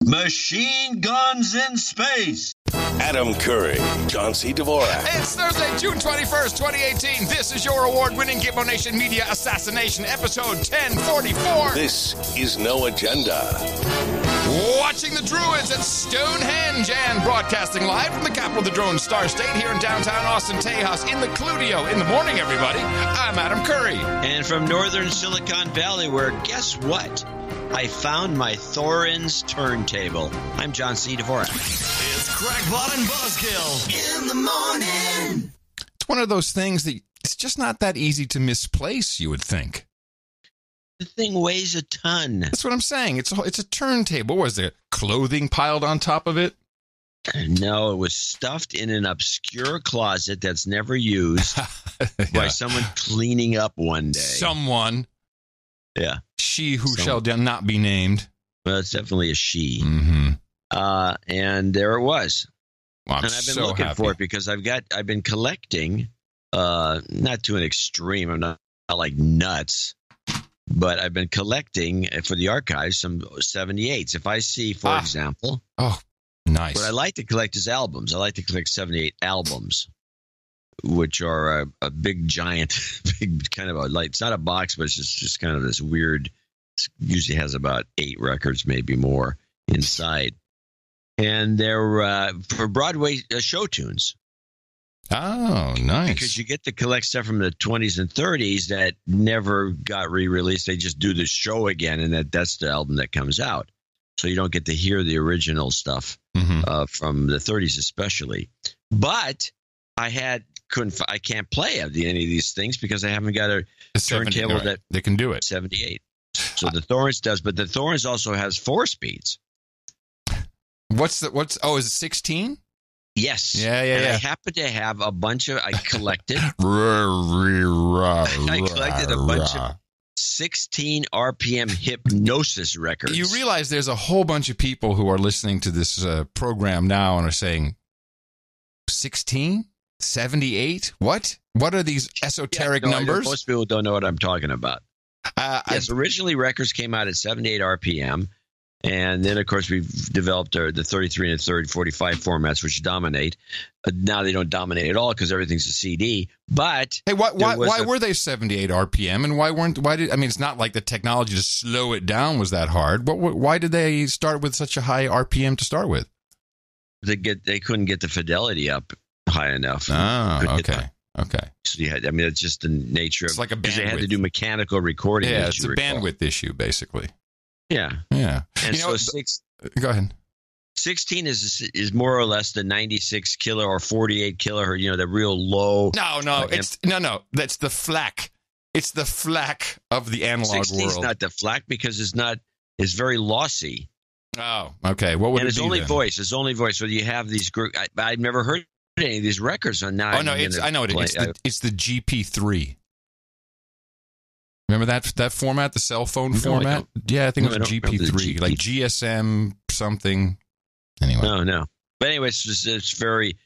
Machine Guns in Space. Adam Curry, John C. Dvorak. It's Thursday, June 21st, 2018. This is your award-winning Gimbo Nation Media Assassination, episode 1044. This is No Agenda. Watching the Druids at Stonehenge and broadcasting live from the capital of the Drone Star State here in downtown Austin, Tejas, in the Cludio. In the morning, everybody. I'm Adam Curry. And from northern Silicon Valley, where, guess what? I found my Thorin's turntable. I'm John C. Dvorak. It's Crackpot and Buzzkill in the morning. It's one of those things that it's just not that easy to misplace, you would think. The thing weighs a ton. That's what I'm saying. It's a turntable. Was there clothing piled on top of it? No, it was stuffed in an obscure closet that's never used by someone cleaning up one day. Someone. Yeah. She who shall not be named. Well, it's definitely a she. Mm-hmm. And there it was. Well, and I've been looking for it because I've been collecting, not to an extreme. I'm not like nuts, but I've been collecting for the archives some 78s. If I see, for example, nice. What I like to collect is albums. I like to collect 78 albums, which are a big, giant, big kind of it's not a box, but it's just kind of this weird. It usually has about 8 records, maybe more inside. And they're for Broadway show tunes. Oh, nice. Because you get to collect stuff from the 20s and 30s that never got re-released. They just do the show again, and that's the album that comes out. So you don't get to hear the original stuff from the 30s especially. But I can't play any of these things because I haven't got a turntable that they can do it. 78. So the Thorns does, but the Thorns also has 4 speeds. Is it 16? Yes. Yeah. I happen to have a bunch of, I collected a bunch of 16 RPM hypnosis records. You realize there's a whole bunch of people who are listening to this program now and are saying, 16? 78? What? What are these esoteric numbers? Most people don't know what I'm talking about. Yes, originally records came out at 78 RPM. And then, of course, we've developed the 33 and the 45 formats, which dominate. Now they don't dominate at all because everything's a CD. But hey, why were they 78 RPM, and it's not like the technology to slow it down was that hard. Why did they start with such a high RPM to start with? They couldn't get the fidelity up high enough. Oh, okay. So it's just the nature of it's like a bandwidth. Because they had to do mechanical recording. Yeah, it's a bandwidth issue, basically. Yeah. And so go ahead. 16 is more or less the 96 kilo or 48 kilohertz, the real low. No. That's the FLAC. It's the FLAC of the analog 16's world. 16 is not the FLAC because it's very lossy. Oh, okay. What would it be? And it's only voice. So you have these group. I've never heard any of these records on now. I know what it is. It's the GP3. Remember that format, the cell phone format? I think it was GP3, like GSM something. Anyway. No. But anyway, it's very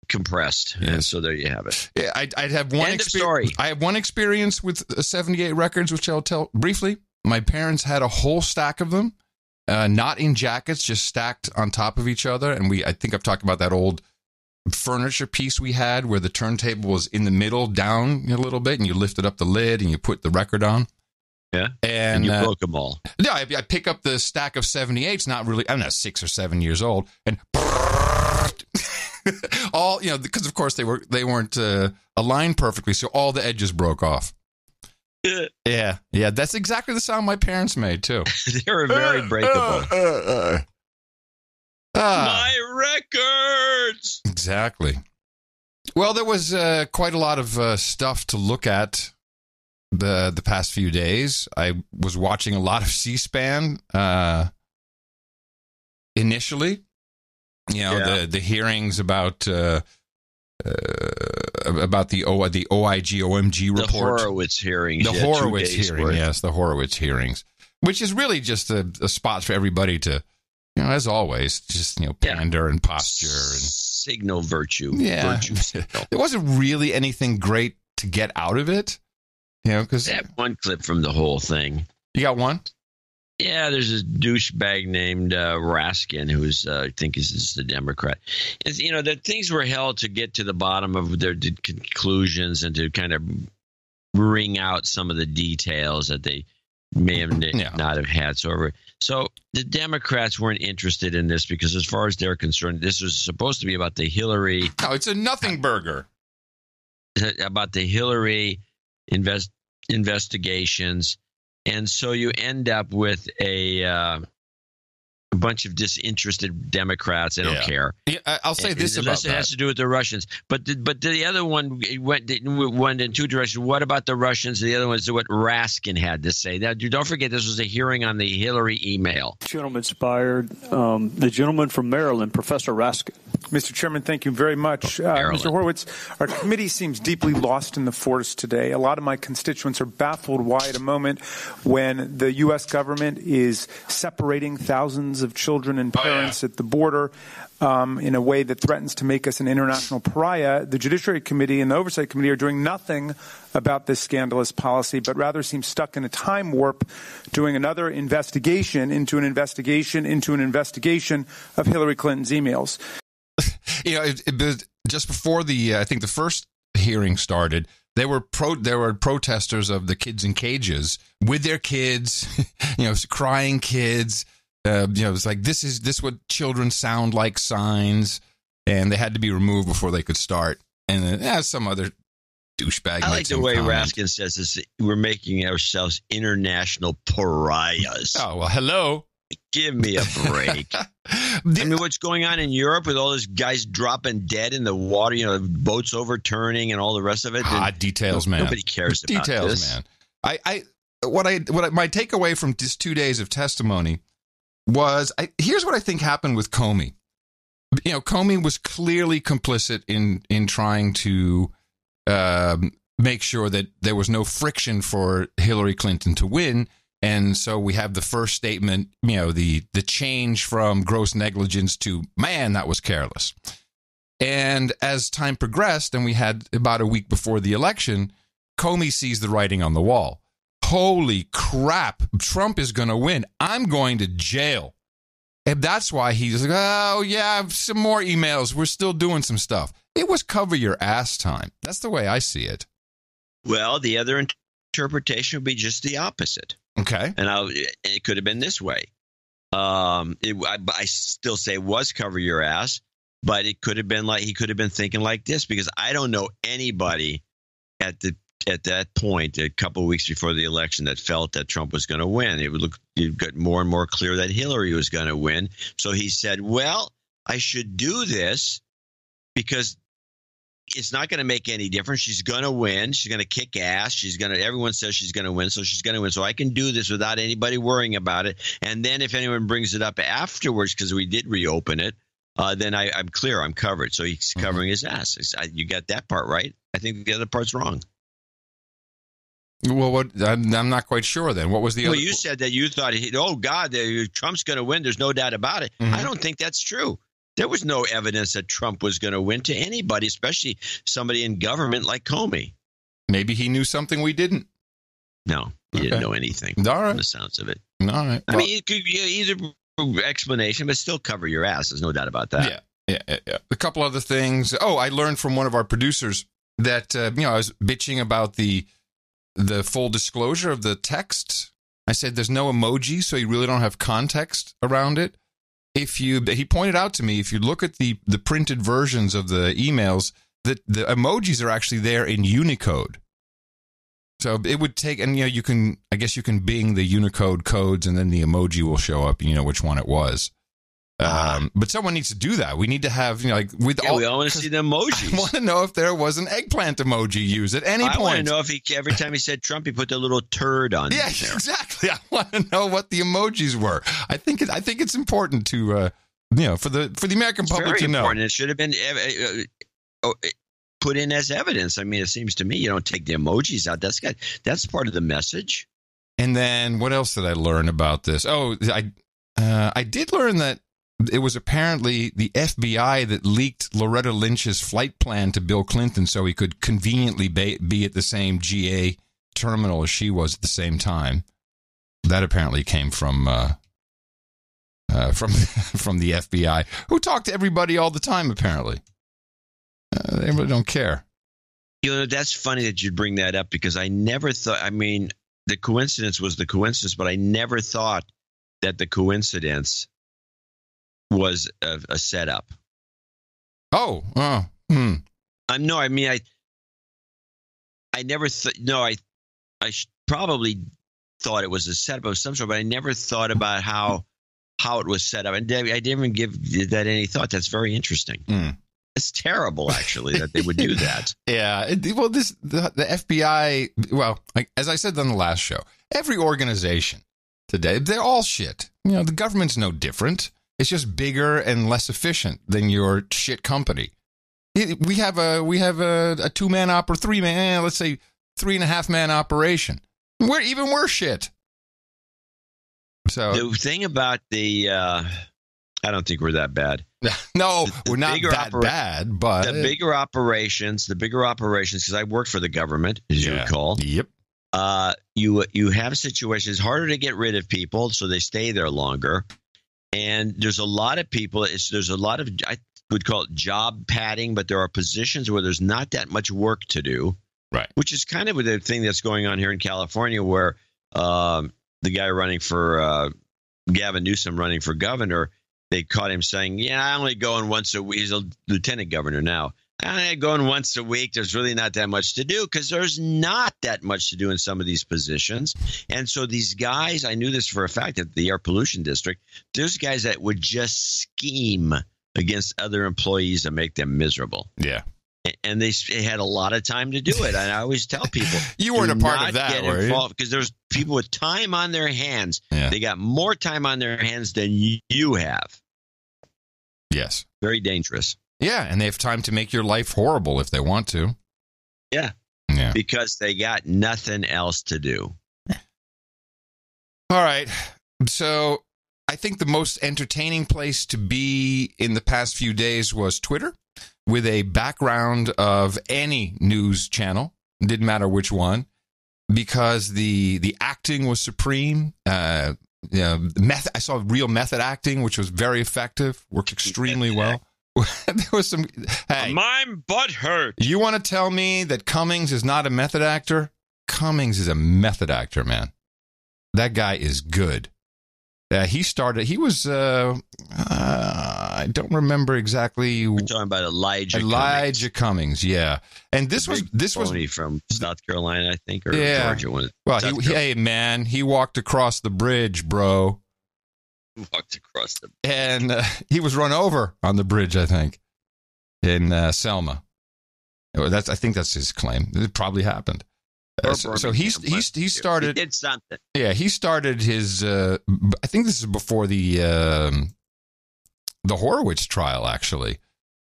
compressed. Yes. And so there you have it. Yeah, I'd have one story. I have one experience with 78 records, which I'll tell briefly. My parents had a whole stack of them, not in jackets, just stacked on top of each other. And I think I've talked about that old furniture piece we had where the turntable was in the middle down a little bit and you lifted up the lid and you put the record on. Yeah. And you broke them all. Yeah. I pick up the stack of 78s, not really, I'm not 6 or 7 years old, and all, because of course they weren't aligned perfectly. So all the edges broke off. Yeah. That's exactly the sound my parents made too. They were very breakable. My records! Exactly. Well, there was quite a lot of stuff to look at the past few days. I was watching a lot of C-SPAN initially. The hearings about the OIG-OMG report. The Horowitz hearings. The Horowitz hearing, yes, the Horowitz hearings, which is really just a spot for everybody to, as always, just, pander and posture and signal virtue. Yeah. Virtue signal. There wasn't really anything great to get out of it, because that one clip from the whole thing. You got one? Yeah, there's this douchebag named Raskin, who's I think is the Democrat. It's, the things were held to get to the bottom of their conclusions and to kind of wring out some of the details that they may have not have had. So the Democrats weren't interested in this because, as far as they're concerned, this was supposed to be about the Hillary. No, it's a nothing burger. About the Hillary investigations. And so you end up with a bunch of disinterested Democrats. They don't care. Yeah, I'll say this about that. It has to do with the Russians. But the other one went in two directions. What about the Russians? The other one is what Raskin had to say. Now, don't forget, this was a hearing on the Hillary email. Gentleman inspired. The gentleman from Maryland, Professor Raskin. Mr. Chairman, thank you very much. Mr. Horowitz, our committee seems deeply lost in the forest today. A lot of my constituents are baffled why at a moment when the U.S. government is separating thousands of children and parents at the border in a way that threatens to make us an international pariah, the Judiciary Committee and the Oversight Committee are doing nothing about this scandalous policy, but rather seem stuck in a time warp doing another investigation into an investigation into an investigation of Hillary Clinton's emails. Just before I think the first hearing started, there were protesters of the kids in cages with their kids, crying kids. It's like this is what children sound like signs, and they had to be removed before they could start. And then some other douchebag. I like the way Raskin says this: we're making ourselves international pariahs. Oh well, hello. Give me a break. I mean, what's going on in Europe with all those guys dropping dead in the water, boats overturning and all the rest of it? Details, man. Nobody cares about this. Man. My takeaway from just 2 days of testimony was, here's what I think happened with Comey. Comey was clearly complicit in trying to make sure that there was no friction for Hillary Clinton to win. And so we have the first statement, the change from gross negligence to, man, that was careless. And as time progressed, and we had about a week before the election, Comey sees the writing on the wall. Holy crap, Trump is going to win. I'm going to jail. And that's why he's like, oh, yeah, some more emails. We're still doing some stuff. It was cover your ass time. That's the way I see it. Well, the other interpretation would be just the opposite. Okay. And it could have been this way. I still say it was cover your ass, but it could have been like he could have been thinking like this, because I don't know anybody at that point, a couple of weeks before the election, that felt that Trump was going to win. It got more and more clear that Hillary was going to win. So he said, well, I should do this because it's not going to make any difference. She's going to win. She's going to kick ass. Everyone says she's going to win, so she's going to win. So I can do this without anybody worrying about it. And then if anyone brings it up afterwards, because we did reopen it, then I'm clear. I'm covered. So he's covering his ass. You got that part right. I think the other part's wrong. Well, I'm not quite sure then. What was the other? Well, you said that you thought, oh, God, Trump's going to win. There's no doubt about it. I don't think that's true. There was no evidence that Trump was going to win to anybody, especially somebody in government like Comey. Maybe he knew something we didn't. No, he didn't know anything. All right. From the sounds of it. All right. I mean, it could be either explanation, but still cover your ass. There's no doubt about that. Yeah. A couple other things. Oh, I learned from one of our producers that, I was bitching about the full disclosure of the text. I said there's no emoji, so you really don't have context around it. He pointed out to me, if you look at the printed versions of the emails, that the emojis are actually there in Unicode. So it would take, and you can Bing the Unicode codes, and then the emoji will show up, and you know which one it was. But someone needs to do that. We need to have, we all want to see the emojis. I want to know if there was an eggplant emoji used at any point. I want to know if every time he said Trump, he put the little turd on. Yeah, there. Exactly. I want to know what the emojis were. I think it's important to, for the American public to know. Important. It should have been put in as evidence. I mean, it seems to me you don't take the emojis out. That's part of the message. And then what else did I learn about this? Oh, I did learn that it was apparently the FBI that leaked Loretta Lynch's flight plan to Bill Clinton so he could conveniently be at the same GA terminal as she was at the same time. That apparently came from the FBI, who talk to everybody all the time, apparently. They really don't care. That's funny that you'd bring that up because I never thought, the coincidence was the coincidence, but I never thought that the coincidence was a setup. I never I probably thought it was a setup of some sort, but I never thought about how it was set up. And I didn't even give that any thought. That's very interesting. It's terrible, actually, that they would do that. Yeah. The FBI, as I said on the last show, every organization today, they're all shit. The government's no different. It's just bigger and less efficient than your shit company. We have a 2-man let's say 3.5-man operation. We're shit. So the thing about I don't think we're that bad. No, we're not that bad, but the bigger operations, because I worked for the government, as you recall. Yep. You have situations harder to get rid of people, so they stay there longer. And there's a lot of people. There's a lot of, I would call it job padding, but there are positions where there's not that much work to do. Right. Which is kind of the thing that's going on here in California, where the guy running for Gavin Newsom running for governor, they caught him saying, "Yeah, I only go in once a week." He's a lieutenant governor now. I go in once a week. There's really not that much to do because there's not that much to do in some of these positions. And so these guys, I knew this for a fact at the air pollution district, there's guys that would just scheme against other employees and make them miserable. Yeah. And they had a lot of time to do it. And I always tell people, you weren't a part of that, were you? Because there's people with time on their hands. Yeah. They got more time on their hands than you have. Yes. Very dangerous. Yeah, and they have time to make your life horrible if they want to. Yeah. Yeah. Because they got nothing else to do. All right. So I think the most entertaining place to be in the past few days was Twitter, with a background of any news channel. Didn't matter which one, because the acting was supreme. I saw real method acting, which was very effective, worked extremely well. There was some. Hey, my butt hurt. You want to tell me that Cummings is not a method actor? Cummings is a method actor, man. That guy is good. He was. I don't remember exactly. We're talking about Elijah Cummings, yeah. And this was from South Carolina, I think, or Georgia. Well, hey man, he walked across the bridge, bro. Walked across the bridge. And he was run over on the bridge, I think, in Selma. I think that's his claim. It probably happened. So he started. He did something. Yeah, he started his. I think this is before the Horowitz trial, actually.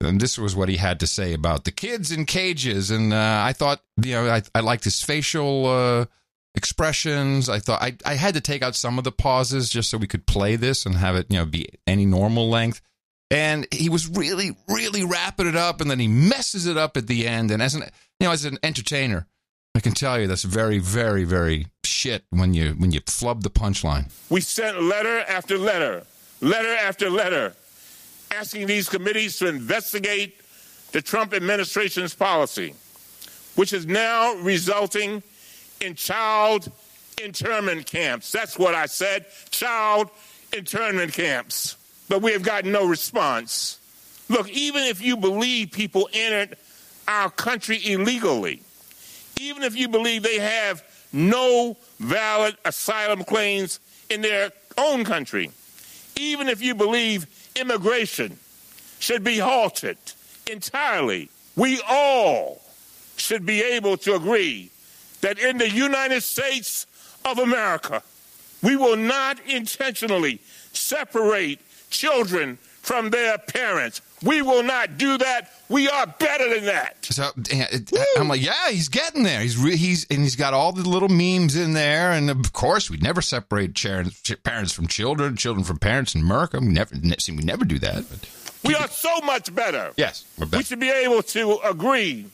And this was what he had to say about the kids in cages. And I thought, I liked his facial expressions. I thought I had to take out some of the pauses just so we could play this and have it, be any normal length. And he was really, really wrapping it up, and then he messes it up at the end. And as an entertainer, I can tell you that's very, very, very shit when you flub the punchline. We sent letter after letter after letter, asking these committees to investigate the Trump administration's policy, which is now resulting in child internment camps. That's what I said, child internment camps. But we have gotten no response. Look, even if you believe people entered our country illegally, even if you believe they have no valid asylum claims in their own country, even if you believe immigration should be halted entirely, we all should be able to agree that in the United States of America, we will not intentionally separate children from their parents. We will not do that. We are better than that. So I'm like, yeah, he's getting there. He's got all the little memes in there, and of course, we'd never separate parents from children, children from parents in America. We never do that. But we are so much better. Yes, we're better. We should be able to agree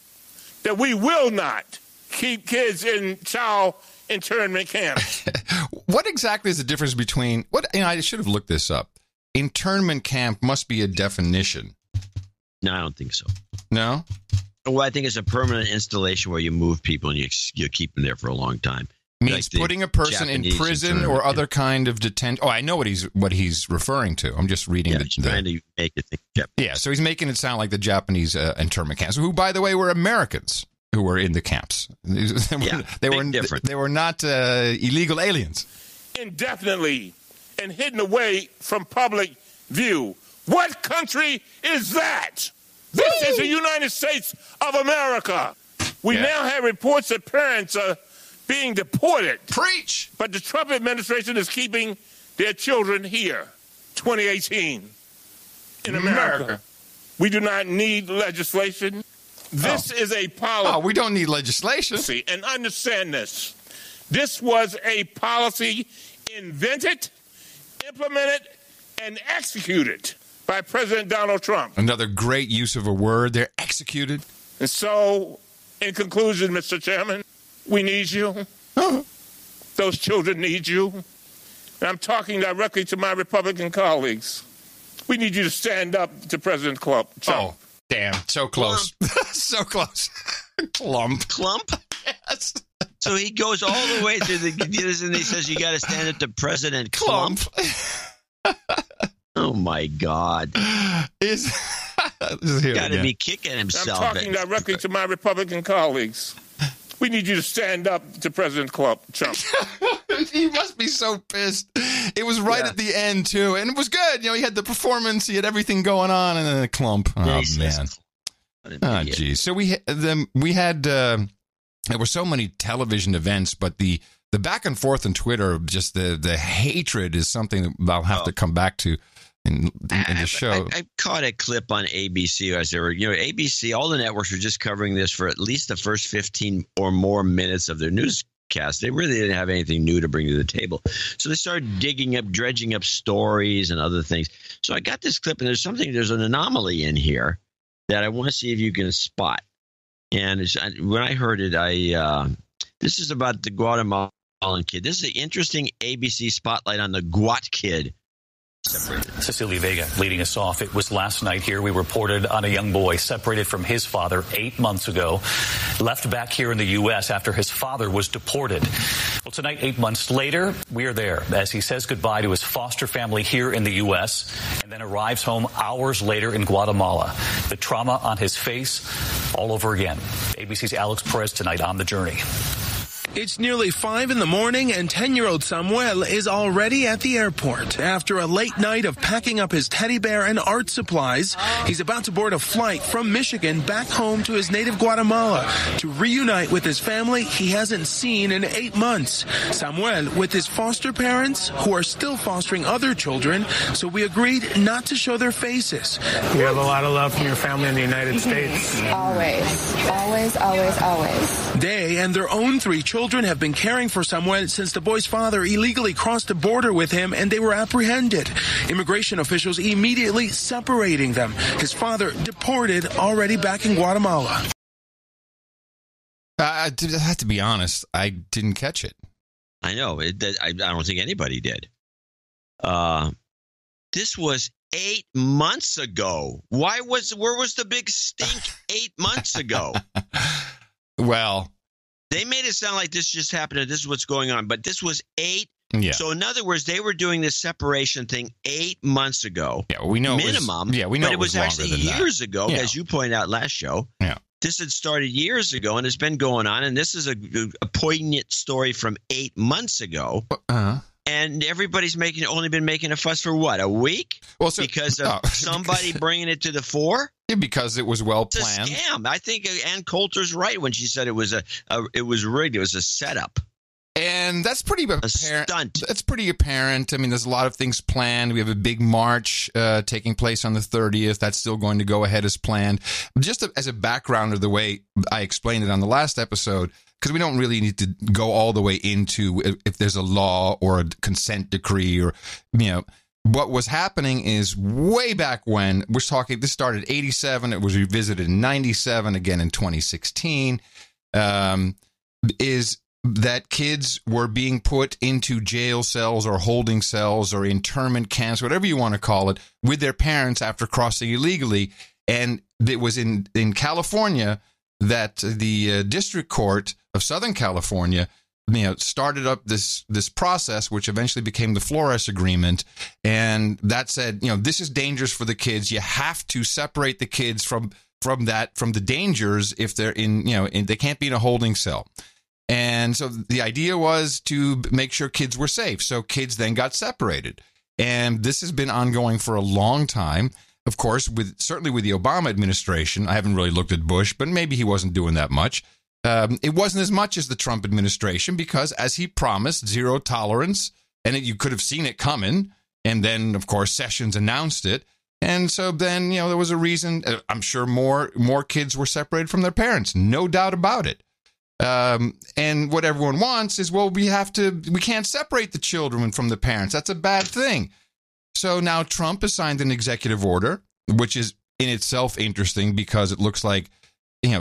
that we will not keep kids in child internment camps. What exactly is the difference between I should have looked this up. Internment camp must be a definition. No, I don't think so. No? Well, I think it's a permanent installation where you move people and you keep them there for a long time. Means like putting a person in prison or other kind of detention. Oh, I know what he's referring to. I'm just reading trying to make it think Japanese. Yeah, so he's making it sound like the Japanese internment camps, who, by the way, were Americans who were in the camps. They were not illegal aliens. Indefinitely and hidden away from public view. What country is that? This is the United States of America. We now have reports that parents are being deported. Preach! But the Trump administration is keeping their children here. 2018 in America. We do not need legislation. This is a policy. Oh, we don't need legislation. And understand this. This was a policy invented, implemented, and executed by President Donald Trump. Another great use of a word. They're executed. And so, in conclusion, Mr. Chairman, we need you. Those children need you. And I'm talking directly to my Republican colleagues. We need you to stand up to President Trump. Oh, damn. So close. So close. Clump? Yes. So he goes all the way to the and he says you got to stand up to President Clump. Oh, my God. He's got to be kicking himself. I'm talking directly to my Republican colleagues. We need you to stand up to President Trump. He must be so pissed. It was right at the end, too. And it was good. You know, he had the performance. He had everything going on. And then a clump. Oh, man. Oh, geez. So we had there were so many television events, but the back and forth on Twitter, just the hatred is something that I'll have to come back to in the show. I caught a clip on ABC as they were, ABC, all the networks were just covering this for at least the first 15 or more minutes of their newscast. They really didn't have anything new to bring to the table. So they started dredging up stories and other things. So I got this clip, and there's an anomaly in here that I want to see if you can spot. And when I heard it, this is about the Guatemalan kid. This is an interesting ABC spotlight on the Guat kid. Cecilia Vega leading us off. It was last night here. We reported on a young boy separated from his father 8 months ago, left back here in the U.S. after his father was deported. Well, tonight, 8 months later, we are there as he says goodbye to his foster family here in the U.S. and then arrives home hours later in Guatemala. The trauma on his face all over again. ABC's Alex Perez tonight on The Journey. It's nearly 5 in the morning and 10-year-old Samuel is already at the airport. After a late night of packing up his teddy bear and art supplies, he's about to board a flight from Michigan back home to his native Guatemala to reunite with his family he hasn't seen in 8 months. Samuel with his foster parents who are still fostering other children, so we agreed not to show their faces. You have a lot of love from your family in the United States. Always. Always, always, always. They and their own 3 children have been caring for Samuel since the boy's father illegally crossed the border with him and they were apprehended. Immigration officials immediately separating them. His father deported, already back in Guatemala. I have to be honest, I didn't catch it. I know. I don't think anybody did. This was 8 months ago. Where was the big stink 8 months ago? Well, they made it sound like this just happened and this is what's going on, but this was 8. Yeah. So in other words, they were doing this separation thing 8 months ago. Yeah, we know minimum. We know but it was actually years ago, as you pointed out last show. Yeah. This had started years ago and it's been going on, and this is a poignant story from 8 months ago. And everybody's only been making a fuss for what, a week? Well, because of somebody bringing it to the fore. Yeah, because it was well planned. It's a scam. I think Ann Coulter's right when she said it was rigged. It was a setup. And that's pretty apparent. A stunt. That's pretty apparent. I mean, there's a lot of things planned. We have a big march taking place on the 30th. That's still going to go ahead as planned. Just as a background of the way I explained it on the last episode, because we don't really need to go all the way into if there's a law or a consent decree or, what was happening is way back when, we're talking, this started in 87, it was revisited in 97, again in 2016, is that kids were being put into jail cells or holding cells or internment camps, whatever you want to call it, with their parents after crossing illegally. And it was in California that the District Court of Southern California, started up this process, which eventually became the Flores Agreement, and that said, this is dangerous for the kids. You have to separate the kids from the dangers if they're they can't be in a holding cell. And so the idea was to make sure kids were safe. So kids then got separated, and this has been ongoing for a long time. Of course, certainly with the Obama administration. I haven't really looked at Bush, but maybe he wasn't doing that much. It wasn't as much as the Trump administration because, as he promised, zero tolerance, and you could have seen it coming. And then, of course, Sessions announced it. And so then, there was a reason. I'm sure more kids were separated from their parents. No doubt about it. And what everyone wants is, we can't separate the children from the parents. That's a bad thing. So now Trump has signed an executive order, which is in itself interesting because it looks like,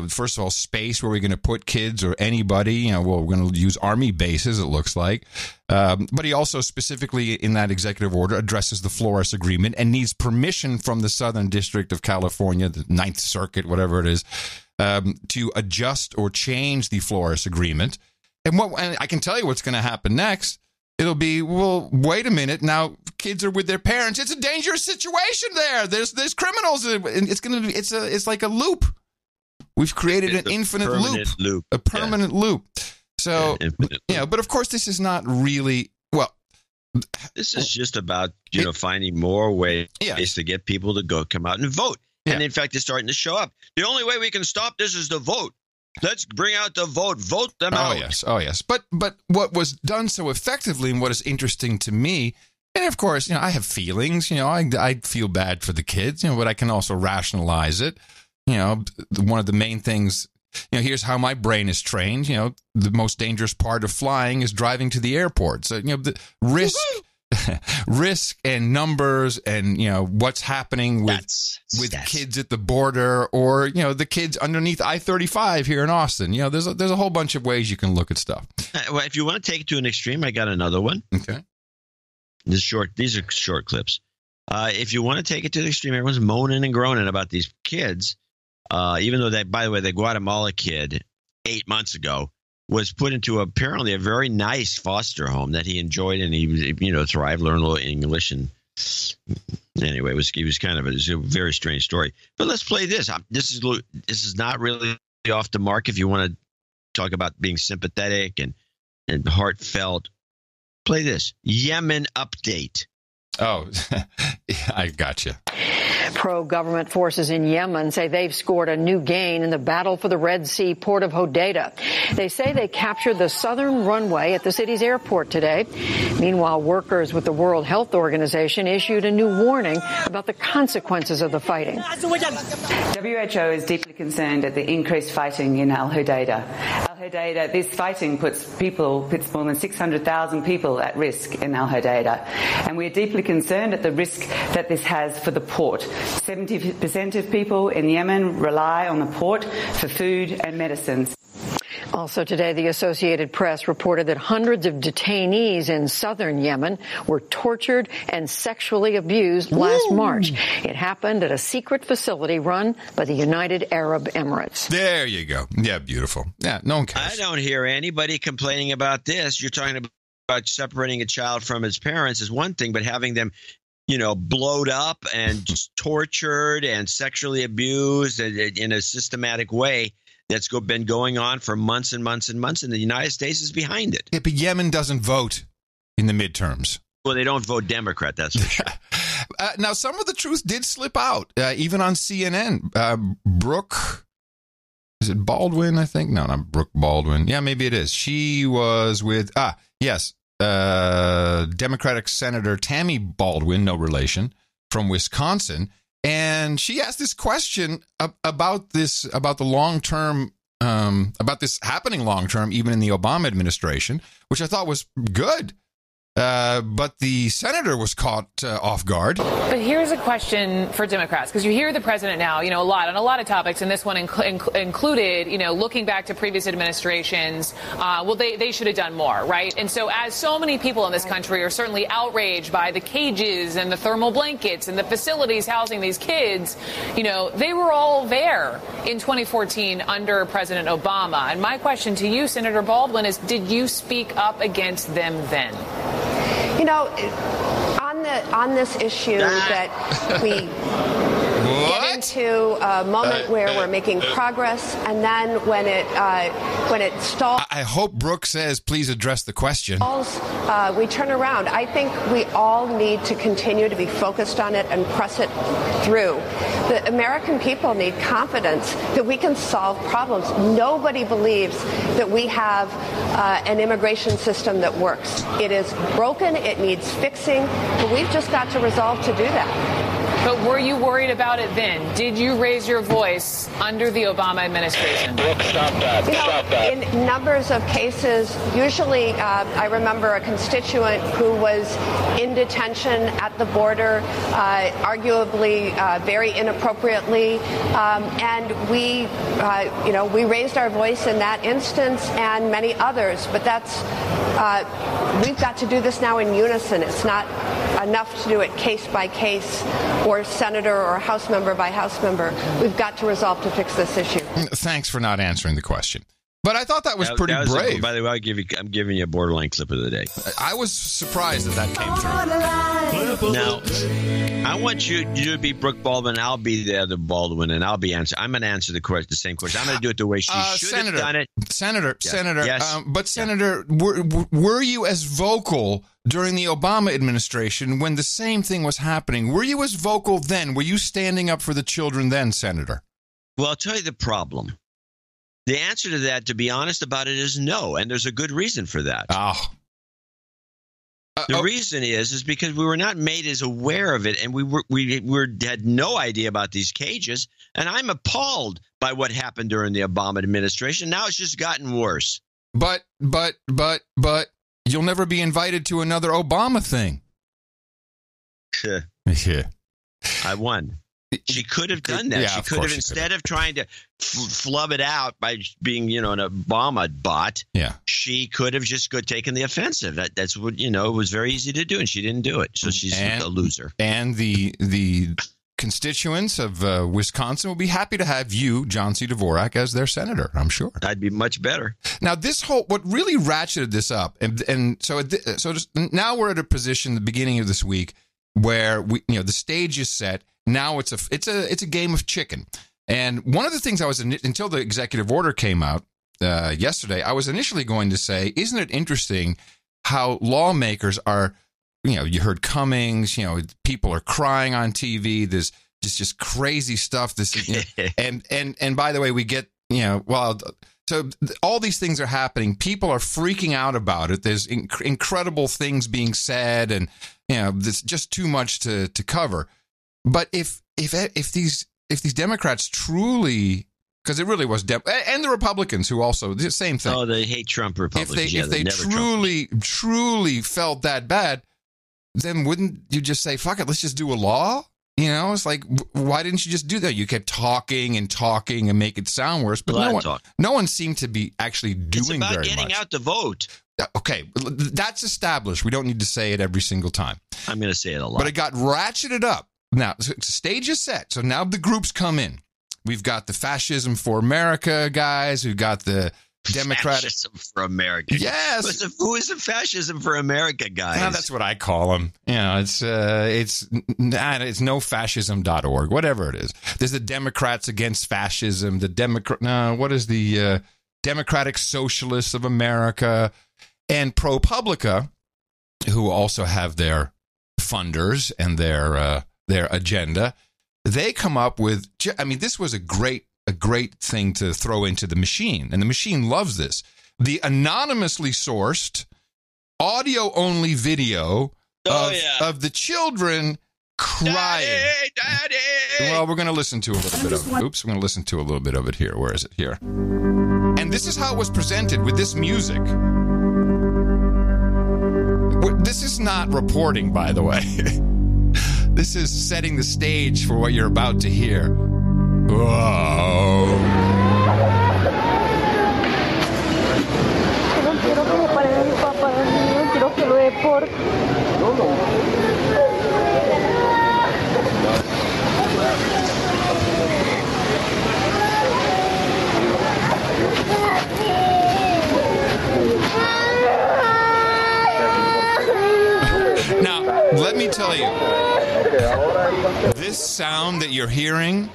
first of all, space where we're going to put kids or anybody, we're going to use Army bases, it looks like. But he also specifically in that executive order addresses the Flores Agreement and needs permission from the Southern District of California, the Ninth Circuit, whatever it is, to adjust or change the Flores Agreement. And I can tell you what's going to happen next. It'll be, wait a minute. Now kids are with their parents. It's a dangerous situation there. There's criminals. It's like a loop. We've created an infinite loop, a permanent loop. So, but of course, this is not really, this is just about, finding more ways to get people to come out and vote. Yeah. And in fact, it's starting to show up. The only way we can stop this is to vote. Let's bring out the vote them out. Oh, yes. But what was done so effectively and what is interesting to me, and of course, I have feelings, I feel bad for the kids, but I can also rationalize it. One of the main things, here's how my brain is trained. The most dangerous part of flying is driving to the airport. So, the risk and numbers and, what's happening with kids at the border or, the kids underneath I-35 here in Austin. There's a whole bunch of ways you can look at stuff. Well, if you want to take it to an extreme, I got another one. Okay. These are short clips. If you want to take it to the extreme, everyone's moaning and groaning about these kids. Even though by the way, the Guatemala kid 8 months ago was put into apparently a very nice foster home that he enjoyed and he, thrived, learned a little English. And anyway, it was a very strange story. But let's play this. This is not really off the mark if you want to talk about being sympathetic and heartfelt. Play this. Yemen update. Oh, I gotcha. Pro-government forces in Yemen say they've scored a new gain in the battle for the Red Sea port of Hodeidah. They say they captured the southern runway at the city's airport today. Meanwhile, workers with the World Health Organization issued a new warning about the consequences of the fighting. WHO is deeply concerned at the increased fighting in Al Hodeidah. Al Hodeidah, this fighting puts more than 600,000 people at risk in Al Hodeidah. And we're deeply concerned at the risk that this has for the port. 70% of people in Yemen rely on the port for food and medicines. Also today, the Associated Press reported that hundreds of detainees in southern Yemen were tortured and sexually abused last March. It happened at a secret facility run by the United Arab Emirates. There you go. Yeah, beautiful. Yeah, no one cares. I don't hear anybody complaining about this. You're talking about separating a child from his parents is one thing, but having them blowed up and tortured and sexually abused in a systematic way that's been going on for months and months and months, and the United States is behind it. Yeah, but Yemen doesn't vote in the midterms. Well, they don't vote Democrat, that's for sure. Now, some of the truth did slip out, even on CNN. Brooke, is it Baldwin, I think? No, not Brooke Baldwin. Yeah, maybe it is. She was with, Democratic Senator Tammy Baldwin, no relation, from Wisconsin, and she asked this question about the long term, about this happening long term, even in the Obama administration, which I thought was good. But the senator was caught off guard. But here's a question for Democrats, because you hear the president now, a lot on a lot of topics, and this one included, looking back to previous administrations, they should have done more, right? And so as so many people in this country are certainly outraged by the cages and the thermal blankets and the facilities housing these kids, they were all there in 2014 under President Obama. And my question to you, Senator Baldwin, is did you speak up against them then? On this issue that we get into a moment where we're making progress, and then when it stalls. I hope Brooke says, please address the question. We turn around. I think we all need to continue to be focused on it and press it through. The American people need confidence that we can solve problems. Nobody believes that we have an immigration system that works. It is broken. It needs fixing. But we've just got to resolve to do that. But were you worried about it then? Did you raise your voice under the Obama administration? Brooke, stop that. In numbers of cases, usually I remember a constituent who was in detention at the border, arguably very inappropriately, and we raised our voice in that instance and many others. But we've got to do this now in unison. It's not enough to do it case by case or senator or House member by House member. We've got to resolve to fix this issue. Thanks for not answering the question. But I thought that was pretty brave. By the way, I'm giving you a borderline clip of the day. I was surprised that came through. Now, I want you to be Brooke Baldwin. I'll be the other Baldwin, and I'll be I'm going to answer the same question. I'm going to do it the way she should have done it. Senator. Yes. But Senator, were you as vocal during the Obama administration when the same thing was happening? Were you as vocal then? Were you standing up for the children then, Senator? Well, I'll tell you the problem. The answer to that, to be honest about it, is no, and there's a good reason for that. The reason is because we were not made as aware of it, and we had no idea about these cages. And I'm appalled by what happened during the Obama administration. Now it's just gotten worse. But you'll never be invited to another Obama thing. Yeah. I won. She could have done that. She could have, instead of trying to flub it out by being, an Obama bot. Yeah. She could have just taken the offensive. That's what, it was very easy to do, and she didn't do it. So she's a loser. And the constituents of Wisconsin will be happy to have you, John C. Dvorak, as their senator, I'm sure. I'd be much better. Now, what really ratcheted this up, and so just, now we're at a position at the beginning of this week where the stage is set. Now it's a game of chicken. And one of the things I was until the executive order came out yesterday, I was initially going to say, isn't it interesting how lawmakers are, you heard Cummings, people are crying on TV. There's just crazy stuff. And by the way, we get, so all these things are happening. People are freaking out about it. There's incredible things being said, and there's just too much to cover. But if these Democrats truly, because it really was, and the Republicans who also the same thing. Oh, they hate Trump Republicans. If they truly felt that bad, then wouldn't you just say, "Fuck it, let's just do a law"? It's like, why didn't you just do that? You kept talking and make it sound worse, but no one seemed to be actually doing very much. It's about getting out the vote. Okay, that's established. We don't need to say it every single time. I'm going to say it a lot. But it got ratcheted up. Now, the stage is set. So now the groups come in. We've got the Fascism for America guys. We've got the Democratic. Fascism for America. Yes. Who is the Fascism for America guys? Well, that's what I call them. It's nofascism.org, whatever it is. There's the Democrats Against Fascism. What is the Democratic Socialists of America and ProPublica, who also have their funders and their agenda. They come up with, this was a great thing to throw into the machine, and the machine loves this. The anonymously sourced audio-only video of the children crying. Daddy! Well, we're going to listen to a little bit of it. Oops, we're going to listen to a little bit of it here. Where is it? Here. And this is how it was presented with this music. this is not reporting, by the way. This is setting the stage for what you're about to hear. Whoa. Now, let me tell you, this sound that you're hearing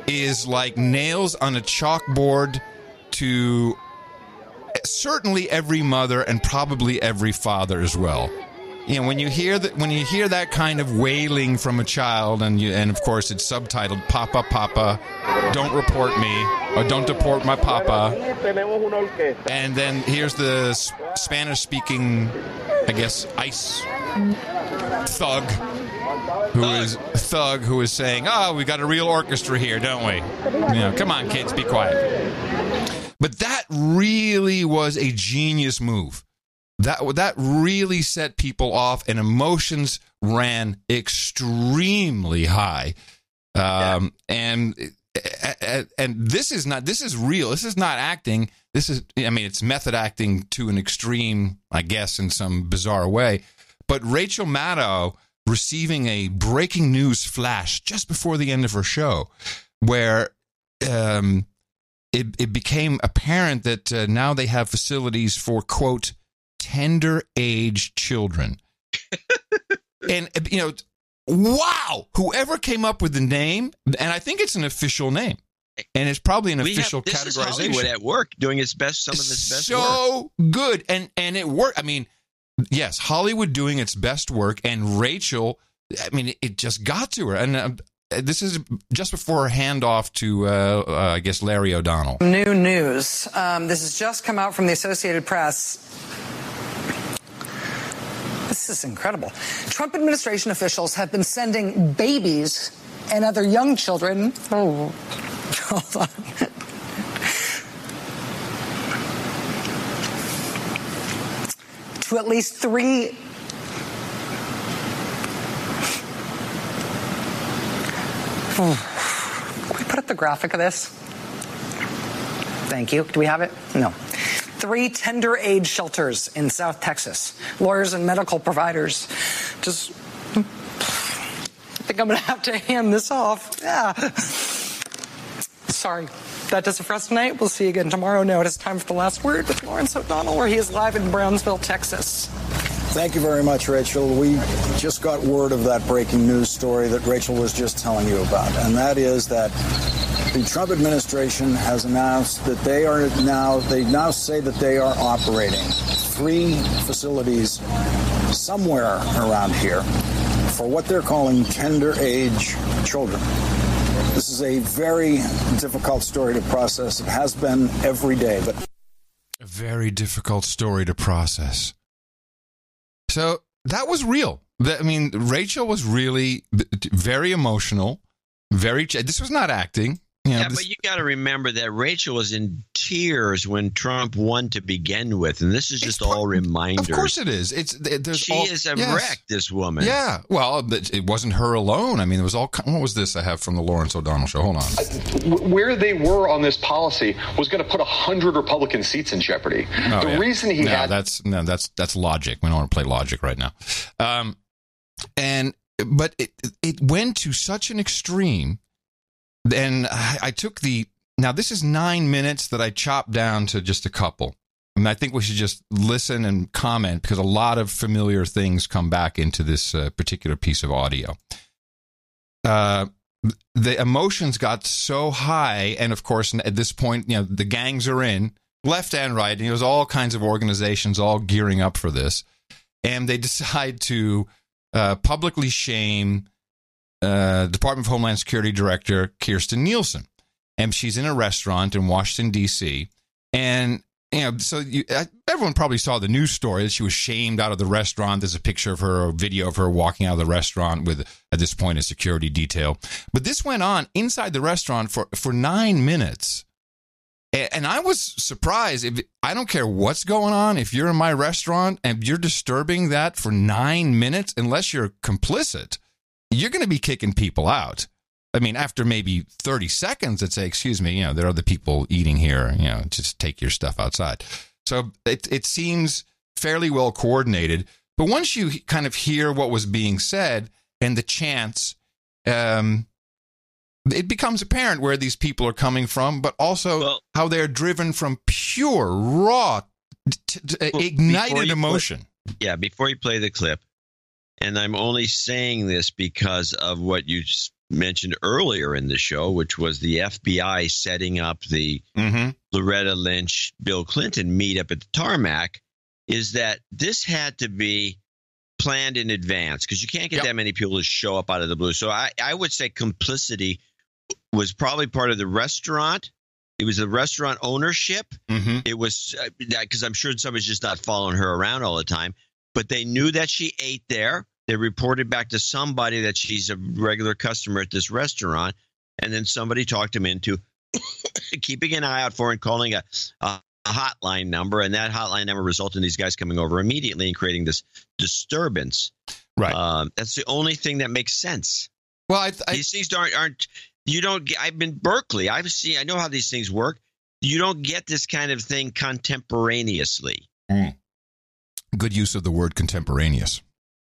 is like nails on a chalkboard to certainly every mother and probably every father as well. You know, when you hear that kind of wailing from a child, and of course it's subtitled "Papa, Papa, don't report me," or "Don't deport my Papa," and then here's the Spanish-speaking, I guess, ICE thug who is saying, "Oh, we got a real orchestra here, don't we? You know, come on, kids, be quiet." But that really was a genius move. That really set people off, and emotions ran extremely high. And this is real. This is not acting. It's method acting to an extreme, I guess, in some bizarre way. But Rachel Maddow receiving a breaking news flash just before the end of her show, where it became apparent that now they have facilities for, quote, tender age children. And, you know, wow, whoever came up with the name, and I think it's an official name, and it's probably an official categorization. This is Hollywood at work doing its best, some of its best work. So good. And it worked. I mean, yes, Hollywood doing its best work, and Rachel, I mean, it just got to her. And this is just before her handoff to, I guess, Larry O'Donnell. New news. This has just come out from the Associated Press. This is incredible. Trump administration officials have been sending babies and other young children. Oh, hold on. To at least 3. Can we put up the graphic of this? Thank you. Do we have it? No. 3 tender age shelters in South Texas. Lawyers and medical providers just... I think I'm going to have to hand this off. Yeah. Sorry. That does it for us tonight. We'll see you again tomorrow. Now it is time for the last word with Lawrence O'Donnell, where he is live in Brownsville, Texas. Thank you very much, Rachel. We just got word of that breaking news story that Rachel was just telling you about, and that is that the Trump administration has announced that they now say that they are operating 3 facilities somewhere around here for what they're calling tender age children. This is a very difficult story to process. It has been every day, but a very difficult story to process. So that was real. I mean, Rachel was really very emotional. This was not acting. You know, but you got to remember that Rachel was in tears when Trump won to begin with, and this is just all reminders. Of course it is. She is a wreck, this woman. Yeah. Well, it wasn't her alone. I mean, it was all. What was this I have from the Lawrence O'Donnell show? Hold on. Where they were on this policy was going to put 100 Republican seats in jeopardy. Reason he had that's logic. We don't want to play logic right now. But it went to such an extreme. Then I took now this is 9 minutes that I chopped down to just a couple. And I think we should just listen and comment because a lot of familiar things come back into this particular piece of audio. The emotions got so high. And of course, at this point, you know, the gangs are in left and right. And there's all kinds of organizations all gearing up for this. And they decide to publicly shame Department of Homeland Security Director Kirstjen Nielsen, and she's in a restaurant in Washington D.C. And so everyone probably saw the news story that she was shamed out of the restaurant. There's a picture of her, a video of her walking out of the restaurant with, at this point, a security detail. But this went on inside the restaurant for 9 minutes, And I was surprised. I don't care what's going on. If you're in my restaurant and you're disturbing that for 9 minutes, unless you're complicit, you're going to be kicking people out. I mean, after maybe 30 seconds, I'd say, excuse me, there are other people eating here, just take your stuff outside. So it seems fairly well coordinated. But once you kind of hear what was being said and the chants, it becomes apparent where these people are coming from, but also how they're driven from pure, raw, ignited emotion. Before you play the clip, and I'm only saying this because of what you mentioned earlier in the show, which was the FBI setting up the Loretta Lynch, Bill Clinton meetup at the tarmac, is that this had to be planned in advance because you can't get that many people to show up out of the blue. So I would say complicity was probably part of the restaurant. It was the restaurant ownership. It was because I'm sure somebody's just not following her around all the time, but they knew that she ate there. They reported back to somebody that she's a regular customer at this restaurant, and then somebody talked him into keeping an eye out for and calling a hotline number, and that hotline number resulted in these guys coming over immediately and creating this disturbance. Right. That's the only thing that makes sense. Well, these things aren't. You don't. I've been Berkeley. I know how these things work. You don't get this kind of thing contemporaneously. Good use of the word contemporaneous.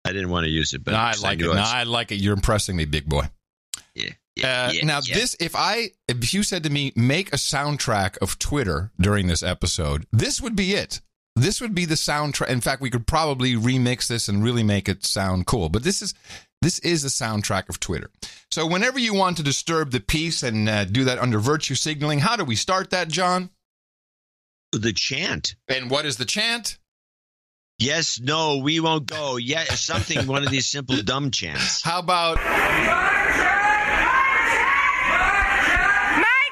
I didn't want to use it, but I like it. You're impressing me, big boy. This, if you said to me, make a soundtrack of Twitter during this episode, this would be it. This would be the soundtrack. In fact, we could probably remix this and really make it sound cool. But this is the soundtrack of Twitter. So whenever you want to disturb the peace and do that under virtue signaling, how do we start that, John? The chant. And what is the chant? Yes, no, we won't go. Yeah, something, one of these simple dumb chants. How about... Mic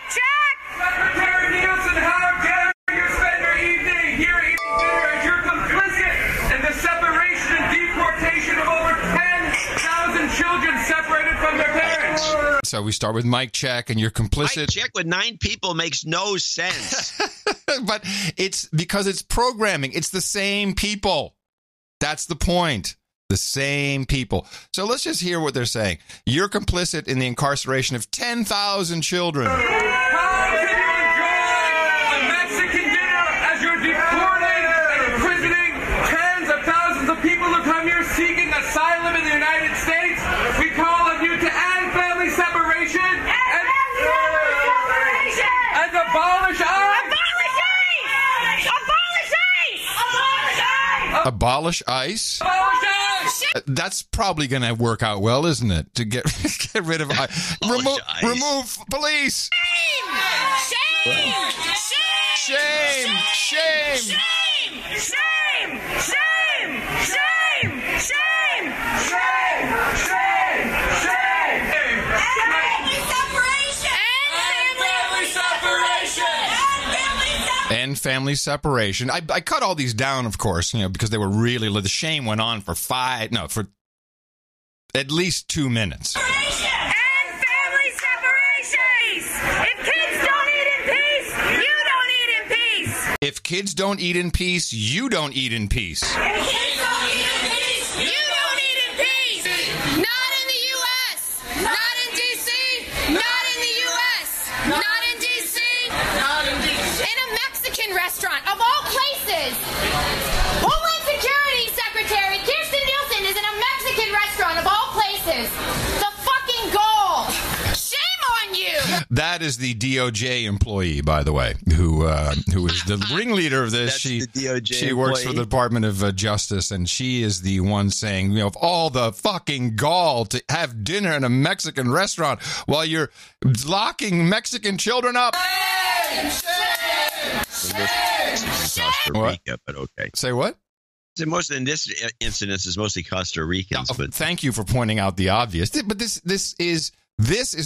check! Secretary Nielsen, how dare you spend your evening here eating dinner as you're complicit in the separation and deportation of over 10,000 children separated from their parents. So we start with mic check, and you're complicit. Mic check with 9 people makes no sense. But it's because it's programming. It's the same people. That's the point. The same people. So let's just hear what they're saying. You're complicit in the incarceration of 10,000 children. How can you enjoy a Mexican dinner as you're deporting and imprisoning tens of thousands of people who come here seeking asylum in the United States? We call on you to end family separation and abolish ICE. Abolish ICE? Abolish ICE! That's probably going to work out well, isn't it? To get rid of ICE. Remove police! Shame! Shame! Shame! Shame! Shame! Shame! Shame! And family separation. I cut all these down, of course, because they were really, the shame went on for at least 2 minutes. And family separations! If kids don't eat in peace, you don't eat in peace! If kids don't eat in peace, you don't eat in peace. If kids don't eat in peace, you don't eat in peace! Not in the U.S., not in D.C., not in the U.S., not in D.C., not in D.C. In a Mexican restaurant, of all places! Homeland Security Secretary Kirsten Nielsen is in a Mexican restaurant, of all places! The fucking goal! Shame on you! That is the DOJ employee, by the way, who is the ringleader of this. That's the DOJ she works for the Department of Justice, and she is the one saying, of all the fucking gall to have dinner in a Mexican restaurant while you're locking Mexican children up. Costa Rica, but okay. Say what? So most in this incident is mostly Costa Ricans. But thank you for pointing out the obvious. But this is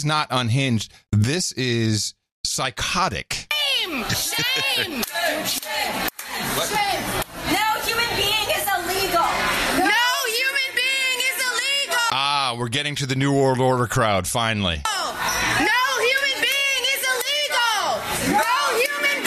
not unhinged. This is psychotic. Shame! Shame! Shame! No human being is illegal. No human being is illegal. Ah, we're getting to the New World Order crowd finally. No human being is illegal. No human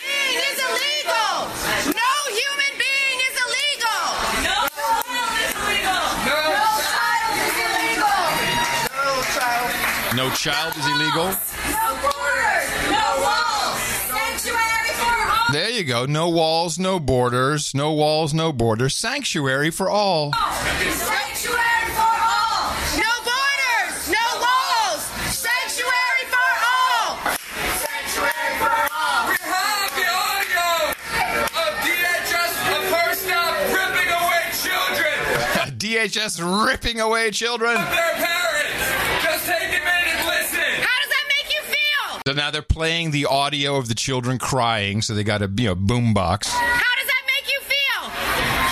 No child is illegal. No borders, no walls, sanctuary for all. There you go. No walls, no borders. No walls, no borders. Sanctuary for all. Sanctuary for all. No borders, no walls, sanctuary for all. Sanctuary for all. We have the audio of DHS first up ripping away children. DHS ripping away children. Of their parents. Just take a minute and listen. How does that make you feel? So now they're playing the audio of the children crying, so they got a boom box. How does that make you feel?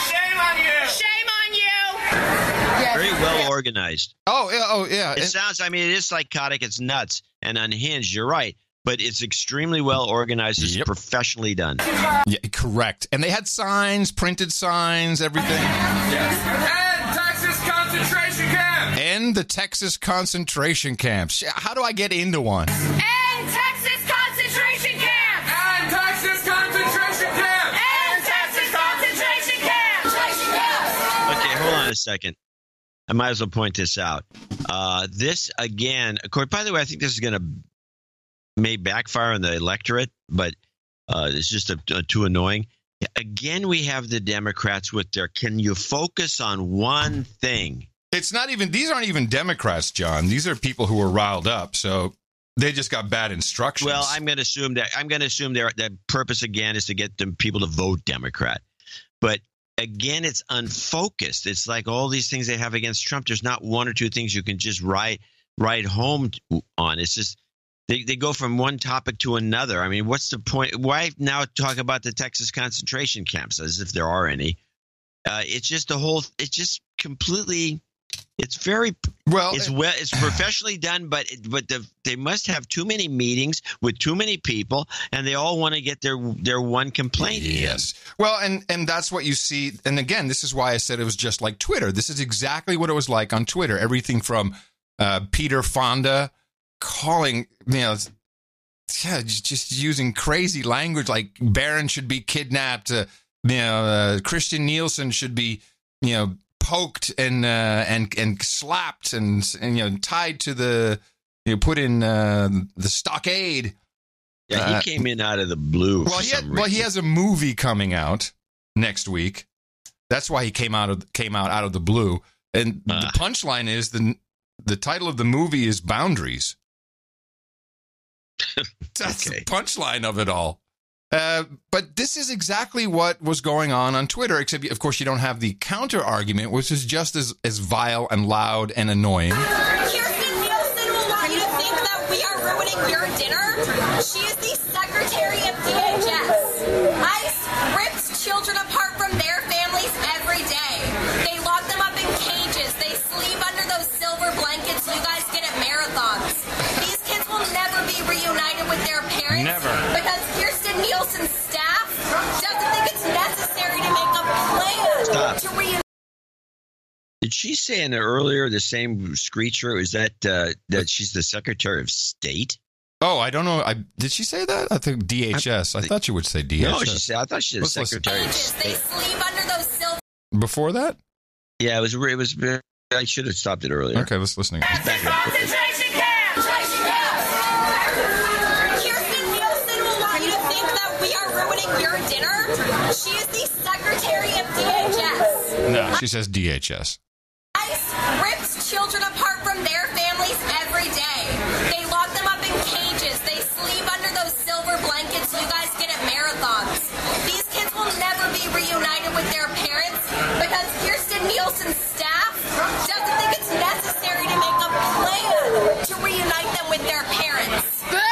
Shame on you. Shame on you. Very well organized. Oh, yeah. It sounds, I mean, it is psychotic. It's nuts and unhinged. You're right. But it's extremely well organized. It's professionally done. Yeah, correct. And they had signs, printed signs, everything. Yes. And Texas concentration camp. And the Texas concentration camps. How do I get into one? And Texas concentration camps. And Texas concentration camp. And Texas concentration camps. Okay, hold on a second. I might as well point this out. This, again, of course, by the way, I think this is going to may backfire on the electorate, but it's just too annoying. Again, we have the Democrats with their, can you focus on one thing? It's not even, these aren't even Democrats, John. These are people who are riled up, so they just got bad instructions. Well, I'm going to assume their purpose again is to get them people to vote Democrat. But again, it's unfocused. It's like all these things they have against Trump. There's not one or two things you can just write home on. It's just they go from one topic to another. I mean, what's the point? Why now talk about the Texas concentration camps as if there are any? It's just it's just completely. It's very well. It's professionally done, but they must have too many meetings with too many people, and they all want to get their one complaint. Yes. Well, and that's what you see. And again, this is why I said it was just like Twitter. This is exactly what it was like on Twitter. Everything from Peter Fonda calling, just using crazy language like Barron should be kidnapped. Christian Nielsen should be, poked and slapped and tied to the put in the stockade. Yeah, he came in out of the blue. Well, he has a movie coming out next week. That's why he came out of the blue. And the punchline is the title of the movie is Boundaries. That's the punchline of it all. But this is exactly what was going on Twitter, except, of course, you don't have the counter argument, which is just as vile and loud and annoying. Kirsten Nielsen will want you to think that we are ruining your dinner. She is the Secretary of DHS. ICE rips children apart from their families every day. They lock them up in cages. They sleep under those silver blankets you guys get at marathons. These kids will never be reunited with their parents. Never. Because Kirsten Nielsen's staff doesn't think it's necessary to make a plan to reunite. Did she say in earlier the same screecher? Is that she's the Secretary of State? Oh, I don't know. Did she say that? I think DHS. I thought she would say DHS. No, she said. I thought she was Secretary of State. They sleep under those silver. Before that? Yeah, it was. I should have stopped it earlier. Okay, let's listen. Concentration camp. Kirsten Nielsen will want you to think that we are ruining your dinner. She is the Secretary of DHS. No, she says DHS. ICE rips children apart from their families every day. They lock them up in cages. They sleep under those silver blankets you guys get at marathons. These kids will never be reunited with their parents because Kirsten Nielsen's staff doesn't think it's necessary to make a plan to reunite them with their parents. Boo!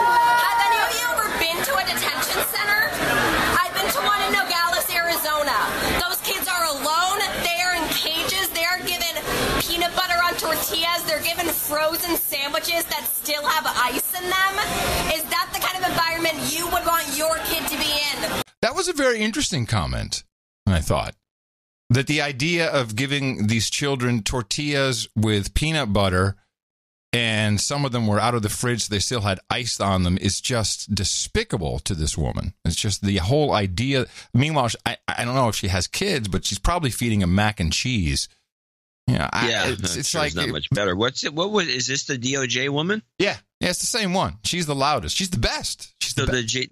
Have any of you ever been to a detention center? I've been to one in Nogales, Arizona. Those kids are alone. They are in cages. They are given peanut butter on tortillas. They're given frozen sandwiches that still have ice in them. Is that the kind of environment you would want your kid to be in? That was a very interesting comment, I thought. That the idea of giving these children tortillas with peanut butter and some of them were out of the fridge, so they still had ice on them, is just despicable to this woman. It's just the whole idea. Meanwhile, I don't know if she has kids, but she's probably feeding them mac and cheese. Yeah, it's like not much better. Is this the DOJ woman? Yeah, it's the same one. She's the loudest. She's the best. The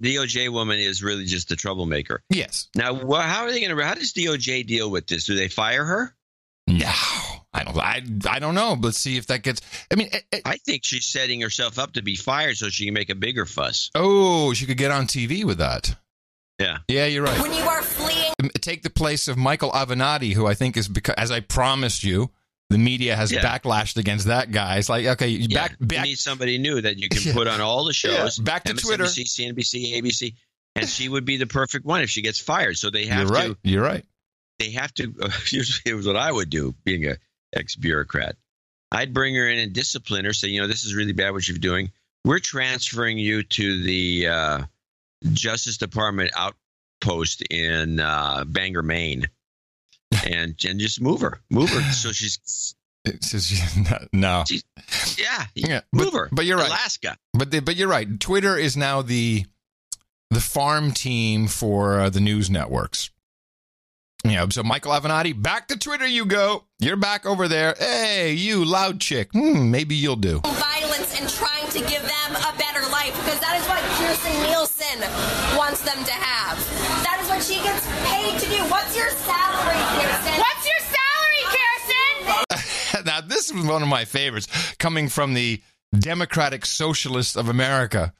DOJ woman is really just the troublemaker. Yes. Now, how does DOJ deal with this? Do they fire her? No, I don't know. Let's see if that gets. I mean, I think she's setting herself up to be fired so she can make a bigger fuss. Oh, she could get on TV with that. Yeah. Yeah, you're right. When you are fleeing. Take the place of Michael Avenatti, who I think is, because, as I promised you, the media has backlashed against that guy. It's like, okay, you back. need somebody new that you can put on all the shows. Back to MSNBC, Twitter. CNBC, ABC. And she would be the perfect one if she gets fired. So they have You're right. They have to. Here's what I would do, being an ex-bureaucrat. I'd bring her in and discipline her, say, this is really bad what you're doing. We're transferring you to the Justice Department outpost in Bangor, Maine, and just move her. So she's. No. Move her. But you're right. Alaska. But you're right. Twitter is now the farm team for the news networks. So Michael Avenatti, back to Twitter you go. You're back over there. Hey, you loud chick. Maybe you'll do. Violence and trying to give them a better life, because that is what Kirstjen Nielsen wants them to have. That is what she gets paid to do. What's your salary, Kirstjen? What's your salary, Kirstjen? Now, this was one of my favorites, coming from the Democratic Socialists of America.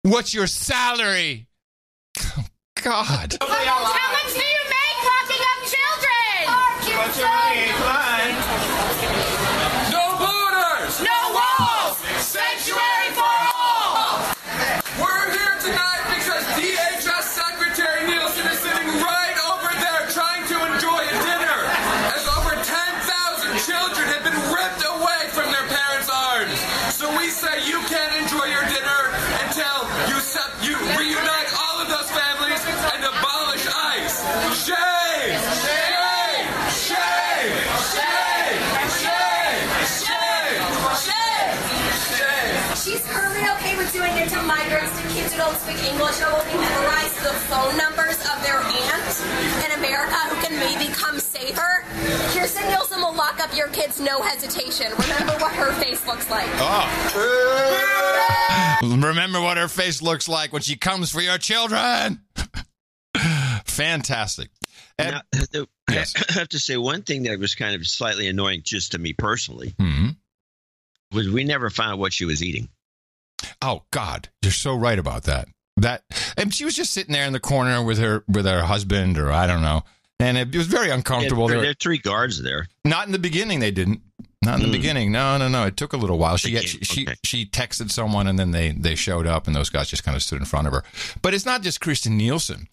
What's your salary? Oh, God. How much do you make locking up children? No borders! No walls! Sanctuary for all! We're here tonight because DHS Secretary Nielsen is sitting right over there trying to enjoy a dinner, as over 10,000 children have been ripped away from their parents' arms. So we say you can't enjoy your dinner until you reunite all of those families and abolish ICE. Shame! Shame! Shame! Shame! Shame! Shame! Shame! Shame! She's currently okay with doing it to migrants, to kids who don't speak English or will be memorized the phone numbers of their aunt in America who can maybe come save her. Kirstjen Nielsen will lock up your kids, no hesitation. Remember what her face looks like. Remember what her face looks like when she comes for your children. Fantastic. Now, yes. I have to say one thing that was kind of slightly annoying just to me personally was we never found out what she was eating. Oh, God. You're so right about that. And she was just sitting there in the corner with her husband, or I don't know. And it was very uncomfortable. There were 3 guards there. Not in the beginning, they didn't. Not in the beginning. No. It took a little while. She texted someone, and then they showed up, and those guys just kind of stood in front of her. But it's not just Kirstjen Nielsen.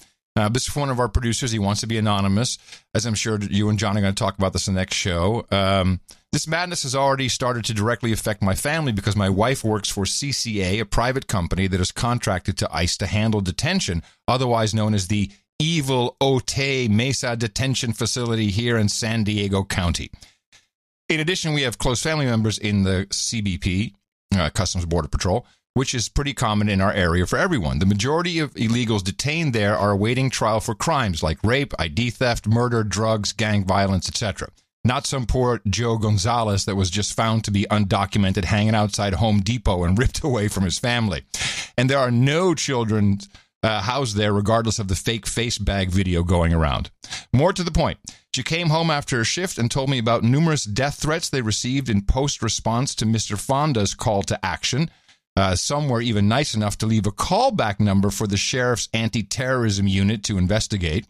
This is one of our producers. He wants to be anonymous, as I'm sure you and John are going to talk about this in the next show. This madness has already started to directly affect my family because my wife works for CCA, a private company that is contracted to ICE to handle detention, otherwise known as the evil Otay Mesa detention facility here in San Diego County. In addition, we have close family members in the CBP, Customs Border Patrol, which is pretty common in our area for everyone. The majority of illegals detained there are awaiting trial for crimes like rape, ID theft, murder, drugs, gang violence, etc. Not some poor Joe Gonzalez that was just found to be undocumented hanging outside Home Depot and ripped away from his family. And there are no children housed there, regardless of the fake face bag video going around. More to the point, she came home after a shift and told me about numerous death threats they received in post-response to Mr. Fonda's call to action. Some were even nice enough to leave a callback number for the sheriff's anti-terrorism unit to investigate,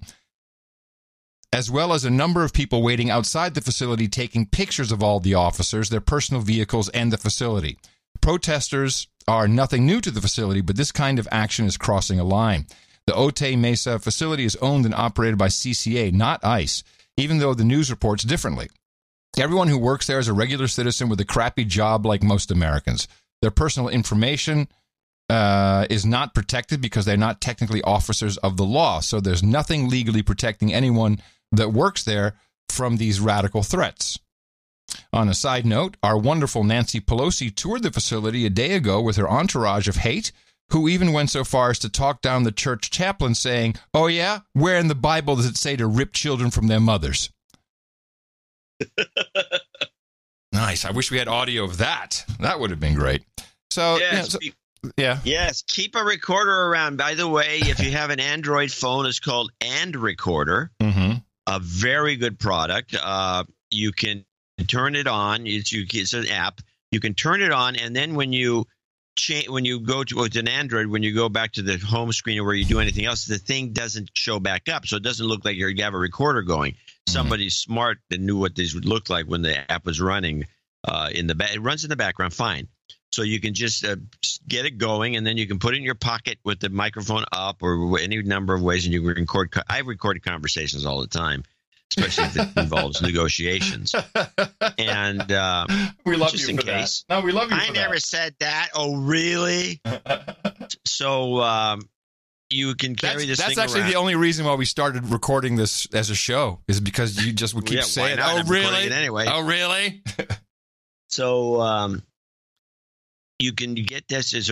as well as a number of people waiting outside the facility taking pictures of all the officers, their personal vehicles, and the facility. Protesters are nothing new to the facility, but this kind of action is crossing a line. The Otay Mesa facility is owned and operated by CCA, not ICE, even though the news reports differently. Everyone who works there is a regular citizen with a crappy job like most Americans. Their personal information is not protected because they're not technically officers of the law, so there's nothing legally protecting anyone that works there from these radical threats. On a side note, our wonderful Nancy Pelosi toured the facility a day ago with her entourage of hate, who even went so far as to talk down the church chaplain saying, "Oh yeah, where in the Bible does it say to rip children from their mothers?" Nice. I wish we had audio of that. That would have been great. So, yes, yeah. Yes, keep a recorder around. By the way, if you have an Android phone, it's called And Recorder. Mm-hmm. A very good product. You can turn it on. It's an app. You can turn it on, and then when you go to with an Android, when you go back to the home screen or where you do anything else, the thing doesn't show back up, so it doesn't look like you have a recorder going. Somebody smart that knew what these would look like when the app was running in the back. It runs in the background fine. So you can just get it going, and then you can put it in your pocket with the microphone up or any number of ways, and you can record. I recorded conversations all the time, especially if it involves negotiations. And we love just you in for case. That. No, we love you. I never said that. Oh, really? So you can carry this. That's thing actually around. the only reason why we started recording this as a show is because you just would keep saying, why not? "Oh, I'm really? recording it anyway." Oh, really?" So you can get this. It's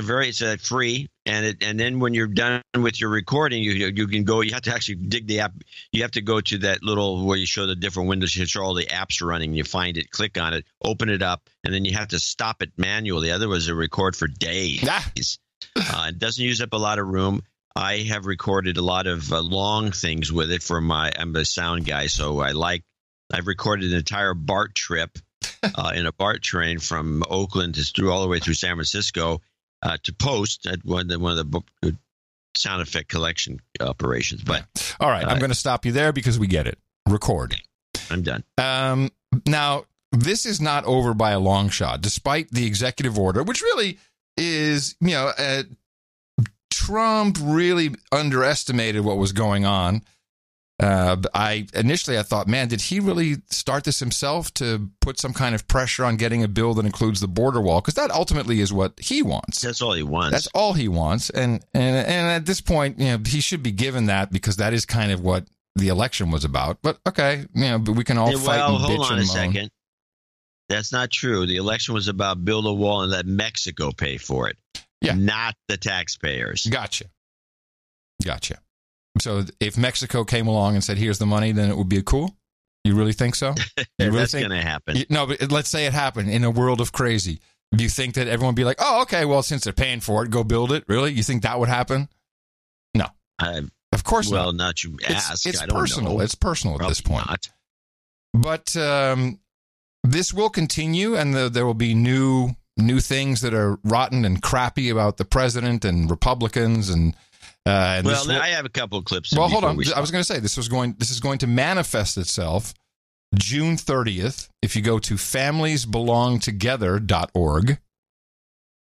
free, and then when you're done with your recording, you can go. You have to actually dig the app. You have to go to that little where you show the different windows. You show all the apps are running. You find it, click on it, open it up, and then you have to stop it manually. Otherwise, it record for days. It doesn't use up a lot of room. I have recorded a lot of long things with it I'm a sound guy, so I've recorded an entire BART trip in a BART train from Oakland all the way through San Francisco to post at one of the sound effect collection operations. But all right, I'm going to stop you there because we get it. Record. I'm done. Now, this is not over by a long shot, despite the executive order, which really is, Trump really underestimated what was going on. I thought, man, did he really start this himself to put some kind of pressure on getting a bill that includes the border wall? Because that ultimately is what he wants. That's all he wants. That's all he wants. And at this point, he should be given that because that is kind of what the election was about. But okay, but we can all fight and bitch and moan. Hold on a second. That's not true. The election was about build a wall and let Mexico pay for it. Yeah. Not the taxpayers. Gotcha. So if Mexico came along and said, here's the money, then it would be cool? You really think so? That's going to happen. No, but let's say it happened in a world of crazy. Do you think that everyone would be like, oh, okay, well, since they're paying for it, go build it? Really? You think that would happen? No. Of course not. Well, not you ask. It's I don't personal. know. It's personal Probably at this point. Not. But this will continue, and there will be new things that are rotten and crappy about the president and Republicans and I have a couple of clips. Well, hold on. I was going to say this is going to manifest itself June 30th. If you go to familiesbelongtogether.org,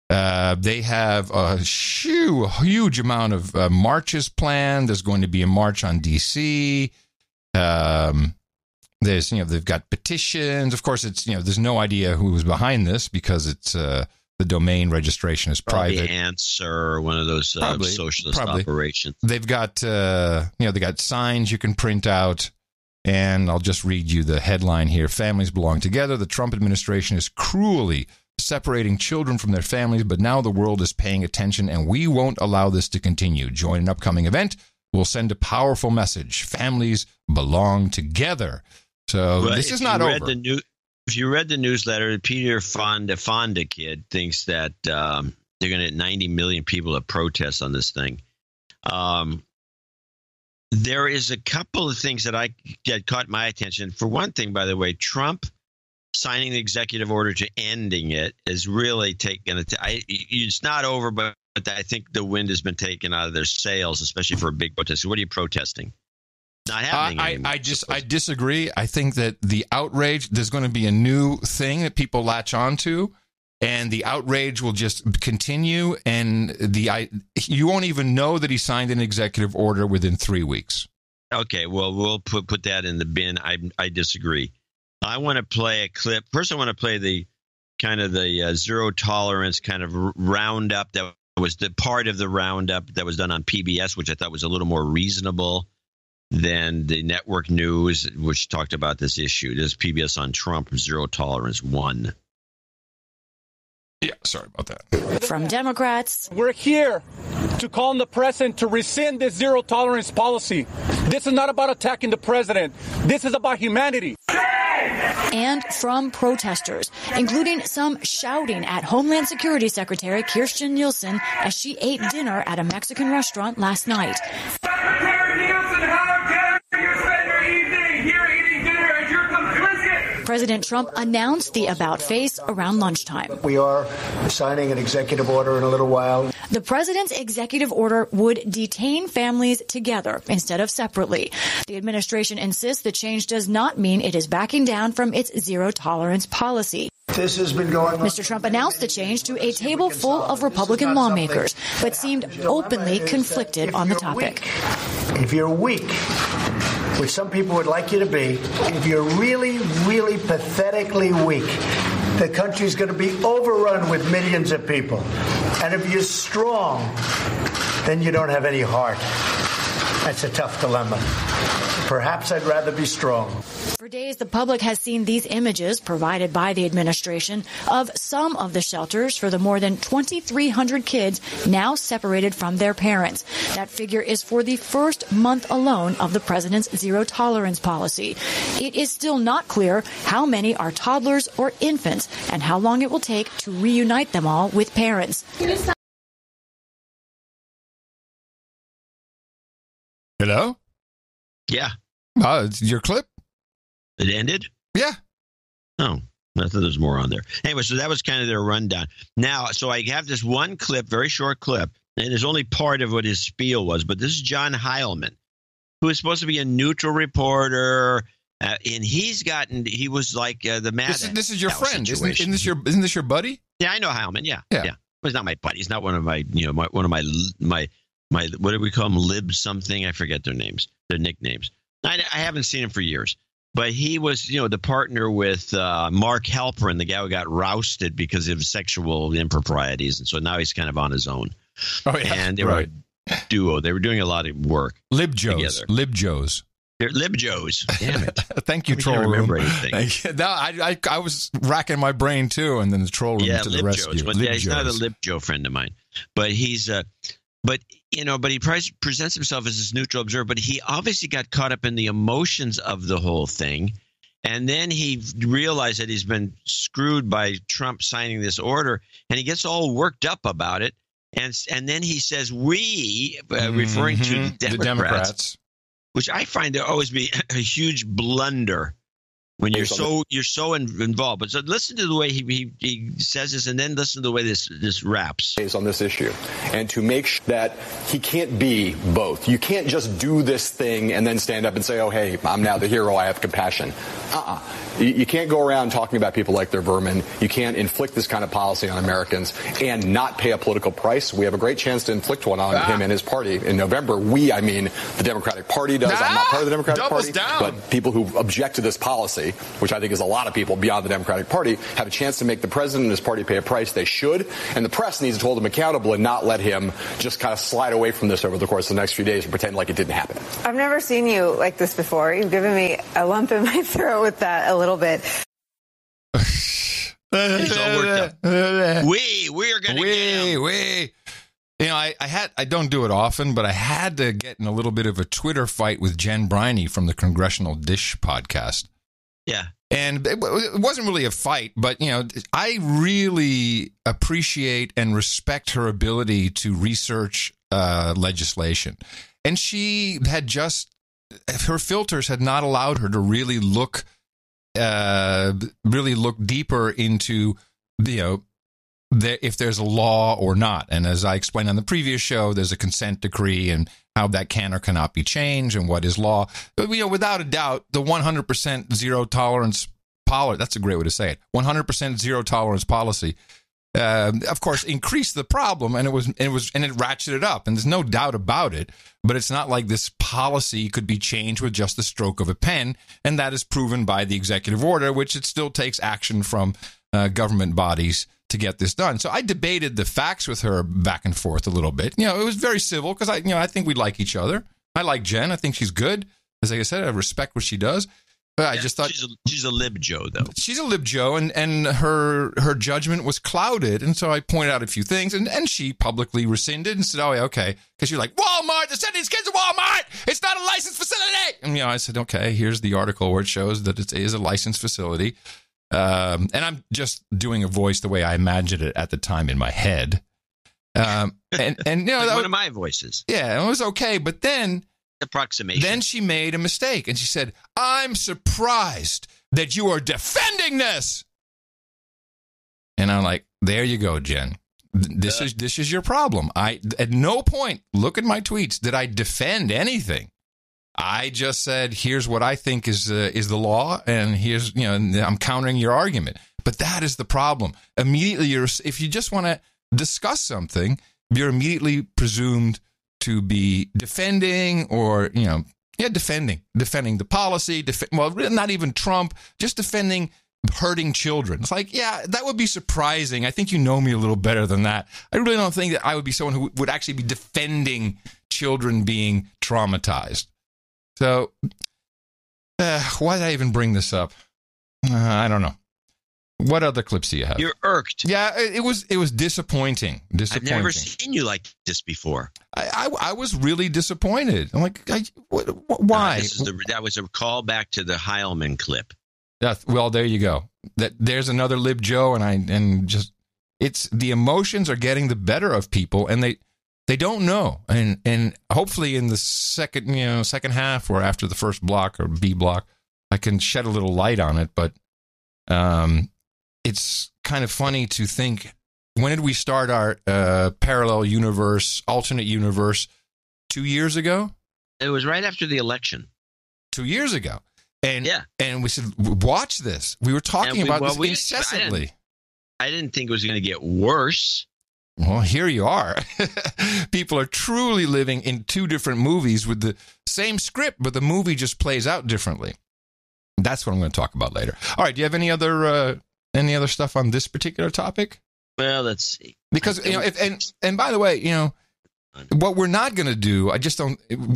they have a huge amount of marches planned. There's going to be a march on D.C. There's, they've got petitions. Of course, it's, there's no idea who was behind this because it's the domain registration is private. Probably Answer, one of those socialist operations. They've got, they got signs you can print out. And I'll just read you the headline here. Families belong together. The Trump administration is cruelly separating children from their families, but now the world is paying attention, and we won't allow this to continue. Join an upcoming event. We'll send a powerful message. Families belong together. So this is not over. If you read the newsletter, Peter Fonda kid thinks that they're going to get 90 million people to protest on this thing. There is a couple of things that caught my attention. For one thing, by the way, Trump signing the executive order to ending it is really taken. It's not over, but I think the wind has been taken out of their sails, especially for a big protest. What are you protesting? Not happening anymore. I disagree. I think that the outrage, there's going to be a new thing that people latch onto, and the outrage will just continue, and you won't even know that he signed an executive order within 3 weeks. Okay, well, we'll put that in the bin. I disagree. I want to play a clip. First, I want to play the kind of the zero tolerance kind of roundup that was the part of the roundup that was done on PBS, which I thought was a little more reasonable than the network news, which talked about this issue. This is PBS on Trump, Zero Tolerance 1. Yeah, sorry about that. From Democrats. We're here to call on the president to rescind this zero tolerance policy. This is not about attacking the president. This is about humanity. Shame! and from protesters, including some shouting at Homeland Security Secretary Kirstjen Nielsen as she ate dinner at a Mexican restaurant last night. Secretary Nielsen, how dare you spend your evening here eating dinner as you're complicit? President Trump announced the about face around lunchtime. We are signing an executive order in a little while. The president's executive order would detain families together instead of separately. The administration insists the change does not mean it is backing down from its zero-tolerance policy. This has been going on. Mr. Trump announced the change to a table full of Republican lawmakers, but seemed openly conflicted on the topic. If you're weak, which some people would like you to be, if you're really, really pathetically weak, the country's going to be overrun with millions of people. And if you're strong, then you don't have any heart. That's a tough dilemma. Perhaps I'd rather be strong. For days, the public has seen these images provided by the administration of some of the shelters for the more than 2,300 kids now separated from their parents. That figure is for the first month alone of the president's zero-tolerance policy. It is still not clear how many are toddlers or infants and how long it will take to reunite them all with parents. Hello? Yeah. It's your clip? It ended? Yeah. Oh, I thought there was more on there. Anyway, so that was kind of their rundown. Now, so I have this one clip, very short clip, and it's only part of what his spiel was, but this is John Heilman, who is supposed to be a neutral reporter, and he was like the mad. This is your friend, isn't this your buddy? Yeah, I know Heilman. Yeah. Well, he's not my buddy. He's not one of my, one of my what do we call them? Lib something. I forget their names, their nicknames. I haven't seen him for years, but he was, the partner with Mark Halperin, the guy who got rousted because of sexual improprieties, and so now he's kind of on his own. Oh yeah, and they were a duo. They were doing a lot of work. Libjos. They're Libjos. Damn it! Thank you, troll room. Remember anything? No, I was racking my brain too, and then the troll room to the rescue. But he's not a Libjo friend of mine, but he's But he presents himself as this neutral observer, but he obviously got caught up in the emotions of the whole thing. And then he realized that he's been screwed by Trump signing this order, and he gets all worked up about it. And then he says, referring to the Democrats, which I find to always be a huge blunder when you're so involved. But so listen to the way he says this, and then listen to the way this wraps. On this issue, and to make sure that he can't be both. You can't just do this thing and then stand up and say, oh, hey, I'm now the hero, I have compassion. You can't go around talking about people like they're vermin. You can't inflict this kind of policy on Americans and not pay a political price. We have a great chance to inflict one on him and his party in November. I mean the Democratic Party does. I'm not part of the Democratic Party. But people who object to this policy, which I think is a lot of people beyond the Democratic Party, have a chance to make the president and his party pay a price. They should. And the press needs to hold him accountable and not let him just kind of slide away from this over the course of the next few days and pretend like it didn't happen. I've never seen you like this before. You've given me a lump in my throat with that a little bit. He's all worked up. We are going to get him. I don't do it often, but I had to get in a little bit of a Twitter fight with Jen Briney from the Congressional Dish podcast. Yeah. And it wasn't really a fight, but, I really appreciate and respect her ability to research legislation. And she had her filters had not allowed her to really look deeper into, if there's a law or not. And as I explained on the previous show, there's a consent decree and how that can or cannot be changed and what is law. But, without a doubt, the 100% zero tolerance policy, that's a great way to say it, 100% zero tolerance policy, of course, increased the problem, and it ratcheted up, and there's no doubt about it. But it's not like this policy could be changed with just the stroke of a pen, and that is proven by the executive order, which it still takes action from government bodies to get this done. So I debated the facts with her back and forth a little bit. It was very civil because I think we like each other. I like Jen. I think she's good. As I said, I respect what she does. I just thought she's a lib Joe, though. She's a lib Joe, and her judgment was clouded. And so I pointed out a few things, and she publicly rescinded and said, "Oh, yeah, okay," because you're like, Walmart, they're sending these kids to Walmart. It's not a licensed facility. And I said, okay, here's the article where it shows that it is a licensed facility. And I'm just doing a voice the way I imagined it at the time in my head. And like one of my voices. Yeah, it was okay, but then. Approximation. Then she made a mistake, and she said, "I'm surprised that you are defending this." And I'm like, "There you go, Jen. This is your problem. I at no point, look at my tweets, did I defend anything. I just said, here's what I think is the law, and here's I'm countering your argument. But that is the problem. Immediately, if you just want to discuss something, you're immediately presumed to be defending or, defending the policy, not even Trump, just defending hurting children. It's like, yeah, that would be surprising. I think you know me a little better than that. I really don't think that I would be someone who would actually be defending children being traumatized. So, why did I even bring this up? I don't know. What other clips do you have? You're irked. Yeah, it was disappointing. I've never seen you like this before. I was really disappointed. I'm like, why? That was a callback to the Heilman clip. Well, there you go. There's another lib Joe, and it's the emotions are getting the better of people, and they don't know. And hopefully in the second half or after the first block or B block, I can shed a little light on it. But it's kind of funny to think, when did we start our parallel universe, alternate universe? 2 years ago? It was right after the election. 2 years ago. And we said, watch this. We were talking about this incessantly. I didn't think it was going to get worse. Well, here you are. People are truly living in two different movies with the same script, but the movie just plays out differently. That's what I'm going to talk about later. All right. Do you have any other stuff on this particular topic? Well, let's see. Because, and by the way, what we're not going to do,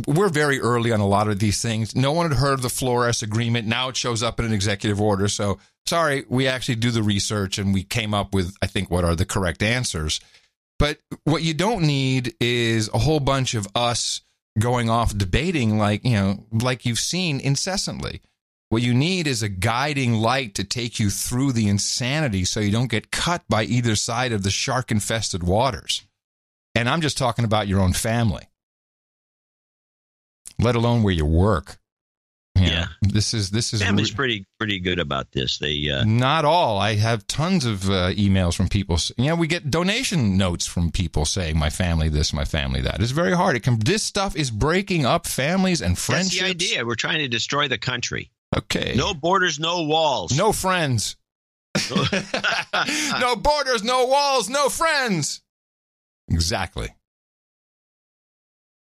we're very early on a lot of these things. No one had heard of the Flores Agreement. Now it shows up in an executive order. So, sorry, we actually do the research and we came up with, I think, what are the correct answers. But what you don't need is a whole bunch of us going off debating like you've seen incessantly. What you need is a guiding light to take you through the insanity so you don't get cut by either side of the shark-infested waters. And I'm just talking about your own family, let alone where you work. This is family's pretty good about this. They not all. I have tons of emails from people. We get donation notes from people saying my family this, my family that. It's very hard. This stuff is breaking up families and friendships. That's the idea. We're trying to destroy the country. Okay. No borders, no walls. No friends. No borders, no walls, no friends. Exactly.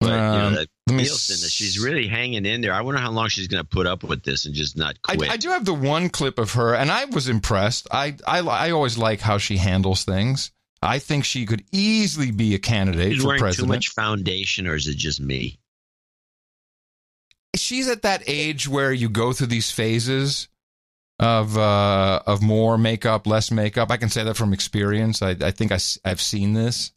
But, Nielsen, she's really hanging in there. I wonder how long she's going to put up with this and just not quit. I do have the one clip of her, and I was impressed. I always like how she handles things. I think she could easily be a candidate for president. She's wearing too much foundation, or is it just me? She's at that age where you go through these phases of more makeup, less makeup. I can say that from experience. I think I've seen this.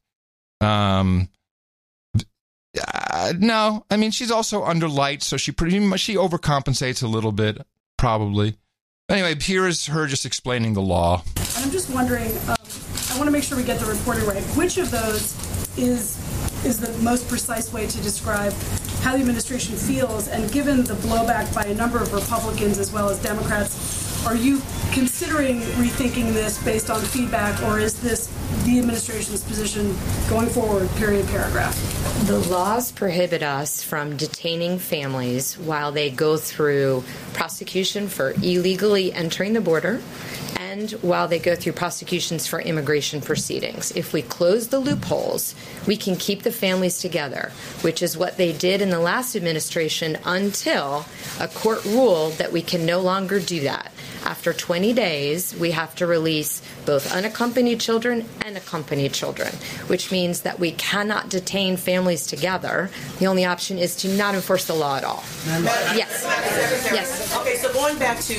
No, I mean, she's also under lights, so she overcompensates a little bit, probably. Anyway, here is her just explaining the law. And I'm just wondering, I want to make sure we get the reporting right. Which of those is the most precise way to describe how the administration feels? And given the blowback by a number of Republicans as well as Democrats, are you considering rethinking this based on feedback, or is this the administration's position going forward, period, paragraph? The laws prohibit us from detaining families while they go through prosecution for illegally entering the border and while they go through prosecutions for immigration proceedings. If we close the loopholes, we can keep the families together, which is what they did in the last administration until a court ruled that we can no longer do that. After 20 days, we have to release both unaccompanied children and accompanied children, which means that we cannot detain families together. The only option is to not enforce the law at all. Yes. Yes. Okay, so going back to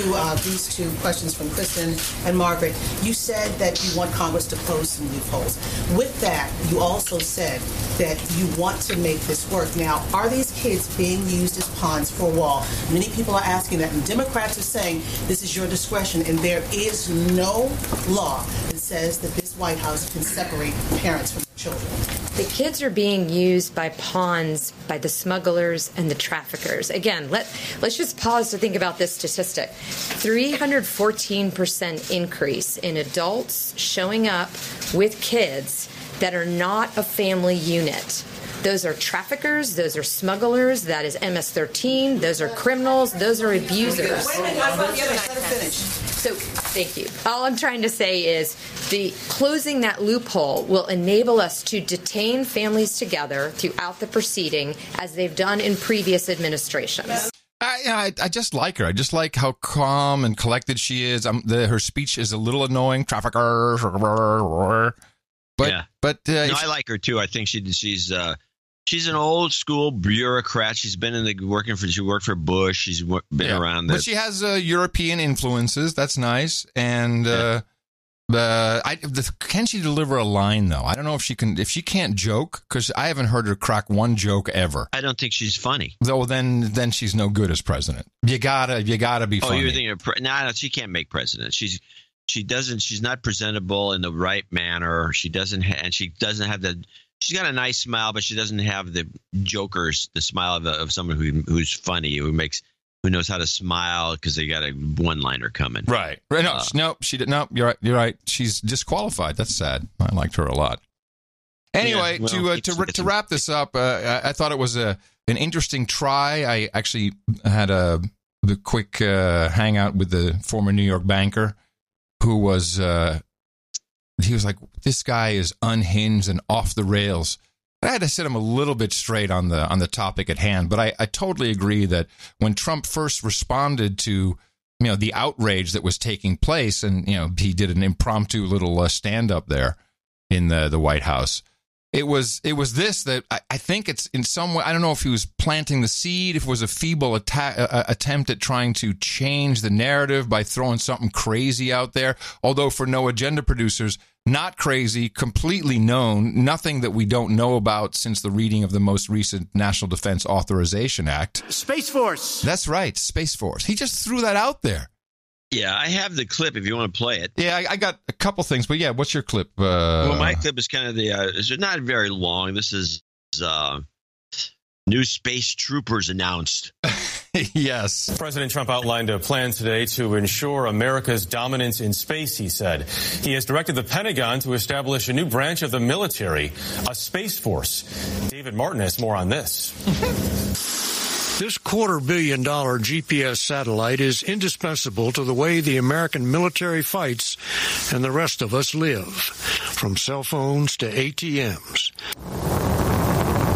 these two questions from Kristen and Margaret, you said that you want Congress to close some loopholes. With that, you also said that you want to make this work. Now, are these kids being used as pawns for a wall? Many people are asking that, and Democrats are saying this is your discretion, and there is no law that says that this White House can separate parents from their children. The kids are being used by pawns by the smugglers and the traffickers. Again, let's just pause to think about this statistic. 314% increase in adults showing up with kids that are not a family unit. Those are traffickers, those are smugglers, that is MS-13, those are criminals, those are abusers. So, thank you. All I'm trying to say is the closing that loophole will enable us to detain families together throughout the proceeding as they've done in previous administrations. I just like her. I just like how calm and collected she is. Her speech is a little annoying. Trafficker. But I like her too. I think she's an old school bureaucrat. She's been she worked for Bush. She's been around. But she has European influences. That's nice. And can she deliver a line though? I don't know if she can. If she can't joke, because I haven't heard her crack one joke ever. I don't think she's funny. Though then she's no good as president. You gotta be funny. Oh, you're thinking no, she can't make president. She's not presentable in the right manner. She's got a nice smile, but she doesn't have the the smile of someone who's funny, who knows how to smile because they got a one-liner coming. Right. No, she did. No, you're right. She's disqualified. That's sad. I liked her a lot. Anyway, to wrap this up, I thought it was an interesting try. I actually had the quick hangout with the former New York banker, who was he was like, this guy is unhinged and off the rails. I had to set him a little bit straight on the topic at hand, but I totally agree that when Trump first responded to the outrage that was taking place, and he did an impromptu little stand up there in the White House. It was this that I think it's in some way. I don't know if he was planting the seed, if it was a feeble attempt at trying to change the narrative by throwing something crazy out there. Although for No Agenda producers, not crazy, completely known, nothing that we don't know about since the reading of the most recent National Defense Authorization Act. Space Force. That's right, Space Force. He just threw that out there. Yeah, I have the clip if you want to play it. Yeah, I got a couple things, but yeah, what's your clip? Well, my clip is kind of it's not very long. This is new space troopers announced. Yes. President Trump outlined a plan today to ensure America's dominance in space, he said. He has directed the Pentagon to establish a new branch of the military, a Space Force. David Martin has more on this. This $250 million GPS satellite is indispensable to the way the American military fights and the rest of us live, from cell phones to ATMs.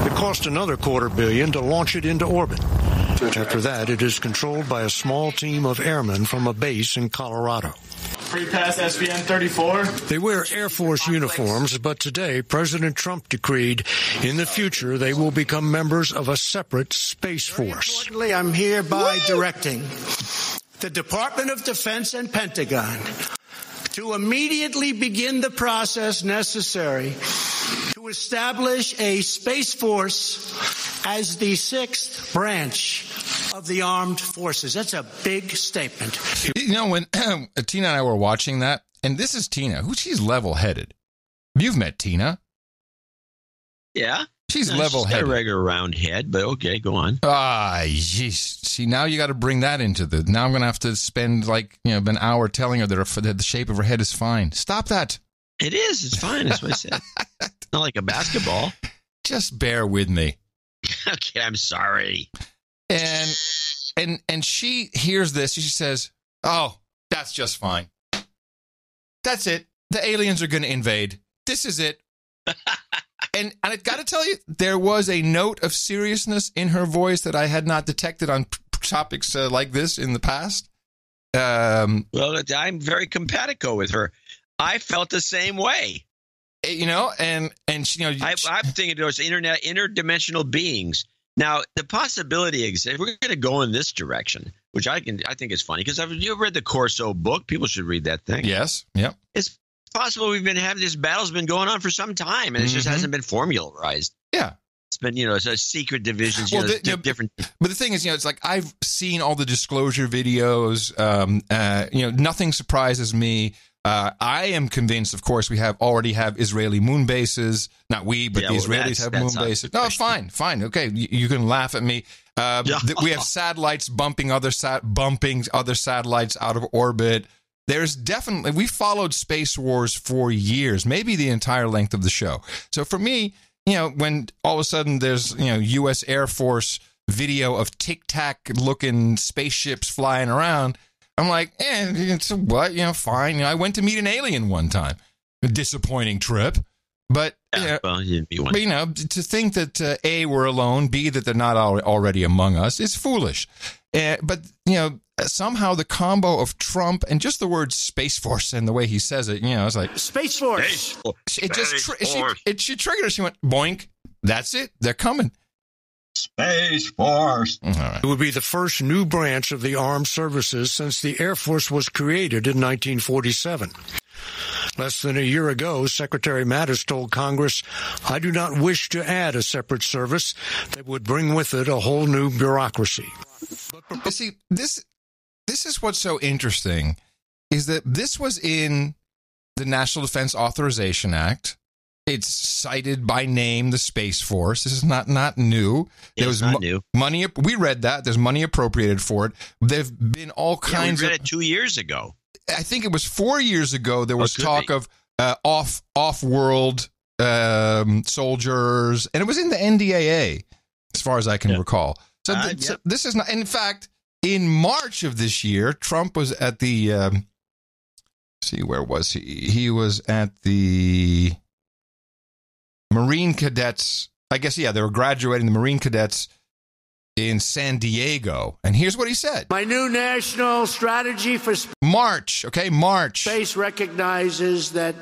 It cost another $250 million to launch it into orbit. After that, it is controlled by a small team of airmen from a base in Colorado. Free pass SVN 34. They wear Air Force uniforms, but today President Trump decreed in the future they will become members of a separate Space Force. Importantly, I'm hereby directing the Department of Defense and Pentagon to immediately begin the process necessary to establish a Space Force as the sixth branch of the armed forces. That's a big statement. When Tina and I were watching that, and this is Tina, she's level-headed. You've met Tina. Yeah. She's level-headed. She's got a regular round head, but okay, go on. Jeez. See, now you got to bring that into now I'm going to have to spend an hour telling her that the shape of her head is fine. Stop that. It is. It's fine. That's what I said. It's not like a basketball. Just bear with me. Okay, I'm sorry. And she hears this. She says, "Oh, that's just fine. That's it. The aliens are going to invade. This is it." And I got to tell you, there was a note of seriousness in her voice that I had not detected on topics like this in the past. Well, I'm very compatible with her. I felt the same way. You know, and I'm thinking those interdimensional beings. Now, the possibility exists. If we're going to go in this direction, which I think is funny, because you've read the Corso book. People should read that thing. Yes. Yep. It's possible we've been having this battle's been going on for some time, and it just hasn't been formularized. Yeah. It's been, it's a secret divisions, different. But the thing is, it's like I've seen all the disclosure videos. Nothing surprises me. I am convinced, of course, we already have Israeli moon bases. Not we, but the Israelis have moon bases. No, fine. Okay, you can laugh at me. We have satellites bumping other satellites out of orbit. There's definitely, we followed space wars for years, maybe the entire length of the show. So for me, when all of a sudden there's, U.S. Air Force video of tic-tac looking spaceships flying around, I'm like, it's what, fine. I went to meet an alien one time. A disappointing trip. But, to think that, A, we're alone, B, that they're not already among us is foolish. But, somehow the combo of Trump and just the word Space Force and the way he says it, it's like... Space Force! She triggered her. She went, boink. That's it. They're coming. Space Force. Right. It would be the first new branch of the armed services since the Air Force was created in 1947. Less than a year ago, Secretary Mattis told Congress, "I do not wish to add a separate service that would bring with it a whole new bureaucracy." But see, this is what's so interesting, is that this was in the National Defense Authorization Act. It's cited by name, the Space Force. This is not new. There was new. Money. We read that. There's money appropriated for it. There've been all kinds we read it 2 years ago. I think it was 4 years ago. There was talk of off-world soldiers, and it was in the NDAA, as far as I can recall. So, so this is not. In fact, in March of this year, Trump was at the. Where was he? He was at the Marine Cadets. I guess, they were graduating the Marine Cadets in San Diego. And here's what he said. My new national strategy for March. Space recognizes that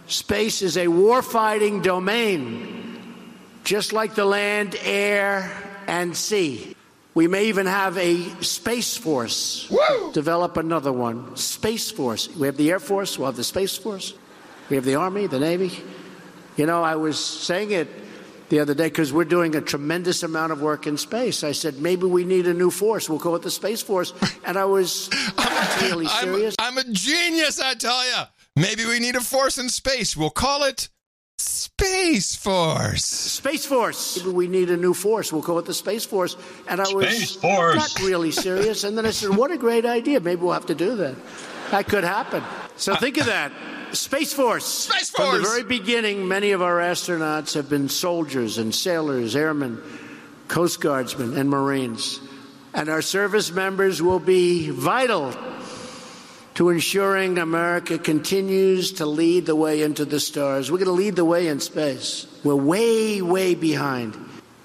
space is a warfighting domain, just like the land, air, and sea. We may even have a Space Force. Woo! Develop another one. Space Force. We have the Air Force. We'll have the Space Force. We have the Army, the Navy. I was saying it the other day because we're doing a tremendous amount of work in space. I said, maybe we need a new force. We'll call it the Space Force. And I was really serious. I'm a genius, I tell you. Maybe we need a force in space. We'll call it Space Force. Space Force. Maybe we need a new force. We'll call it the Space Force. And I was not really serious. And then I said, what a great idea. Maybe we'll have to do that. That could happen. So think of that. Space Force. Space Force. From the very beginning, many of our astronauts have been soldiers and sailors, airmen, Coast Guardsmen, and Marines. And our service members will be vital to ensuring America continues to lead the way into the stars. We're going to lead the way in space. We're way, way behind,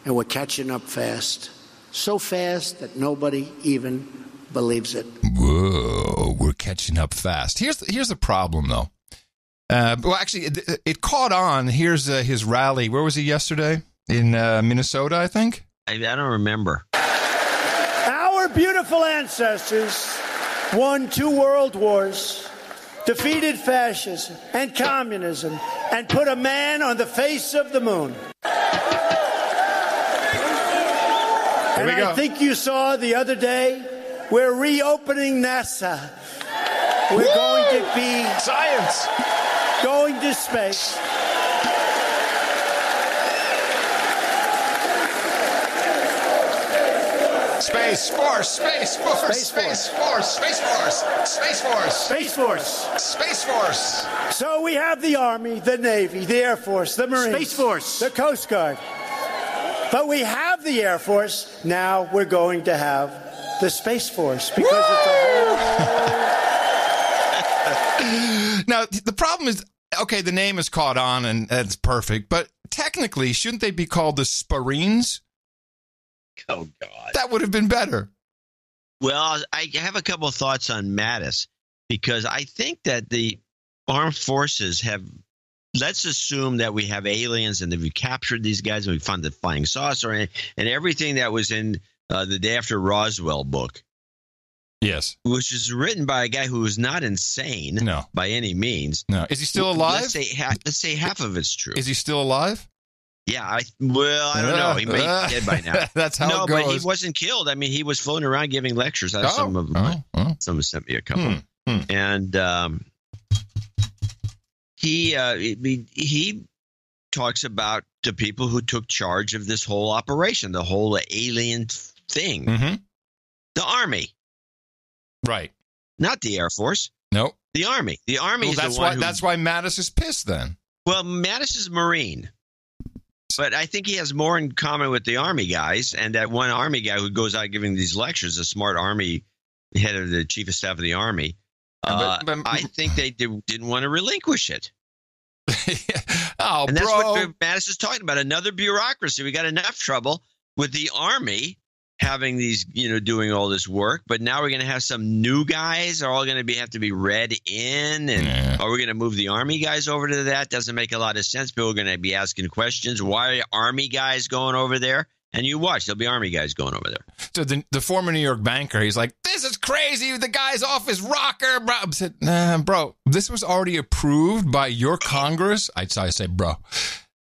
and we're catching up fast. So fast that nobody even believes it. Whoa, we're catching up fast. Here's the problem, though. Actually, it caught on. Here's his rally. Where was he yesterday? In Minnesota, I think? I don't remember. Our beautiful ancestors won 2 world wars, defeated fascism and communism, and put a man on the face of the moon. And I think you saw the other day, we're reopening NASA. We're going to be science. Going to space. Space Force, Space Force, Space Force, Space Force, Space Force, Space Force, Space Force. So we have the Army, the Navy, the Air Force, the Marines, Space Force, the Coast Guard. But we have the Air Force. Now we're going to have the Space Force because it's a whole. Now, the problem is, okay, the name is caught on and that's perfect, but technically, shouldn't they be called the Sparines? Oh, God. That would have been better. Well, I have a couple of thoughts on Mattis, because I think that the armed forces have, let's assume that we have aliens and that we captured these guys and we found the flying saucer and everything that was in the Day After Roswell book. Yes. Which is written by a guy who is not insane by any means. No. Is he still alive? Let's say half of it's true. Is he still alive? Yeah, I don't know. He may be dead by now. That's how it goes. No, but he wasn't killed. I mean, he was floating around giving lectures. Some sent me a couple. And he talks about the people who took charge of this whole operation, the whole alien thing. Mm-hmm. The Army. Right. Not the Air Force. No. The Army. The Army is the one that's why Mattis is pissed then. Well, Mattis is Marine. But I think he has more in common with the Army guys, and that one Army guy who goes out giving these lectures, a smart Army head of the Chief of Staff of the Army. I think they didn't want to relinquish it. And that's what Mattis is talking about. Another bureaucracy. We got enough trouble with the Army having these, doing all this work, but now we're going to have some new guys are all going to have to be read in, and are we going to move the Army guys over to that? Doesn't make a lot of sense. People are going to be asking questions. Why are Army guys going over there? And you watch, there'll be Army guys going over there. So the former New York banker, he's like, this is crazy. The guy's off his rocker, bro. I said, nah, bro, this was already approved by your Congress. I say, bro.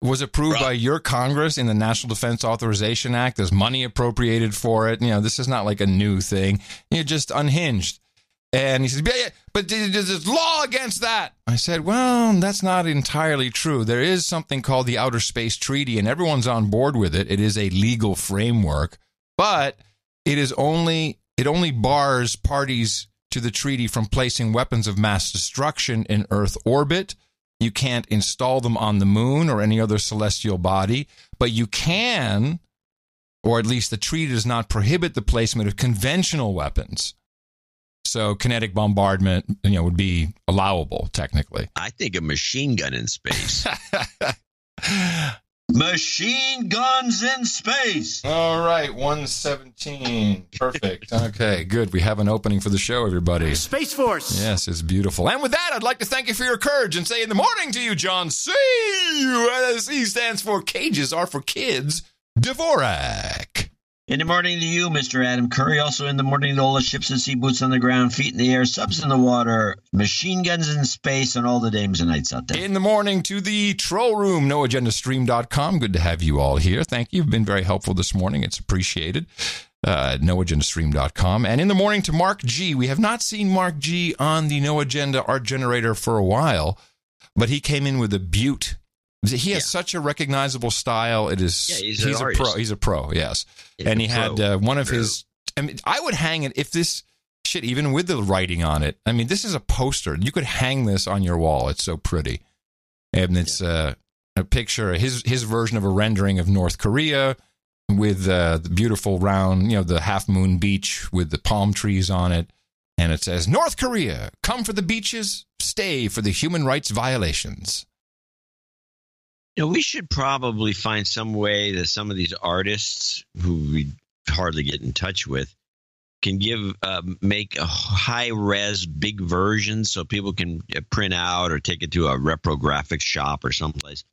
Was approved by your Congress in the National Defense Authorization Act. There's money appropriated for it. This is not like a new thing. You're just unhinged. And he says, yeah, but there's law against that. I said, well, that's not entirely true. There is something called the Outer Space Treaty, and everyone's on board with it. It is a legal framework, but it only bars parties to the treaty from placing weapons of mass destruction in Earth orbit. You can't install them on the moon or any other celestial body, but you can, or at least the treaty does not prohibit the placement of conventional weapons. So kinetic bombardment, would be allowable technically. I think a machine gun in space. Machine guns in space. All right, 117. Perfect. Okay, good. We have an opening for the show, everybody. Space Force. Yes, it's beautiful. And with that, I'd like to thank you for your courage and say in the morning to you, John C. C stands for Cages Are for Kids. Dvorak. In the morning to you, Mr. Adam Curry. Also in the morning to all the ships at sea, boots on the ground, feet in the air, subs in the water, machine guns in space, and all the dames and nights out there. In the morning to the troll room, noagendastream.com. Good to have you all here. Thank you. You've been very helpful this morning. It's appreciated. noagendastream.com. And in the morning to Mark G. We have not seen Mark G on the No Agenda art generator for a while, but he came in with a beaut. He has such a recognizable style. It is. Yeah, he's a pro. He's a pro. Yes, and he had one of his. I mean, I would hang it if this shit, even with the writing on it. I mean, this is a poster. You could hang this on your wall. It's so pretty, and it's a picture. His version of a rendering of North Korea with the beautiful round, the half moon beach with the palm trees on it, and it says North Korea, come for the beaches, stay for the human rights violations. We should probably find some way that some of these artists who we hardly get in touch with can make a high-res big version so people can print out or take it to a reprographic shop or someplace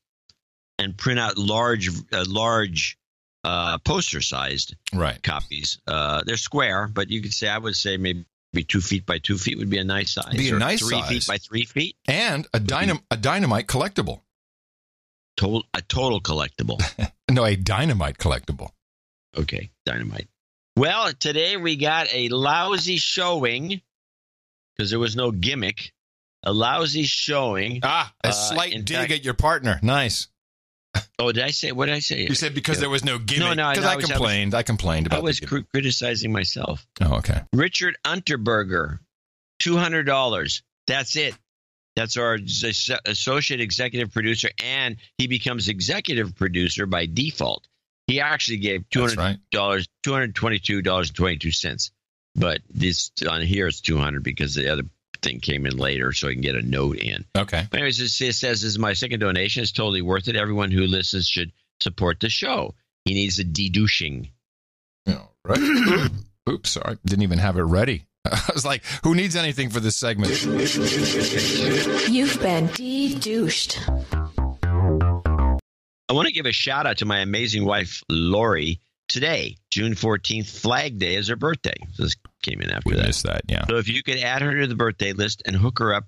and print out large poster-sized copies. They're square, but I would say maybe 2 feet by 2 feet would be a nice size. Be a nice 3 size. 3 feet by 3 feet. And a dynamite collectible. A total collectible. No, a dynamite collectible. Okay, dynamite. Well, today we got a lousy showing because there was no gimmick. A lousy showing. A slight dig at your partner. Nice. Oh, what did I say? You said because there was no gimmick. No, because I complained about it. I was criticizing myself. Oh, okay. Richard Unterberger, $200. That's it. That's our associate executive producer, and he becomes executive producer by default. He actually gave $200, $222.22. But this on here it's $200 because the other thing came in later, so he can get a note in. Okay. But anyways, it says this is my second donation. It's totally worth it. Everyone who listens should support the show. He needs a de-douching. All right. Oops, sorry. Didn't even have it ready. I was like, who needs anything for this segment? You've been de-douched. I want to give a shout out to my amazing wife, Lori. Today, June 14th, Flag Day is her birthday. So this came in after that. We missed that, yeah. So if you could add her to the birthday list and hook her up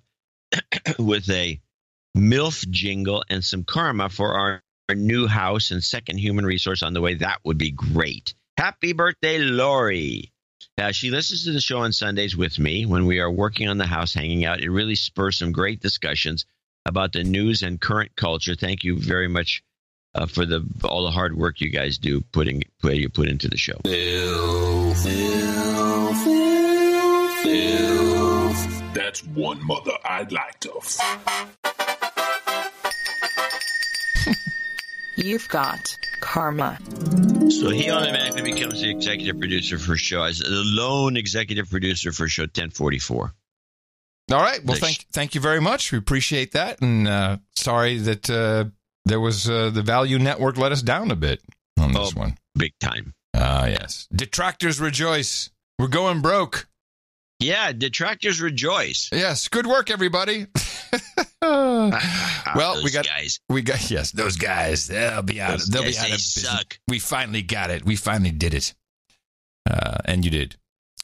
with a MILF jingle and some karma for our new house and second human resource on the way, that would be great. Happy birthday, Lori. She listens to the show on Sundays with me when we are working on the house, hanging out. It really spurs some great discussions about the news and current culture. Thank you very much for all the hard work you guys do put into the show. That's one mother I'd like to. You've got karma. So he automatically becomes the executive producer for show, as the lone executive producer for show 1044. All right. Well, thank you very much. We appreciate that. And sorry that there was the Value Network let us down a bit on this one. Big time. Yes. Detractors rejoice. We're going broke. Yeah, detractors rejoice. Yes. Good work, everybody. Well, we got those guys. They'll be out. They'll be out of business. Suck. We finally got it. We finally did it. And you did.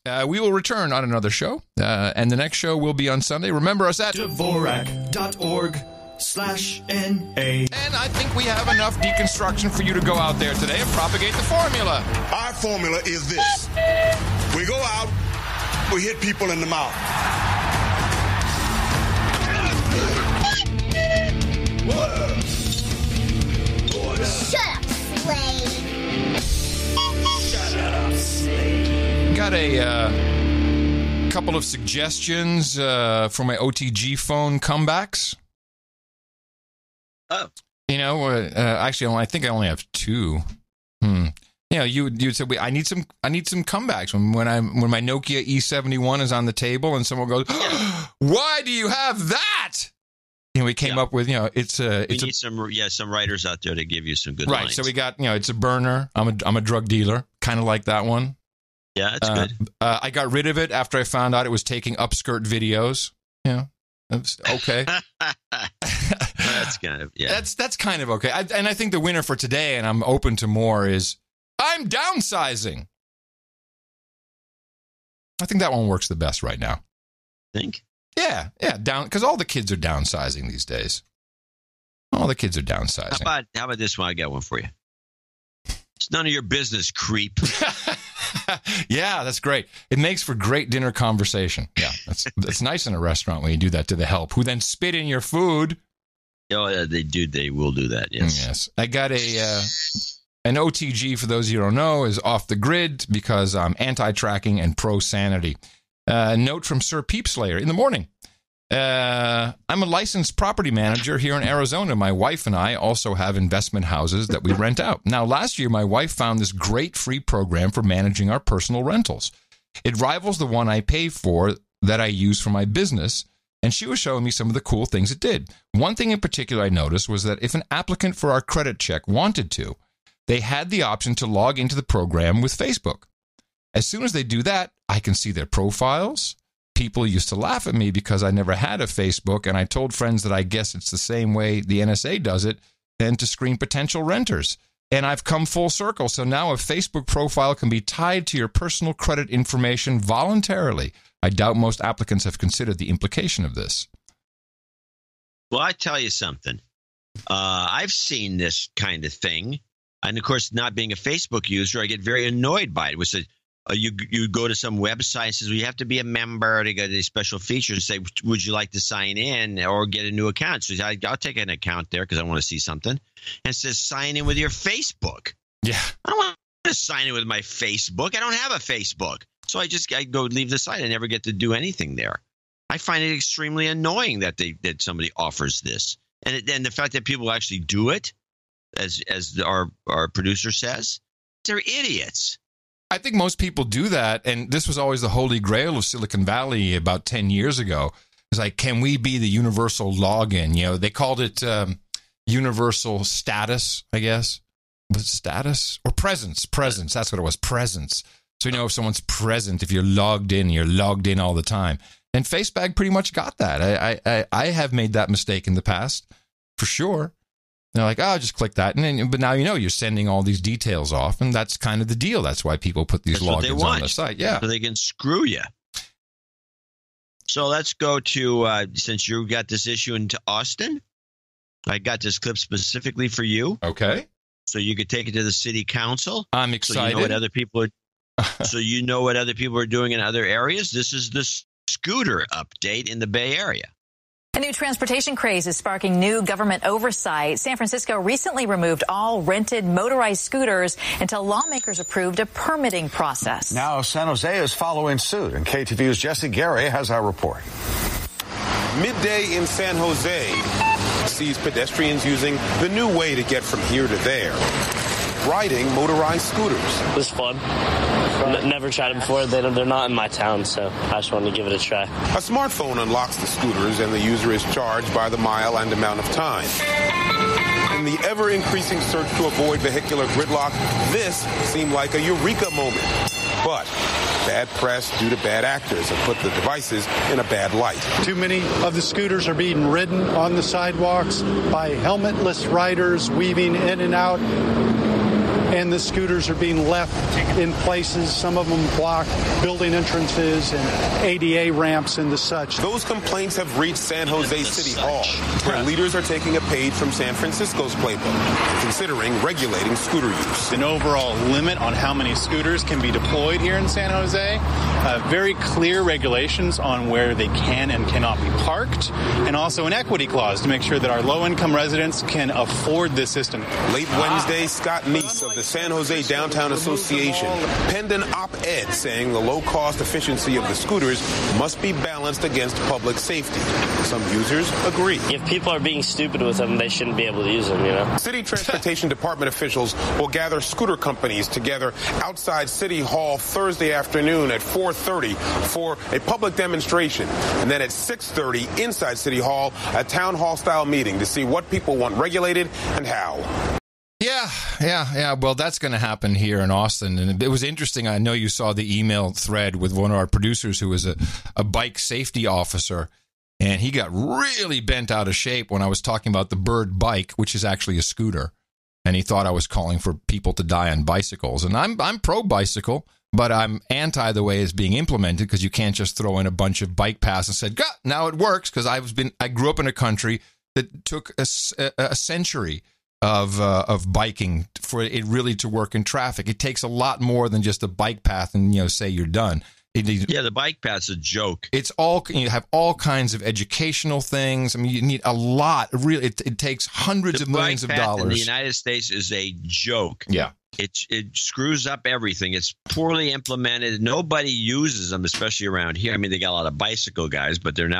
We will return on another show, and the next show will be on Sunday. Remember us at Dvorak.org/NA. And I think we have enough deconstruction for you to go out there today and propagate the formula. Our formula is this. We go out, we hit people in the mouth. Shut up, slave. Shut up, slave. Got a couple of suggestions for my OTG phone comebacks. Oh. Actually, I think I only have two. You'd say, I need some comebacks when my Nokia E71 is on the table and someone goes, why do you have that? We came up with, we need some writers out there to give you some good right. lines. So we got, it's a burner. I'm a drug dealer, kind of like that one. Yeah, that's good. I got rid of it after I found out it was taking upskirt videos. That's okay. That's kind of That's kind of okay. And I think the winner for today, and I'm open to more, is I'm downsizing. I think that one works the best right now. Think? Yeah, down, because all the kids are downsizing these days. All the kids are downsizing. How about this one? I got one for you. It's none of your business, creep. Yeah, that's great. It makes for great dinner conversation. Yeah, that's nice in a restaurant when you do that to the help, who then spit in your food. Oh, they do. They will do that. Yes. Yes. I got an OTG, for those of you who don't know, is off the grid because I'm anti-tracking and pro-sanity. Note from Sir Peepslayer in the morning. I'm a licensed property manager here in Arizona. My wife and I also have investment houses that we rent out. Now, last year, my wife found this great free program for managing our personal rentals. It rivals the one I pay for that I use for my business, and she was showing me some of the cool things it did. One thing in particular I noticed was that if an applicant for our credit check wanted to, they had the option to log into the program with Facebook. As soon as they do that, I can see their profiles. People used to laugh at me because I never had a Facebook, and I told friends that I guess it's the same way the NSA does it, and to screen potential renters. And I've come full circle, so now a Facebook profile can be tied to your personal credit information voluntarily. I doubt most applicants have considered the implication of this. Well, I tell you something. I've seen this kind of thing, and of course, not being a Facebook user, I get very annoyed by it. It was you go to some website, says, well, you have to be a member to get these special features. Say, would you like to sign in or get a new account? So I'll take an account there because I want to see something. And it says, sign in with your Facebook. Yeah. I don't want to sign in with my Facebook. I don't have a Facebook. So I go leave the site. I never get to do anything there. I find it extremely annoying that somebody offers this. And the fact that people actually do it, as our producer says, they're idiots. I think most people do that, and this was always the holy grail of Silicon Valley about 10 years ago. It's like, can we be the universal login? They called it universal status, I guess. Was it status? Or presence? Presence. That's what it was, presence. So you know if someone's present, if you're logged in all the time. And Facebag pretty much got that. I have made that mistake in the past, for sure. They're like, oh, just click that. But now you know you're sending all these details off, and that's kind of the deal. That's why people put these logins on the site. Yeah. So they can screw you. So let's go to, since you got this issue into Austin, I got this clip specifically for you. Okay. So you could take it to the city council. I'm excited. So you know what other people are doing in other areas. This is the scooter update in the Bay Area. A new transportation craze is sparking new government oversight. San Francisco recently removed all rented motorized scooters until lawmakers approved a permitting process. Now San Jose is following suit, and KTVU's Jesse Gary has our report. Midday in San Jose sees pedestrians using the new way to get from here to there, riding motorized scooters. It was fun. Never tried it before. They're not in my town, so I just wanted to give it a try. A smartphone unlocks the scooters, and the user is charged by the mile and amount of time. In the ever-increasing search to avoid vehicular gridlock, this seemed like a eureka moment. But bad press due to bad actors have put the devices in a bad light. Too many of the scooters are being ridden on the sidewalks by helmetless riders weaving in and out. And the scooters are being left in places. Some of them block building entrances and ADA ramps and the such. Those complaints have reached San Jose City Hall, where leaders are taking a page from San Francisco's playbook and considering regulating scooter use. An overall limit on how many scooters can be deployed here in San Jose. Very clear regulations on where they can and cannot be parked. And also an equity clause to make sure that our low-income residents can afford this system. Late Wednesday, Scott Neese of the San Jose Downtown Association penned an op-ed saying the low-cost efficiency of the scooters must be balanced against public safety. Some users agree. If people are being stupid with them, they shouldn't be able to use them, you know? City Transportation Department officials will gather scooter companies together outside City Hall Thursday afternoon at 4:30 for a public demonstration. And then at 6:30 inside City Hall, a town hall-style meeting to see what people want regulated and how. Yeah. Well, that's going to happen here in Austin. And it was interesting. I know you saw the email thread with one of our producers who was a bike safety officer. And he got really bent out of shape when I was talking about the Bird bike, which is actually a scooter. And he thought I was calling for people to die on bicycles. And I'm pro-bicycle, but I'm anti the way it's being implemented because you can't just throw in a bunch of bike paths and said, now it works. Because I grew up in a country that took a century of biking for it really to work in traffic. It takes a lot more than just a bike path and, say you're done. The bike path's a joke. It's all, you have all kinds of educational things. I mean, you need a lot. Really, it takes hundreds of millions of dollars. In the United States is a joke. Yeah. It screws up everything. It's poorly implemented. Nobody uses them, especially around here. I mean, they got a lot of bicycle guys, but there's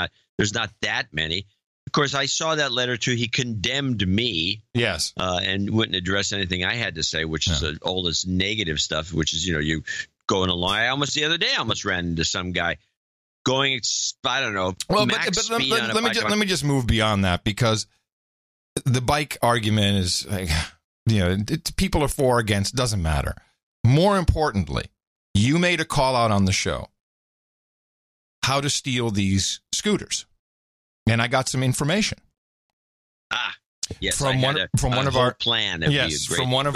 not that many. Of course, I saw that letter, too. He condemned me. Yes. And wouldn't address anything I had to say, which is all this negative stuff, which is, you going along. The other day, I almost ran into some guy going, I don't know, max speed on a bike. Let me just move beyond that, because the bike argument is, people are for or against, doesn't matter. More importantly, you made a call out on the show how to steal these scooters. And I got some information. Yes, from one of our plan. From one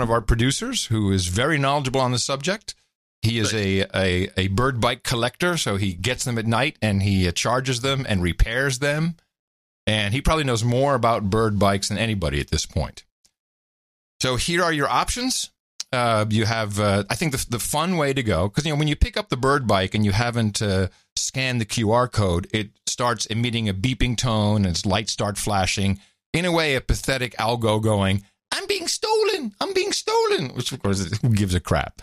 of our producers who is very knowledgeable on the subject. He is a bird bike collector, so he gets them at night and he charges them and repairs them. And he probably knows more about bird bikes than anybody at this point. So here are your options. You have, I think, the fun way to go, because when you pick up the bird bike and you haven't scanned the QR code, it starts emitting a beeping tone and its lights start flashing. In a way, a pathetic algo going, "I'm being stolen, I'm being stolen," which of course, who gives a crap?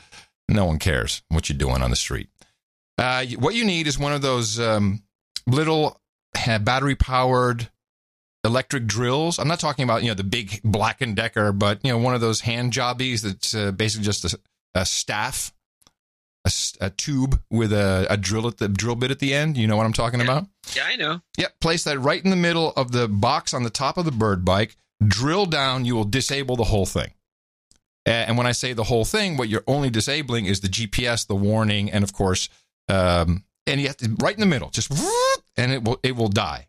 No one cares what you're doing on the street. What you need is one of those little battery-powered electric drills. I'm not talking about, the big Black & Decker, but, one of those hand jobbies that's basically just a staff, a tube with a drill bit at the end. You know what I'm talking about? Yeah, I know. Yep. Place that right in the middle of the box on the top of the bird bike. Drill down. You will disable the whole thing. And when I say the whole thing, what you're only disabling is the GPS, the warning, and of course, and you have to right in the middle, just and it will die.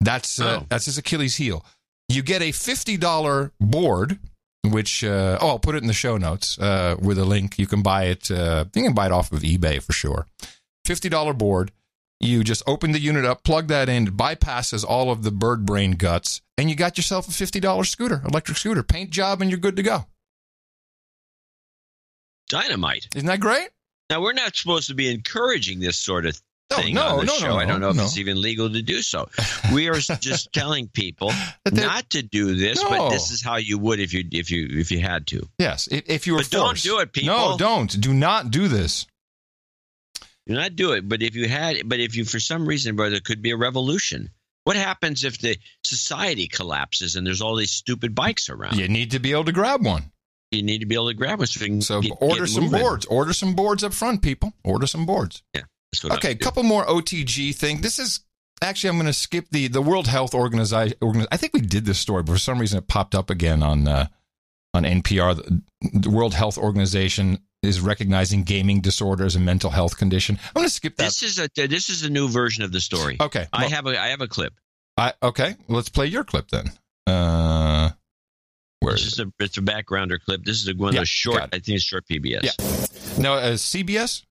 That's his Achilles heel. You get a $50 board, which I'll put it in the show notes with a link. You can buy it. You can buy it off of eBay for sure. $50 board. You just open the unit up, plug that in, it bypasses all of the bird brain guts, and you got yourself a $50 scooter, electric scooter, paint job, and you're good to go. Dynamite. Isn't that great? Now, we're not supposed to be encouraging this sort of thing on the show. No, I don't know if it's even legal to do so. We are just telling people not to do this, but this is how you would if you had to. Yes, if you were forced. Don't do it, people. No, don't. Do not do this. Do not do it. But if you for some reason, brother, there could be a revolution. What happens if the society collapses and there's all these stupid bikes around? You need to be able to grab one. You need to be able to grab one. So order some boards. Order some boards up front, people. Order some boards. Yeah. Okay, a couple more OTG thing. This is actually, I'm going to skip the World Health Organization. I think we did this story, but for some reason it popped up again on NPR. The World Health Organization is recognizing gaming disorders and mental health condition. I'm going to skip that. This is a new version of the story. Okay, I have a clip. Okay, let's play your clip then. It's a backgrounder clip. This is one of those short. I think it's short PBS. Yeah. No, CBS.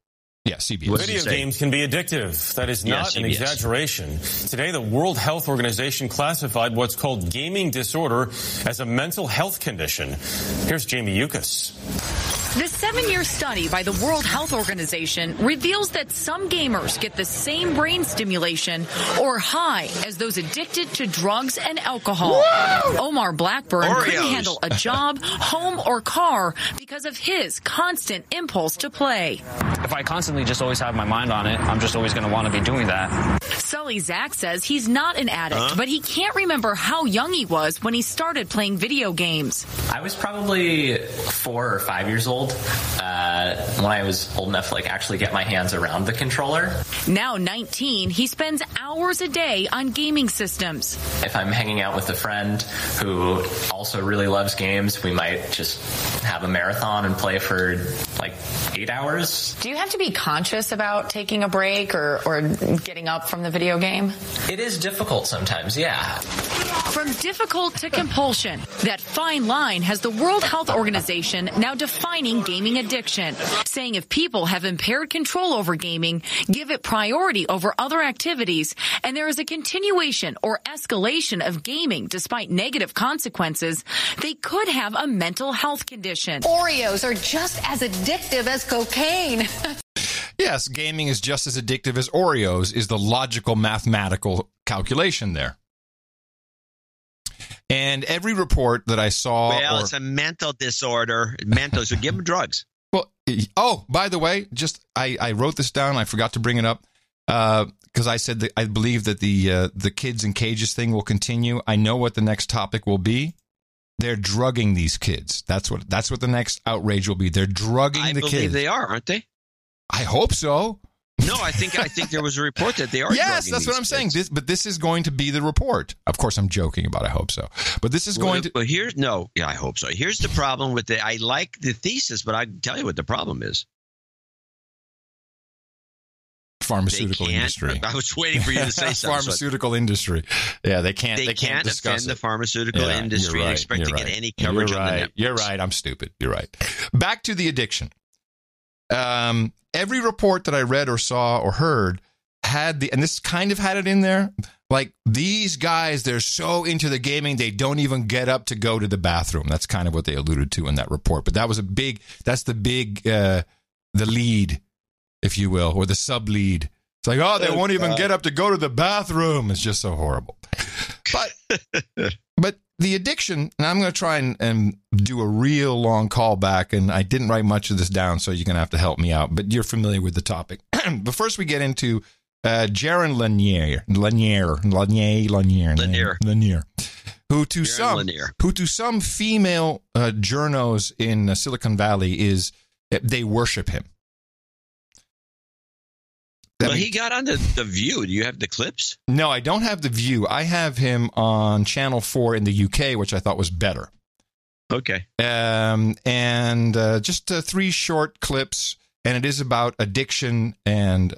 Yeah, CBS. Video games can be addictive. That is not an exaggeration. Today, the World Health Organization classified what's called gaming disorder as a mental health condition. Here's Jamie Yukas. The 7-year study by the World Health Organization reveals that some gamers get the same brain stimulation or high as those addicted to drugs and alcohol. Whoa! Omar Blackburn couldn't handle a job, home, or car because of his constant impulse to play. If I constantly just always have my mind on it, I'm just always going to want to be doing that. Sully Zach says he's not an addict, but he can't remember how young he was when he started playing video games. I was probably 4 or 5 years old when I was old enough to actually get my hands around the controller. Now 19, he spends hours a day on gaming systems. If I'm hanging out with a friend who also really loves games, we might just have a marathon and play for 8 hours. Do you have to be conscious about taking a break or getting up from the video game? It is difficult sometimes, yeah. From difficult to compulsion, that fine line has the World Health Organization now defining gaming addiction, saying if people have impaired control over gaming, give it priority over other activities, and there is a continuation or escalation of gaming despite negative consequences, they could have a mental health condition. Oreos are just as addictive as cocaine. Yes, gaming is just as addictive as Oreos is the logical mathematical calculation there. And every report that I saw... Well, it's a mental disorder. Mental, so give them drugs. Well, by the way, I wrote this down. I forgot to bring it up because I said that I believe that the kids in cages thing will continue. I know what the next topic will be. They're drugging these kids. That's what the next outrage will be. They're drugging the kids. I believe they are, aren't they? I hope so. No, I think there was a report that they are. Yes, that's what I'm saying. This is going to be the report. Of course, I'm joking about. I hope so, but this is going to. But I hope so. Here's the problem with I like the thesis, but I can tell you what the problem is. Pharmaceutical industry. I was waiting for you to say something. Pharmaceutical industry. Yeah, they can't. They can't defend the pharmaceutical industry and expect to get any coverage on the networks. You're right. I'm stupid. You're right. Back to the addiction. Every report that I read or saw or heard and this kind of had it in there, like these guys, they're so into the gaming, they don't even get up to go to the bathroom. That's kind of what they alluded to in that report. But that's the lead, if you will, or the sub lead. It's like, they won't even get up to go to the bathroom. It's just so horrible. But the addiction, and I'm going to try and do a real long callback, and I didn't write much of this down, so you're going to have to help me out, but you're familiar with the topic. But first we get into Jaron Lanier, who to some female journos in Silicon Valley they worship him. He got on the View. Do you have the clips? No, I don't have the View. I have him on Channel 4 in the UK, which I thought was better. Okay. And just 3 short clips, and it is about addiction and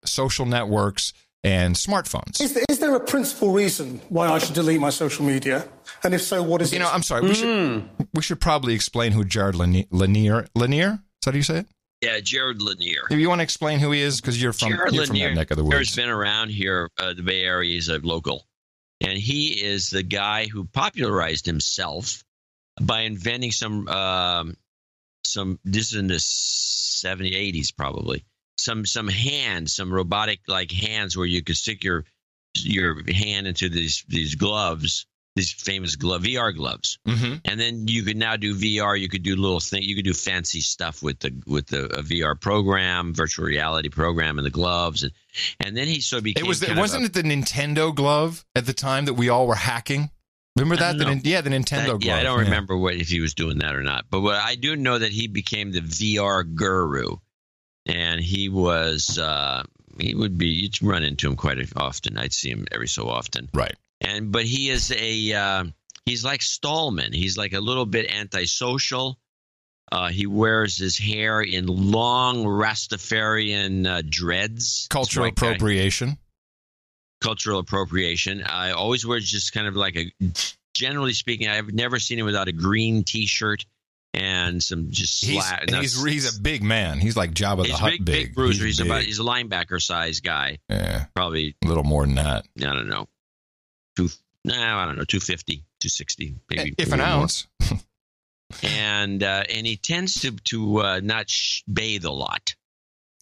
social networks and smartphones. Is there a principal reason why I should delete my social media? And if so, what is it? I'm sorry. We should probably explain who Jared Lanier. Lanier? Is that how you say it? Yeah, Jared Lanier. If you want to explain who he is, because you're from that neck of the woods. He's been around here, the Bay Area. He's a local. And he is the guy who popularized himself by inventing some this is in the 70s, 80s probably, some hands, some robotic like hands where you could stick your hand into these gloves, these famous VR gloves. Mm-hmm. And then you could now do VR. You could do you could do fancy stuff with a VR program, virtual reality program, and the gloves. And then he became. Wasn't it the Nintendo glove at the time that we all were hacking? Remember that? The Nintendo glove. Yeah, I don't remember if he was doing that or not. But what I do know that he became the VR guru, and he was you'd run into him quite often. I'd see him every so often. Right. But he is he's like Stallman. He's like a little bit antisocial. He wears his hair in long Rastafarian dreads. Cultural appropriation. Cultural appropriation. I always wears just kind of like generally speaking, I've never seen him without a green T-shirt and some just slack. He's a big man. He's like Jabba the Hutt big bruiser. He's a linebacker size guy. Yeah, probably a little more than that. I don't know. 250, 260, maybe. If an ounce. And he tends to not bathe a lot.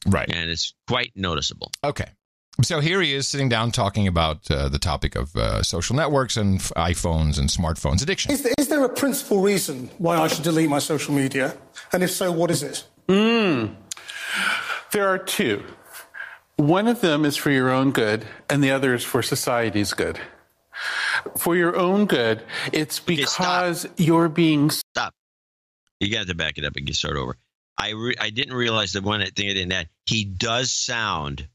Right. And it's quite noticeable. Okay. So here he is sitting down talking about the topic of social networks and iPhones and smartphones addiction. Is there a principal reason why I should delete my social media? And if so, what is it? There are 2. One of them is for your own good, and the other is for society's good. For your own good, it's because you're being... Stop. You got to back it up and start over. I didn't realize that one thing I didn't add. He does sound...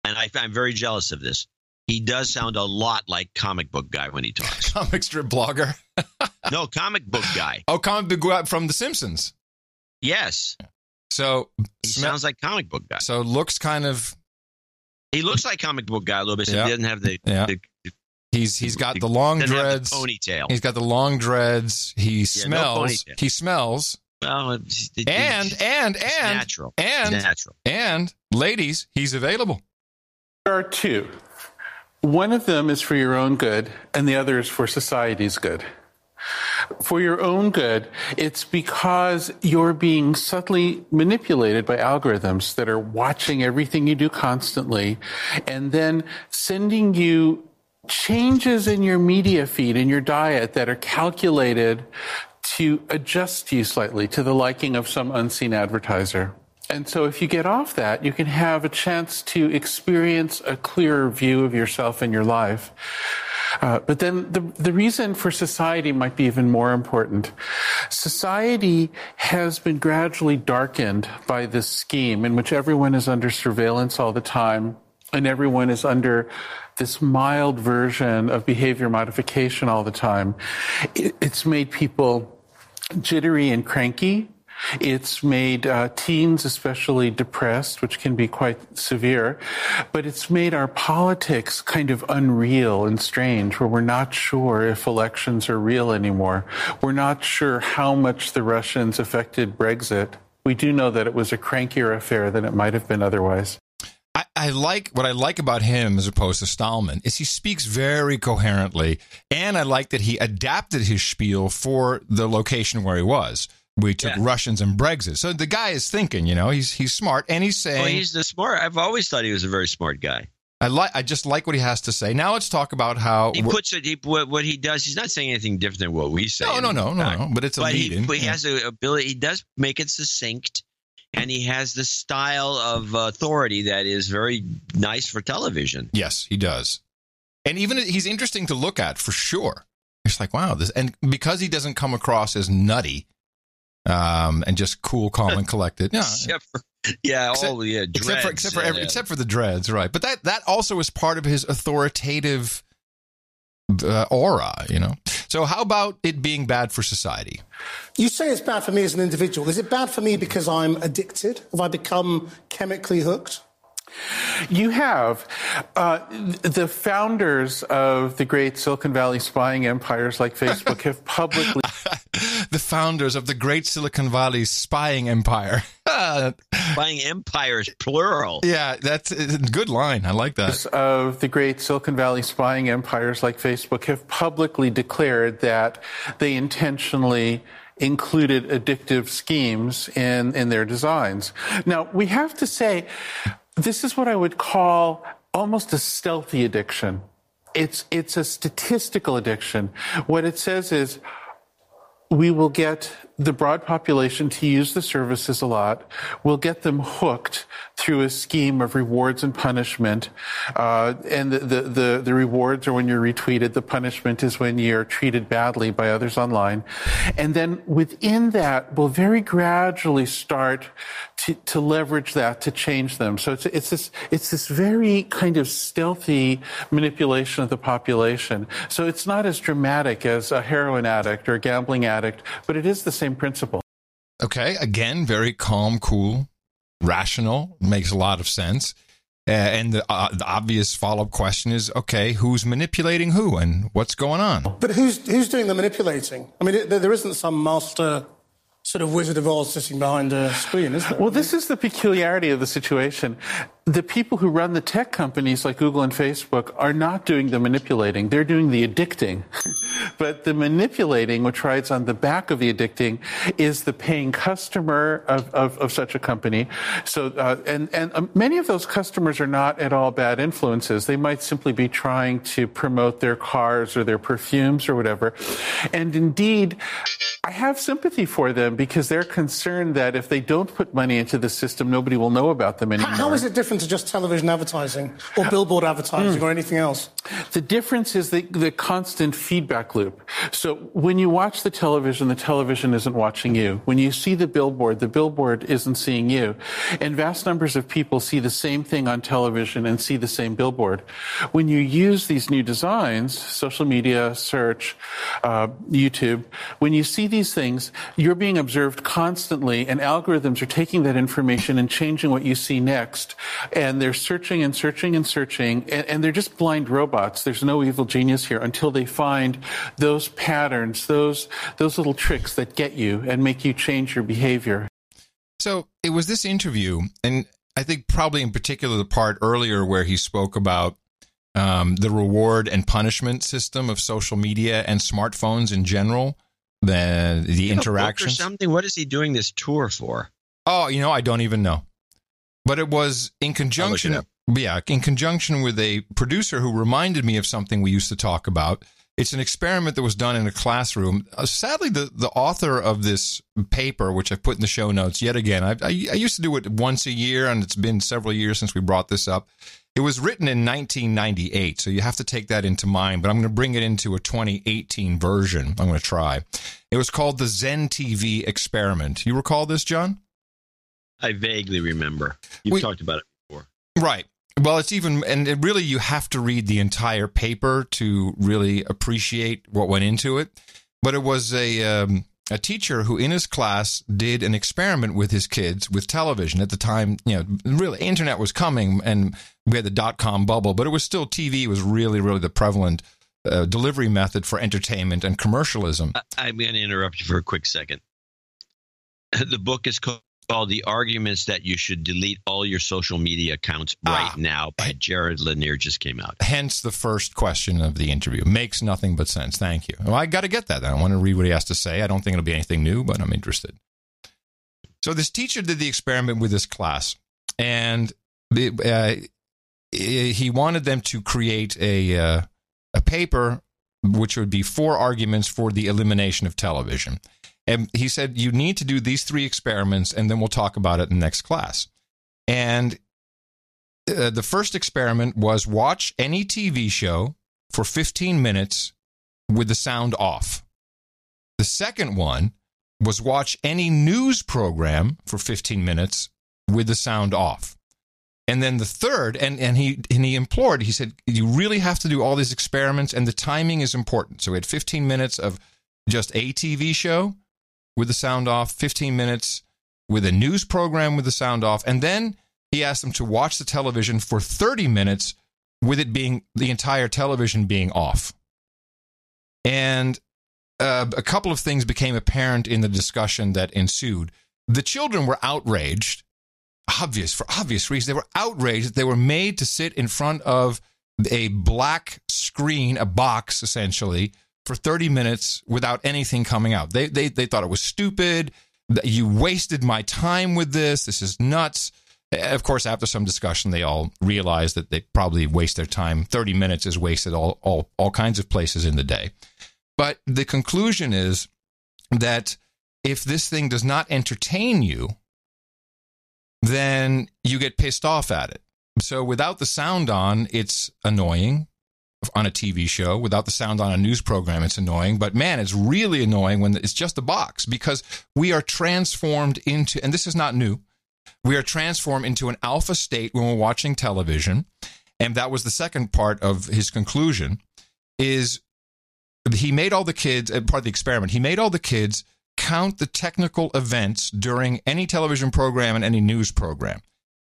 And I'm very jealous of this. He does sound a lot like comic book guy when he talks. Comic strip blogger? No, comic book guy. Oh, comic book guy from The Simpsons. Yes. So he sounds like comic book guy. So looks kind of. He looks like comic book guy a little bit. So he doesn't have the. He's got the long dreads. The ponytail. He's got the long dreads. He smells. He smells. Well, and natural. And natural. And ladies, he's available. There are 2. One of them is for your own good, and the other is for society's good. For your own good, it's because you're being subtly manipulated by algorithms that are watching everything you do constantly and then sending you changes in your media feed, in your diet that are calculated to adjust you slightly to the liking of some unseen advertiser. And so if you get off that, you can have a chance to experience a clearer view of yourself and your life. But then the reason for society might be even more important. Society has been gradually darkened by this scheme in which everyone is under surveillance all the time, and everyone is under this mild version of behavior modification all the time. It's made people jittery and cranky. It's made teens especially depressed, which can be quite severe. But it's made our politics kind of unreal and strange, where we're not sure if elections are real anymore. We're not sure how much the Russians affected Brexit. We do know that it was a crankier affair than it might have been otherwise. What I like about him as opposed to Stallman is he speaks very coherently, and I like that he adapted his spiel for the location where he was. We took Russians and Brexit. So the guy is thinking, he's smart, and he's saying... Well, he's the smart. I've always thought he was a very smart guy. I just like what he has to say. Now let's talk about how... He puts it, what he does, he's not saying anything different than what we say. No, but it's a lead-in. But he has the ability, he does make it succinct, and he has the style of authority that is very nice for television. Yes, he does. And even he's interesting to look at, for sure. It's like, wow, and because he doesn't come across as nutty... and just cool, calm, and collected. Yeah, except for dreads. Except for the dreads, right? But that also is part of his authoritative aura, So how about it being bad for society? You say it's bad for me as an individual. Is it bad for me because I'm addicted? Have I become chemically hooked? You have. The founders of the great Silicon Valley spying empires like Facebook have publicly... The founders of the great Silicon Valley spying empire. Spying empires, plural. Yeah, that's a good line. I like that. Of the great Silicon Valley spying empires like Facebook have publicly declared that they intentionally included addictive schemes in their designs. Now, we have to say, this is what I would call almost a stealthy addiction. It's a statistical addiction. What it says is, we will get the broad population to use the services a lot. We'll get them hooked through a scheme of rewards and punishment. And the rewards are when you're retweeted. The punishment is when you're treated badly by others online. And then within that, we'll very gradually start to leverage that to change them. So it's this very kind of stealthy manipulation of the population. So it's not as dramatic as a heroin addict or a gambling addict, but it is the same principle. Okay, again, very calm, cool, rational, makes a lot of sense. And the obvious follow-up question is, okay, who's manipulating who and what's going on? But who's doing the manipulating? I mean, there isn't some master sort of Wizard of Oz sitting behind a screen, is there? Well, this is the peculiarity of the situation. The people who run the tech companies like Google and Facebook are not doing the manipulating. They're doing the addicting. But the manipulating, which rides on the back of the addicting, is the paying customer of such a company. So, and many of those customers are not at all bad influences. They might simply be trying to promote their cars or their perfumes or whatever. And indeed, I have sympathy for them because they're concerned that if they don't put money into the system, nobody will know about them anymore. How is it different to just television advertising or billboard advertising or anything else? The difference is the constant feedback loop. So when you watch the television isn't watching you. When you see the billboard isn't seeing you. And vast numbers of people see the same thing on television and see the same billboard. When you use these new designs, social media, search, YouTube, when you see these things, you're being observed constantly, and algorithms are taking that information and changing what you see next. And they're searching and searching and searching, and they're just blind robots. There's no evil genius here until they find those patterns, those little tricks that get you and make you change your behavior. So it was this interview, and I think probably in particular the part earlier where he spoke about the reward and punishment system of social media and smartphones in general. The interactions. Or something. What is he doing this tour for? Oh, I don't even know. But it was in conjunction. In conjunction with a producer who reminded me of something we used to talk about. It's an experiment that was done in a classroom. Sadly, the author of this paper, which I put in the show notes yet again, I used to do it once a year, and it's been several years since we brought this up. It was written in 1998, so you have to take that into mind, but I'm going to bring it into a 2018 version. I'm going to try. It was called the Zen TV experiment. You recall this, John? I vaguely remember. You've talked about it before. Right. Well, really you have to read the entire paper to really appreciate what went into it. But it was a teacher who in his class did an experiment with his kids with television. At the time, really internet was coming and we had the dot-com bubble, but it was still TV was really, really the prevalent delivery method for entertainment and commercialism. I'm going to interrupt you for a quick second. The book is called The Arguments That You Should Delete All Your Social Media Accounts Right Now by Jared Lanier, just came out. Hence the first question of the interview. Makes nothing but sense. Thank you. Well, I got to get that. I want to read what he has to say. I don't think it'll be anything new, but I'm interested. So this teacher did the experiment with his class, and he wanted them to create a paper which would be 4 arguments for the elimination of television. And he said, you need to do these 3 experiments, and then we'll talk about it in the next class. And the first experiment was watch any TV show for 15 minutes with the sound off. The second one was watch any news program for 15 minutes with the sound off. And then the third, and he implored, he said, you really have to do all these experiments, and the timing is important. So we had 15 minutes of just a TV show with the sound off, 15 minutes with a news program with the sound off, and then he asked them to watch the television for 30 minutes with it being, the entire television being off. And a couple of things became apparent in the discussion that ensued. The children were outraged, for obvious reasons. They were outraged that they were made to sit in front of a black screen, a box essentially, for 30 minutes without anything coming out. They thought it was stupid. You wasted my time with this. This is nuts. Of course, after some discussion, they all realized that they probably waste their time. 30 minutes is wasted all kinds of places in the day. But the conclusion is that if this thing does not entertain you, then you get pissed off at it. So without the sound on, it's annoying on a TV show. Without the sound on a news program, it's annoying. But man, it's really annoying when it's just a box, because we are transformed into, and this is not new, we are transformed into an alpha state when we're watching television. And that was the second part of his conclusion, is he made all the kids, part of the experiment, he made all the kids count the technical events during any television program and any news program.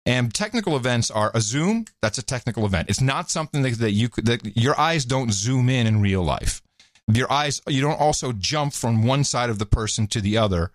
And technical events are a zoom. That's a technical event. It's not something that your eyes don't zoom in real life. Your eyes, you don't also jump from one side of the person to the other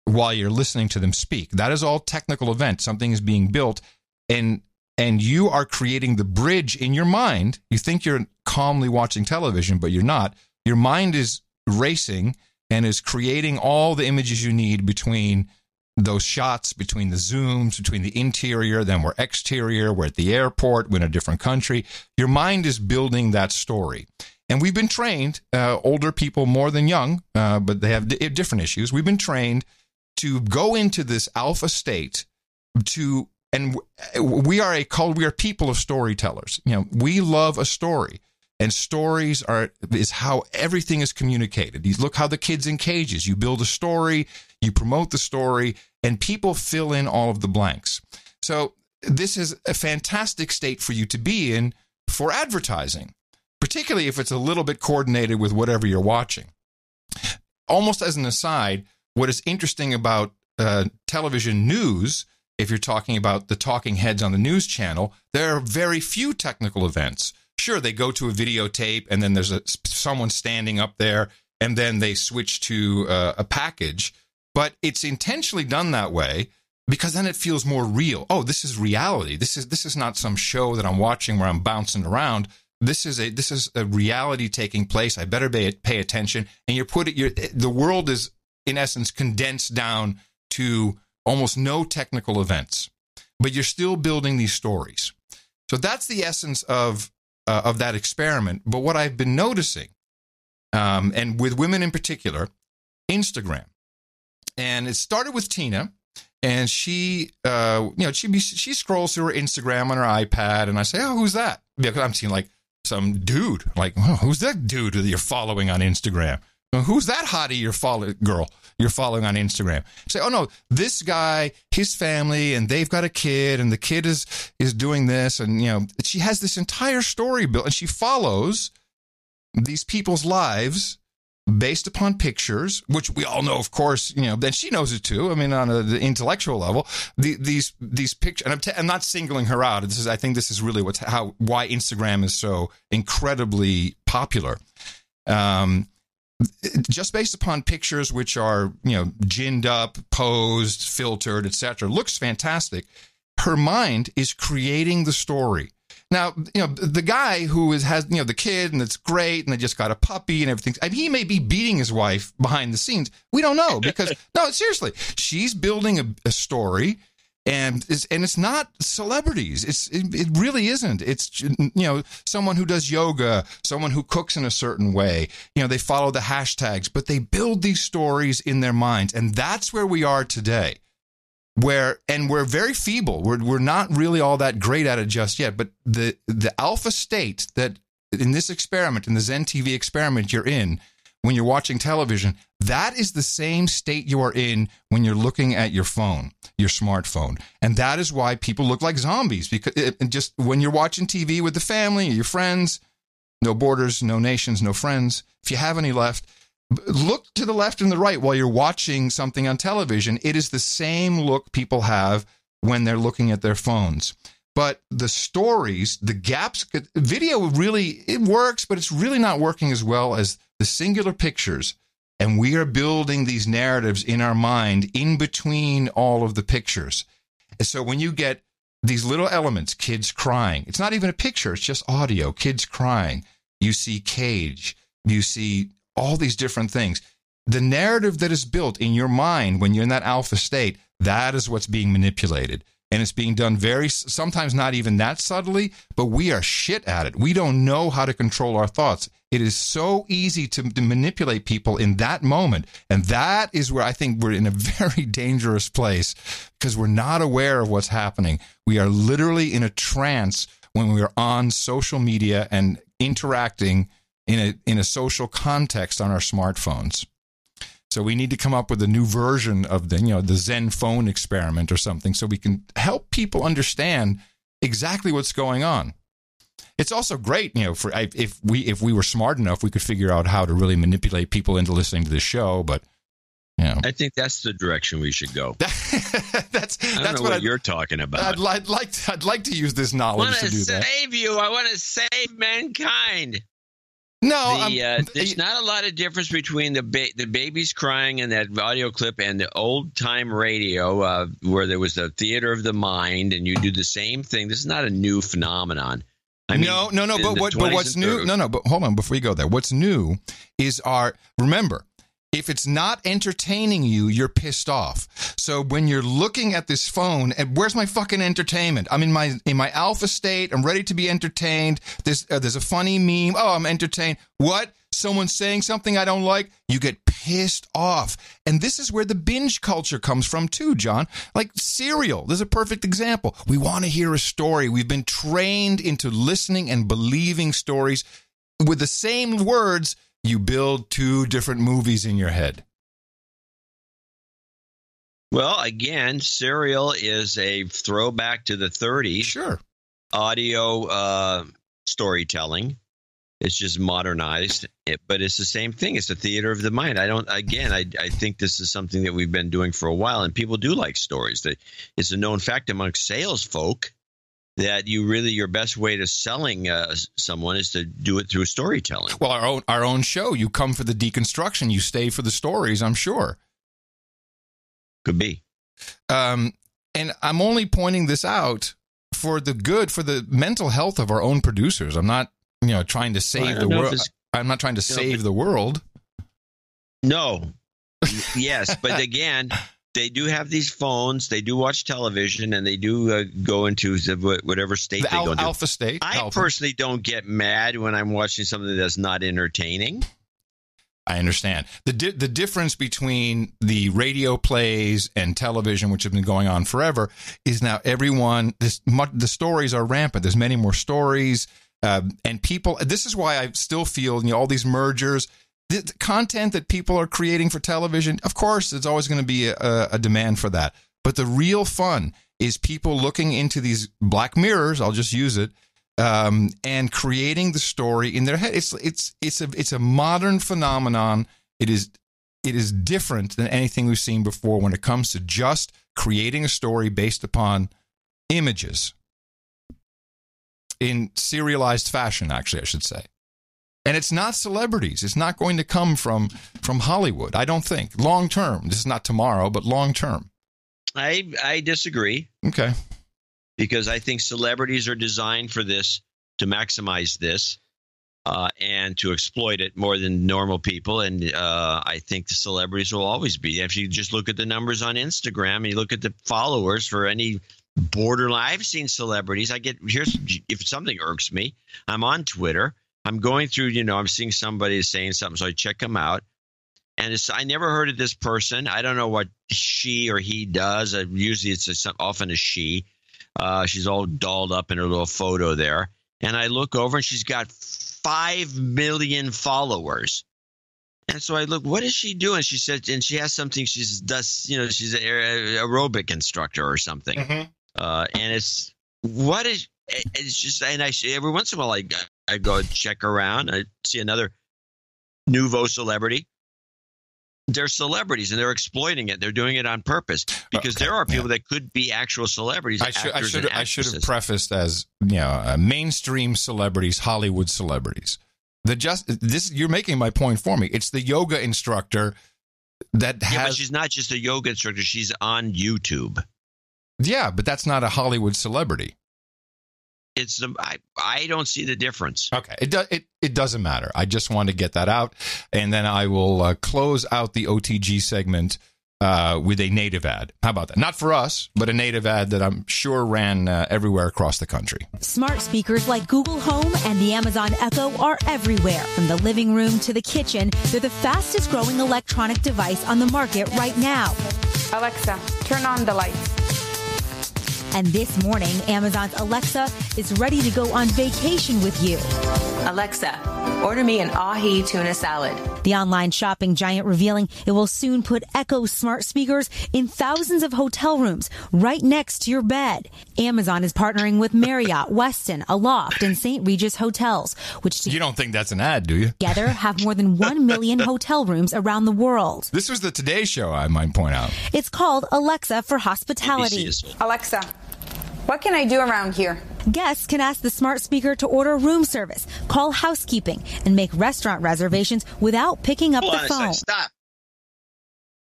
while you're listening to them speak. That is all technical event. Something is being built, and you are creating the bridge in your mind. You think you're calmly watching television, but you're not. Your mind is racing and is creating all the images you need between those shots, between the zooms, between the interior, then we're exterior, we're at the airport, we're in a different country. Your mind is building that story. And we've been trained, older people more than young, but they have different issues. We've been trained to go into this alpha state and we are people of storytellers. We love a story. And stories is how everything is communicated. You look how the kid's in cages. You build a story, you promote the story, and people fill in all of the blanks. So this is a fantastic state for you to be in for advertising, particularly if it's a little bit coordinated with whatever you're watching. Almost as an aside, what is interesting about television news, if you're talking about the talking heads on the news channel, there are very few technical events. Sure, they go to a videotape, and then there's someone standing up there, and then they switch to a package. But it's intentionally done that way because then it feels more real. Oh, this is reality. This is not some show that I'm watching where I'm bouncing around. This is a reality taking place. I better pay attention. And the world is, in essence, condensed down to almost no technical events, but you're still building these stories. So that's the essence of that experiment. But what I've been noticing, and with women in particular, Instagram, and it started with Tina, and she scrolls through her Instagram on her iPad, and I say, "Oh, who's that?" Because I'm seeing like some dude, like, "Oh, who's that dude that you're following on Instagram? Who's that hottie you're following on Instagram?" I say, "Oh no, this guy, his family, and they've got a kid, and the kid is doing this," and she has this entire story built, and she follows these people's lives based upon pictures, which we all know, of course, then she knows it too. I mean, on the intellectual level, these pictures, and I'm not singling her out. I think this is really why Instagram is so incredibly popular. Just based upon pictures which are, ginned up, posed, filtered, etc., looks fantastic. Her mind is creating the story. Now, the guy who has the kid, and it's great, and they just got a puppy and everything. I mean, he may be beating his wife behind the scenes. We don't know because, no, seriously, she's building a story, and it's not celebrities. It really isn't. It's, someone who does yoga, someone who cooks in a certain way. They follow the hashtags, but they build these stories in their minds, and that's where we are today. We're very feeble. We're not really all that great at it just yet. But the alpha state that in this experiment, in the Zen TV experiment you're in, when you're watching television, that is the same state you are in when you're looking at your phone, your smartphone. And that is why people look like zombies, because just when you're watching TV with the family or your friends, no borders, no nations, no friends. If you have any left, look to the left and the right while you're watching something on television. It is the same look people have when they're looking at their phones. But the stories, the gaps, video really, it works, but it's really not working as well as the singular pictures. And we are building these narratives in our mind in between all of the pictures. And so when you get these little elements, kids crying, it's not even a picture, it's just audio, kids crying. You see cage, you see all these different things. The narrative that is built in your mind when you're in that alpha state, that is what's being manipulated. And it's being done sometimes not even that subtly, but we are shit at it. We don't know how to control our thoughts. It is so easy to manipulate people in that moment. And that is where I think we're in a very dangerous place, because we're not aware of what's happening. We are literally in a trance when we are on social media and interacting in a social context on our smartphones. So we need to come up with a new version of the Zen phone experiment or something, so we can help people understand exactly what's going on. It's also great, if we were smart enough, we could figure out how to really manipulate people into listening to this show. But I think that's the direction we should go. that's what you're talking about. I'd like to use this knowledge to do that. I want to save you. I want to save mankind. No, there's not a lot of difference between the babies crying in that audio clip and the old time radio where there was the theater of the mind, and you do the same thing. This is not a new phenomenon. No. But what's new? But hold on, before you go there, what's new is remember, if it's not entertaining you, you're pissed off. So when you're looking at this phone, and where's my fucking entertainment? I'm in my alpha state. I'm ready to be entertained. There's a funny meme. Oh, I'm entertained. What? Someone's saying something I don't like. You get pissed off. And this is where the binge culture comes from too, John. Like Serial. There's a perfect example. We want to hear a story. We've been trained into listening and believing stories with the same words. You build two different movies in your head. Well, again, Serial is a throwback to the 30s. Sure. Audio storytelling. It's just modernized, but it's the same thing. It's the theater of the mind. I think this is something that we've been doing for a while, and people do like stories. It's a known fact amongst sales folk that your best way to selling someone is to do it through storytelling. Well, our own show, you come for the deconstruction, you stay for the stories, I'm sure. Could be. And I'm only pointing this out for the mental health of our own producers. I'm not, trying to save the world. I'm not trying to save the world. No. Yes, but again, they do have these phones. They do watch television, and they do go into whatever state they go into. Alpha state. I personally don't get mad when I'm watching something that's not entertaining. I understand. The difference between the radio plays and television, which have been going on forever, is now the stories are rampant. There's many more stories, and people. This is why I still feel all these mergers. The content that people are creating for television, of course, there's always going to be a demand for that. But the real fun is people looking into these black mirrors, I'll just use it, and creating the story in their head. It's a modern phenomenon. It is different than anything we've seen before when it comes to just creating a story based upon images in serialized fashion, actually, I should say. And it's not celebrities. It's not going to come from Hollywood, I don't think. Long term. This is not tomorrow, but long term. I disagree. Okay. Because I think celebrities are designed for this, to maximize this, and to exploit it more than normal people. And I think the celebrities will always be. If you just look at the numbers on Instagram and you look at the followers for any borderline, I've seen celebrities. If something irks me, I'm on Twitter. I'm going through, I'm seeing somebody saying something, so I check them out. And I never heard of this person. I don't know what she or he does. Usually it's often a she. She's all dolled up in her little photo there. And I look over and she's got 5 million followers. And so I look, what is she doing? She said, and she has something. She's an aerobic instructor or something. And it's just, and every once in a while I go check around. I see another nouveau celebrity. They're celebrities and they're exploiting it. They're doing it on purpose because there are people that could be actual celebrities. I should have prefaced as mainstream celebrities, Hollywood celebrities. You're making my point for me. It's the yoga instructor that has. But she's not just a yoga instructor. She's on YouTube. Yeah, but that's not a Hollywood celebrity. I don't see the difference. Okay, it doesn't matter. I just want to get that out, and then I will close out the OTG segment with a native ad. How about that? Not for us, but a native ad that I'm sure ran everywhere across the country. Smart speakers like Google Home and the Amazon Echo are everywhere. From the living room to the kitchen, they're the fastest growing electronic device on the market right now. Alexa, turn on the lights. And this morning, Amazon's Alexa is ready to go on vacation with you. Alexa, order me an ahi tuna salad. The online shopping giant revealing it will soon put Echo smart speakers in thousands of hotel rooms right next to your bed. Amazon is partnering with Marriott, Westin, Aloft, and St. Regis hotels, which you don't think that's an ad, do you? Together have more than 1 million hotel rooms around the world. This was the Today Show, I might point out. It's called Alexa for Hospitality. Alexa, what can I do around here? Guests can ask the smart speaker to order room service, call housekeeping, and make restaurant reservations without picking up the phone. Stop.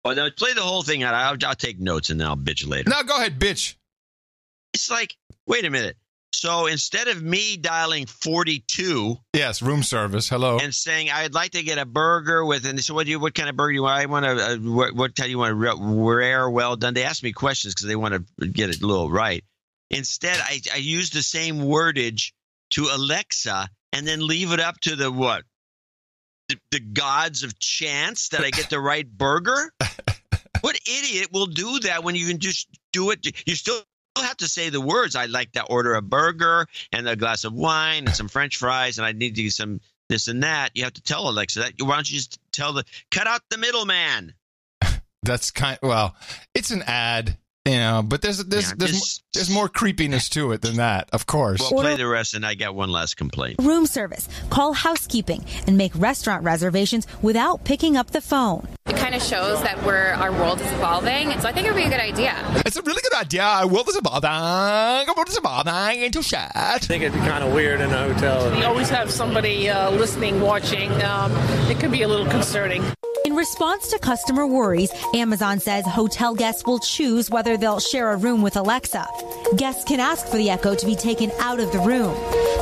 Well, now play the whole thing out. I'll take notes and then I'll bitch later. No, go ahead, bitch. It's like, wait a minute. So instead of me dialing 42, yes, room service, hello, and saying I'd like to get a burger with, and they said, what kind of burger do you want? I want what kind do you want? Rare, well done. They ask me questions because they want to get it a little right. Instead, I use the same wordage to Alexa and then leave it up to the what? The gods of chance that I get the right burger? What idiot will do that when you can just do it? You still have to say the words. I'd like to order a burger and a glass of wine and some French fries, and I need to do some this and that. You have to tell Alexa that. Why don't you just cut out the middleman? That's it's an ad. But there's more creepiness to it than that, of course. Well, play the rest, and I got one last complaint. Room service, call housekeeping, and make restaurant reservations without picking up the phone. It kind of shows that our world is evolving, so I think it would be a good idea. It's a really good idea. Our world is evolving. Into chat. I think it'd be kind of weird in a hotel. You always have somebody listening, watching. It could be a little concerning. In response to customer worries, Amazon says hotel guests will choose whether they'll share a room with Alexa. Guests can ask for the Echo to be taken out of the room.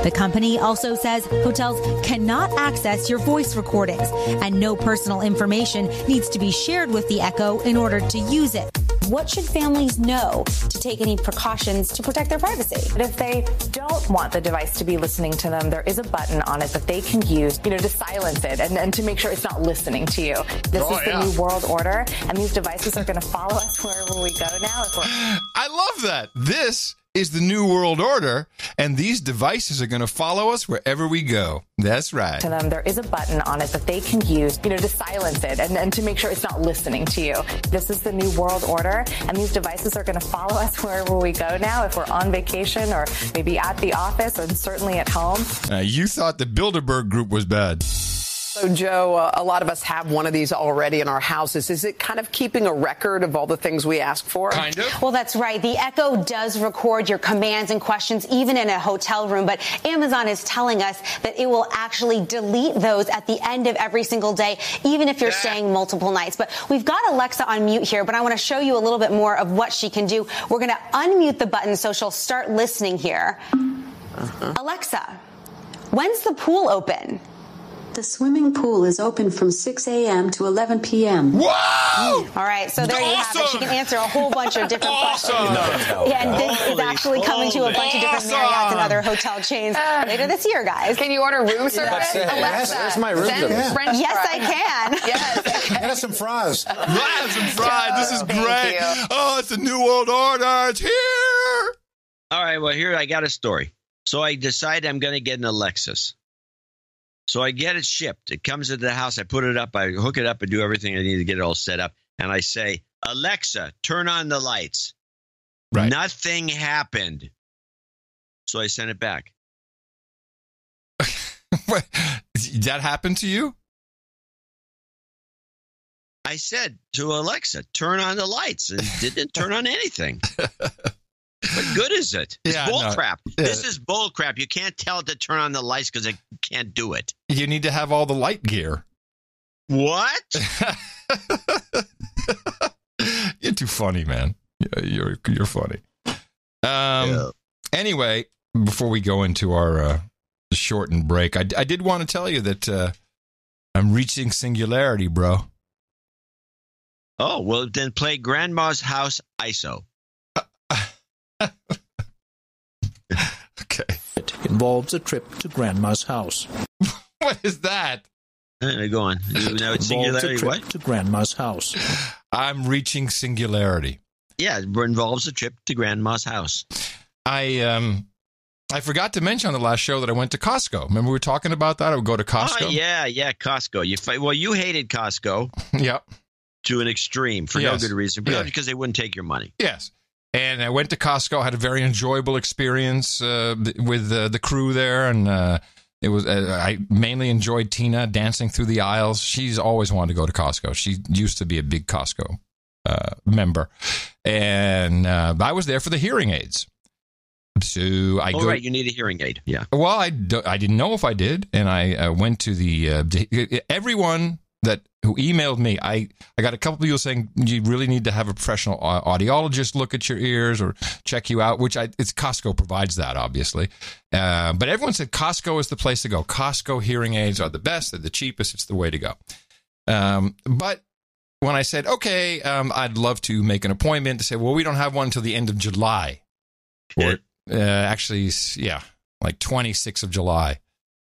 The company also says hotels cannot access your voice recordings, and no personal information needs to be shared with the Echo in order to use it. What should families know to take any precautions to protect their privacy? But if they don't want the device to be listening to them, there is a button on it that they can use, to silence it and to make sure it's not listening to you. This is the new world order, and these devices are going to follow us wherever we go now. I love that. This is the new world order, and these devices are going to follow us wherever we go. That's right. To them, there is a button on it that they can use, to silence it and to make sure it's not listening to you. This is the new world order, and these devices are going to follow us wherever we go now, if we're on vacation or maybe at the office and certainly at home. You thought the Bilderberg Group was bad. So, Joe, a lot of us have one of these already in our houses. Is it kind of keeping a record of all the things we ask for? Kind of. Well, that's right. The Echo does record your commands and questions, even in a hotel room. But Amazon is telling us that it will actually delete those at the end of every single day, even if you're staying multiple nights. But we've got Alexa on mute here, but I want to show you a little bit more of what she can do. We're going to unmute the button so she'll start listening here. Alexa, when's the pool open? The swimming pool is open from 6 a.m. to 11 p.m. Whoa! All right, so there you have it. She can answer a whole bunch of different questions. And this is actually coming to a bunch of different Marriotts and other hotel chains later this year, guys. Can you order room service? Alexa, where's my room service? Yes, I can. Yes. Get us some fries. This is great. Oh, it's a new world order. It's here. All right, well, here I got a story. So I decided I'm going to get an Alexis. So I get it shipped. It comes into the house. I put it up. I hook it up and do everything I need to get it all set up. And I say, Alexa, turn on the lights. Right. Nothing happened. So I sent it back. That happened to you? I said to Alexa, turn on the lights, and it didn't turn on anything. What good is it? It's bull crap. This is bull crap. You can't tell it to turn on the lights because it can't do it. You need to have all the light gear. What? You're too funny, man. You're funny. Anyway, before we go into our shortened break, I did want to tell you that I'm reaching singularity, bro. Oh, well, then play Grandma's House ISO. Okay. It involves a trip to Grandma's house. What is that? Go on. Now it's singularity. What? To Grandma's house. I'm reaching singularity. Yeah, it involves a trip to Grandma's house. I forgot to mention on the last show that I went to Costco. Remember we were talking about that? I would go to Costco. Oh, yeah, Costco. You hated Costco. Yep. To an extreme for no good reason, but because they wouldn't take your money. Yes. And I went to Costco, had a very enjoyable experience with the crew there, and it was I mainly enjoyed Tina dancing through the aisles. She's always wanted to go to Costco. She used to be a big Costco member, and I was there for the hearing aids. So right, you need a hearing aid. Yeah. Well, I didn't know if I did, and I went to the everyone who emailed me. I got a couple of people saying you really need to have a professional audiologist look at your ears or check you out, which it's Costco provides that, obviously. But everyone said Costco is the place to go. Costco hearing aids are the best. They're the cheapest. It's the way to go. But when I said, okay, I'd love to make an appointment, to say, well, we don't have one until the end of July. Or actually, yeah, like 26th of July. I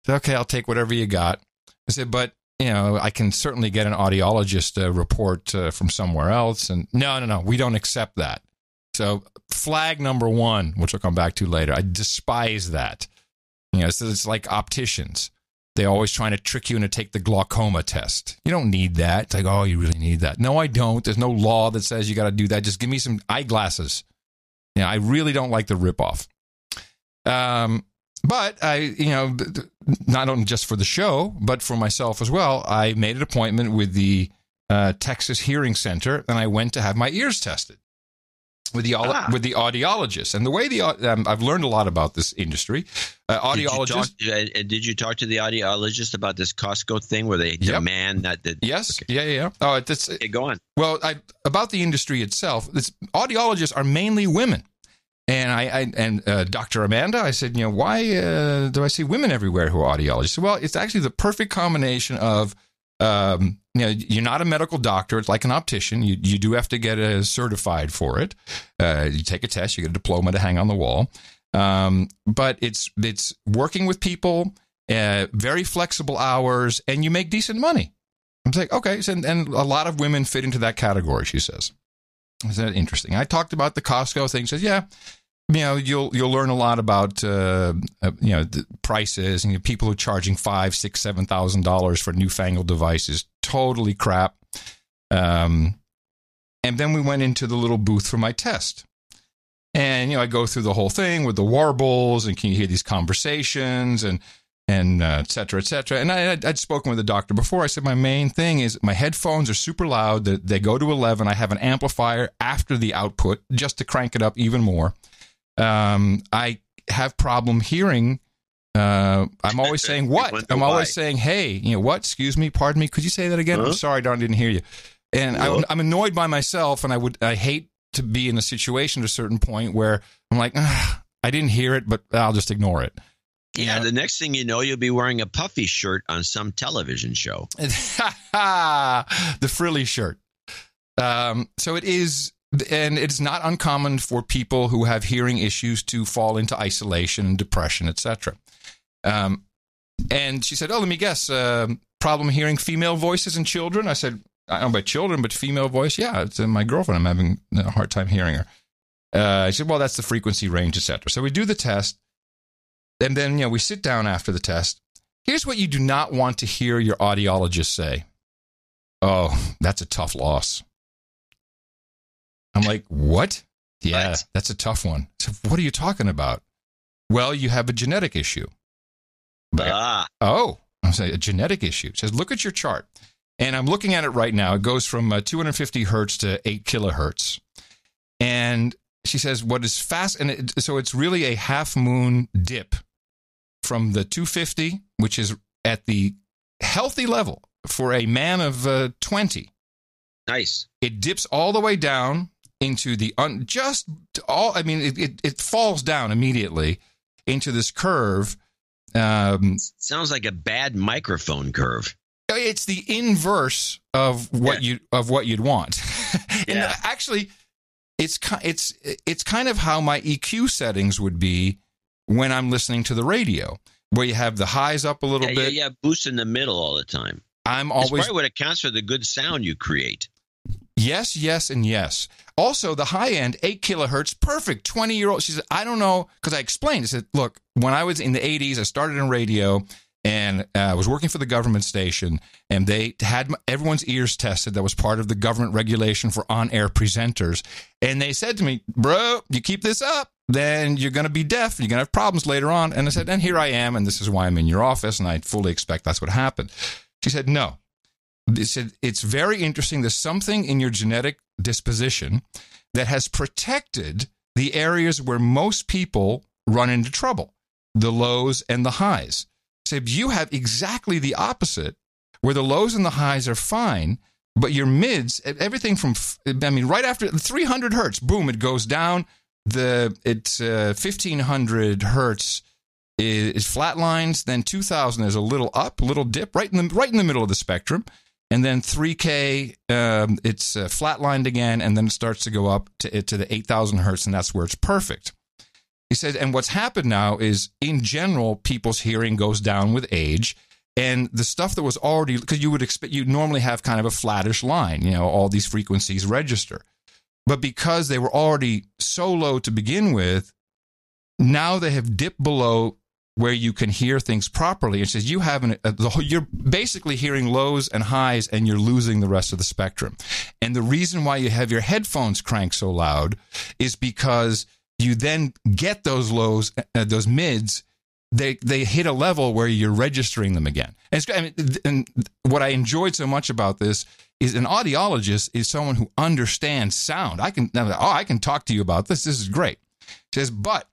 said, okay, I'll take whatever you got. I said, but I can certainly get an audiologist report from somewhere else. And no, we don't accept that. So flag number one, which I'll come back to later, I despise that. It's like opticians. They're always trying to trick you into take the glaucoma test. You don't need that. It's like, oh, you really need that. No, I don't. There's no law that says you got to do that. Just give me some eyeglasses. I really don't like the ripoff. But not only just for the show, but for myself as well, I made an appointment with the Texas Hearing Center, and I went to have my ears tested with the audiologist. And the way I've learned a lot about this industry. Audiologist. Did you talk to the audiologist about this Costco thing where they demand that? Yes. Okay. Yeah. Oh, okay, go on. Well, about the industry itself, audiologists are mainly women. And Dr. Amanda, I said, why do I see women everywhere who are audiologists? She said, well, it's actually the perfect combination of, you're not a medical doctor. It's like an optician. You do have to get certified for it. You take a test, you get a diploma to hang on the wall. But it's working with people, very flexible hours, and you make decent money. I'm like, okay. So, and a lot of women fit into that category, she says. Is that interesting? I talked about the Costco thing. She says, yeah, you'll learn a lot about the prices and people who are charging $5,000, $6,000, $7,000 for newfangled devices. Totally crap. And then we went into the little booth for my test. And I go through the whole thing with the warbles and can you hear these conversations and et cetera, et cetera. And I'd spoken with the doctor before. I said, my main thing is my headphones are super loud. They go to 11. I have an amplifier after the output just to crank it up even more. I have problem hearing. I'm always saying what? I'm always saying, hey, what? Excuse me, pardon me. Could you say that again? I'm sorry, I didn't hear you. And I'm annoyed by myself, and I hate to be in a situation at a certain point where I'm like, I didn't hear it, but I'll just ignore it. Yeah, the next thing you know, you'll be wearing a puffy shirt on some television show. The frilly shirt. So it is, and it's not uncommon for people who have hearing issues to fall into isolation and depression, etc. And she said, let me guess, problem hearing female voices in children? I said, I don't know about children, but female voice? Yeah, it's my girlfriend. I'm having a hard time hearing her. She said, well, that's the frequency range, etc. So we do the test. And then, we sit down after the test, Here's what you do not want to hear your audiologist say. Oh, that's a tough loss. I'm like, what? Yeah, What? that's a tough one. So what are you talking about? Well, you have a genetic issue. Oh, I'm saying a genetic issue. It says, look at your chart. And I'm looking at it right now. It goes from 250 hertz to 8 kilohertz. And she says, what is fast? And so it's really a half moon dip from the 250, which is at the healthy level for a man of 20. Nice. It dips all the way down into the it falls down immediately into this curve. Sounds like a bad microphone curve. It's the inverse of what you'd want. And actually, it's kind of how my EQ settings would be when I'm listening to the radio, where you have the highs up a little bit. Yeah, boost in the middle all the time. I'm always It's probably what accounts for the good sound you create. Yes, yes, and yes. Also, the high end, 8 kilohertz, perfect, 20-year-old. She said, I don't know, because I explained. I said, look, when I was in the 80s, I started in radio, and I was working for the government station, and they had everyone's ears tested. That was part of the government regulation for on-air presenters. And they said to me, bro, you keep this up, then you're going to be deaf, and you're going to have problems later on. And I said, and here I am, and this is why I'm in your office, and I fully expect that's what happened. She said, no. They said, it's very interesting. There's something in your genetic disposition that has protected the areas where most people run into trouble, the lows and the highs. So you have exactly the opposite, where the lows and the highs are fine, but your mids, everything from, right after 300 hertz, boom, it goes down. It's 1500 hertz is flatlines. Then 2000 is a little up, a little dip, right in the middle of the spectrum. And then 3K, it's flatlined again, and then it starts to go up to the 8,000 hertz, and that's where it's perfect. He said, and what's happened now is, in general, people's hearing goes down with age, and the stuff that was already, because you would expect, you'd normally have kind of a flattish line, all these frequencies register. But because they were already so low to begin with, now they have dipped below where you can hear things properly. It says you're basically hearing lows and highs, and you're losing the rest of the spectrum. And the reason why you have your headphones cranked so loud is because you then get those lows, those mids. They hit a level where you're registering them again. And what I enjoyed so much about this is an audiologist is someone who understands sound. I can talk to you about this. This is great. It says, but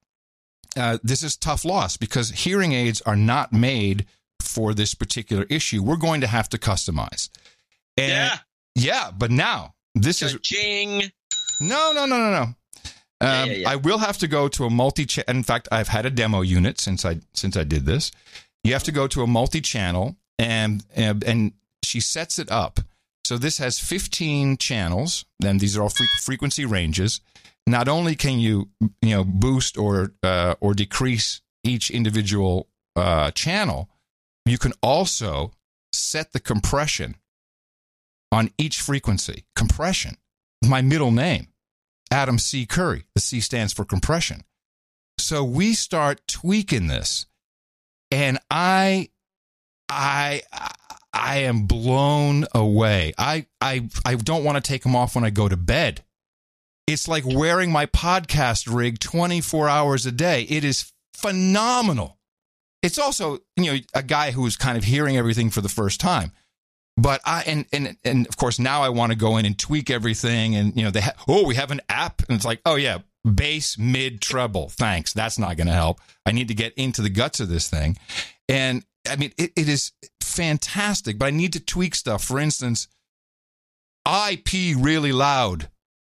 this is tough loss because hearing aids are not made for this particular issue. We're going to have to customize. And but now this is no. I will have to go to a multi-channel. In fact, I've had a demo unit since I did this. You have to go to a multi-channel, and she sets it up. So this has 15 channels, and these are all frequency ranges. Not only can you boost or decrease each individual channel, you can also set the compression on each frequency. Compression, my middle name, Adam C. Curry. The C stands for compression. So we start tweaking this, and I am blown away. I don't want to take them off when I go to bed. It's like wearing my podcast rig 24 hours a day. It is phenomenal. It's also, a guy who's kind of hearing everything for the first time. But and of course now I want to go in and tweak everything, and we have an app, and it's like, oh yeah, bass, mid, treble. Thanks. That's not going to help. I need to get into the guts of this thing. And I mean, it is fantastic, but I need to tweak stuff. For instance, I pee really loud,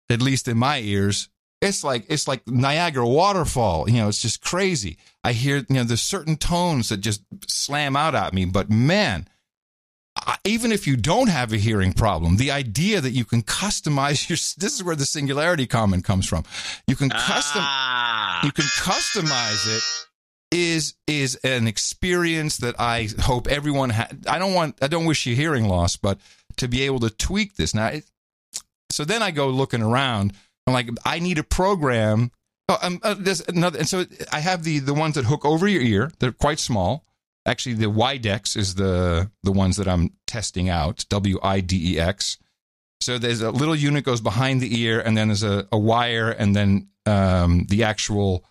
at least in my ears. It's like Niagara waterfall. It's just crazy. I hear, there's certain tones that just slam out at me. But man, even if you don't have a hearing problem, the idea that you can customize this is where the singularity comment comes from. You can customize it is an experience that I hope everyone had. I don't wish you hearing loss, but to be able to tweak this. Now, so then I go looking around. I'm like, I need a program. There's another, and so I have the ones that hook over your ear. They're quite small. Actually, the Widex is the ones that I'm testing out, WIDEX. So there's a little unit goes behind the ear, and then there's a wire, and then the actual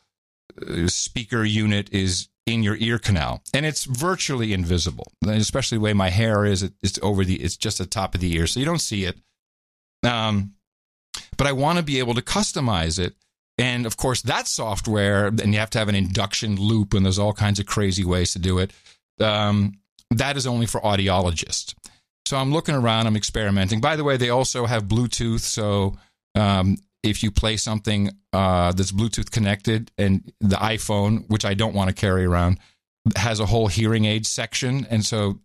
speaker unit is in your ear canal, and it's virtually invisible. Especially the way my hair is, it's just the top of the ear, so you don't see it. But I want to be able to customize it, and of course that software, and you have to have an induction loop, and there's all kinds of crazy ways to do it. That is only for audiologists. So I'm looking around, I'm experimenting. By the way, they also have Bluetooth, so if you play something that's Bluetooth connected, and the iPhone, which I don't want to carry around, has a whole hearing aid section, and so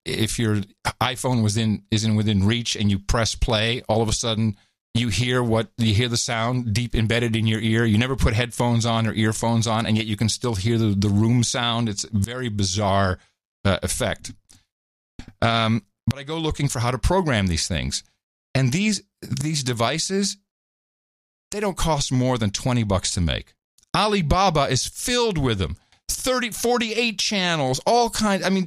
if your iPhone isn't within reach and you press play, all of a sudden you hear the sound deep embedded in your ear. You never put headphones on or earphones on, and yet you can still hear the room sound. It's a very bizarre effect. But I go looking for how to program these things. And these devices, they don't cost more than $20 to make. Alibaba is filled with them. 48 channels, all kinds. I mean,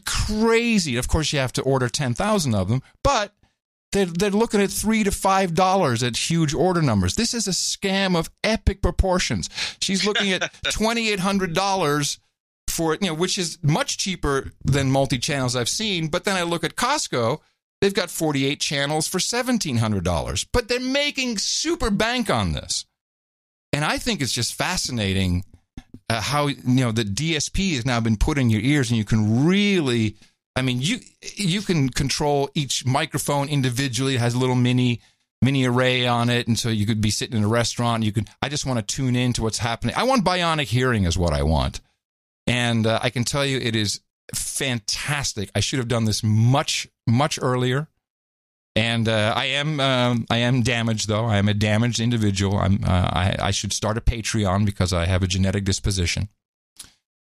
crazy. Of course, you have to order 10,000 of them, but they're looking at $3 to $5 at huge order numbers. This is a scam of epic proportions. She's looking at $2,800 for it, which is much cheaper than multi-channels I've seen. But then I look at Costco, they've got 48 channels for $1,700, but they're making super bank on this. And I think it's just fascinating how, the DSP has now been put in your ears, and you can really, you can control each microphone individually. It has a little mini array on it. And so you could be sitting in a restaurant. I just want to tune in to what's happening. I want bionic hearing is what I want. And I can tell you it is fantastic. I should have done this much, much earlier. And I am damaged, though. I am a damaged individual. I should start a Patreon because I have a genetic disposition.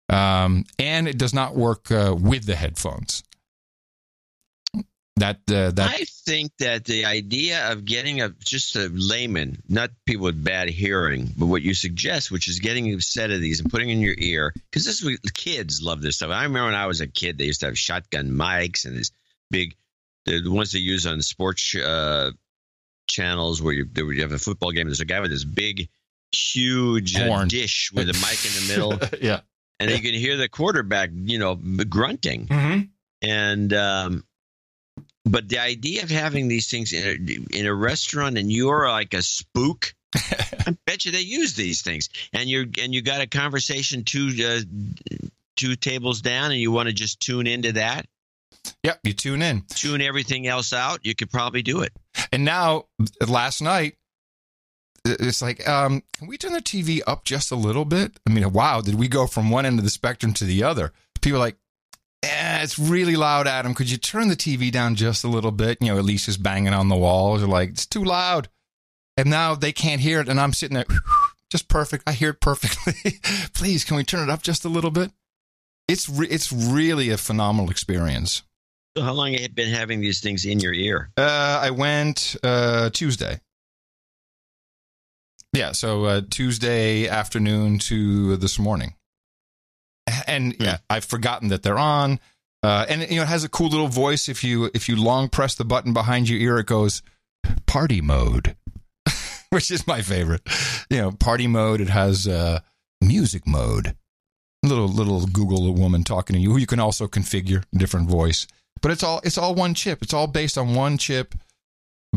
And it does not work with the headphones. I think that the idea of getting just a layman, not people with bad hearing, but what you suggest, which is getting a set of these and putting in your ear, because kids love this stuff. I remember when I was a kid, they used to have shotgun mics and this big, the ones they use on sports channels where you have a football game. There's a guy with this big, huge dish with a mic in the middle. Yeah. And you can hear the quarterback, grunting. Mm-hmm. And, but the idea of having these things in a restaurant and you're like a spook, I bet you they use these things. And you got a conversation two tables down and you want to just tune into that. Yep, you tune in. Tune everything else out. You could probably do it. And now, last night, it's like, can we turn the TV up just a little bit? I mean, wow, did we go from one end of the spectrum to the other? People are like, it's really loud, Adam. Could you turn the TV down just a little bit? Elisa's banging on the walls. They're like, it's too loud. And now they can't hear it. And I'm sitting there, just perfect. I hear it perfectly. Please, can we turn it up just a little bit? It's really a phenomenal experience. So how long have you been having these things in your ear? I went Tuesday. Yeah, so Tuesday afternoon to this morning. And yeah, I've forgotten that they're on. And it has a cool little voice. If you long press the button behind your ear, it goes party mode, which is my favorite. Party mode. It has music mode. Little Google woman talking to you, who you can also configure different voice. But it's all one chip. It's all based on one chip,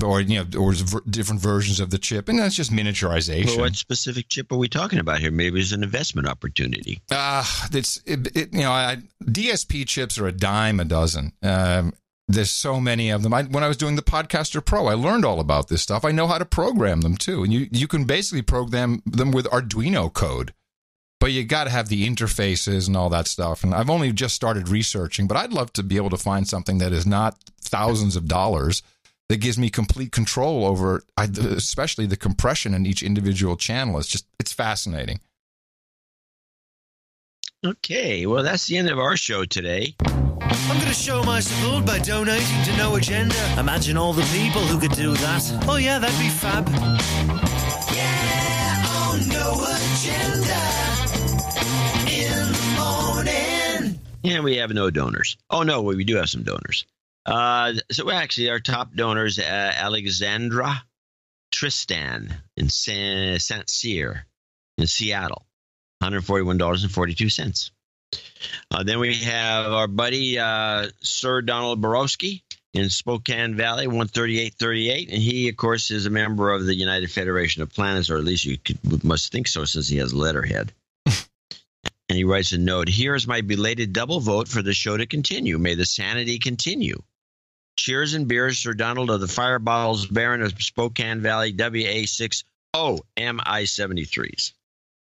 or different versions of the chip, and that's just miniaturization. Well, what specific chip are we talking about here? Maybe it's an investment opportunity. DSP chips are a dime a dozen. There's so many of them. When I was doing the Podcaster Pro, I learned all about this stuff. I know how to program them too, and you can basically program them with Arduino code. But you got to have the interfaces and all that stuff. And I've only just started researching, but I'd love to be able to find something that is not thousands of dollars that gives me complete control over, especially the compression in each individual channel. It's fascinating. Okay, well, that's the end of our show today. I'm going to show my support by donating to No Agenda. Imagine all the people who could do that. Oh, yeah, that'd be fab. Yeah, on No Agenda. In the morning. And we have no donors. Oh, no, we do have some donors. So actually, our top donors, Alexandra Tristan in St. Cyr in Seattle, $141.42. Then we have our buddy Sir Donald Borowski in Spokane Valley, $138.38, and he, of course, is a member of the United Federation of Planets, or at least you must think so, since he has letterhead. And he writes a note: "Here's my belated double vote for the show to continue. May the sanity continue. Cheers and beers, Sir Donald of the Fire Bottles Baron of Spokane Valley, WA60 MI73s."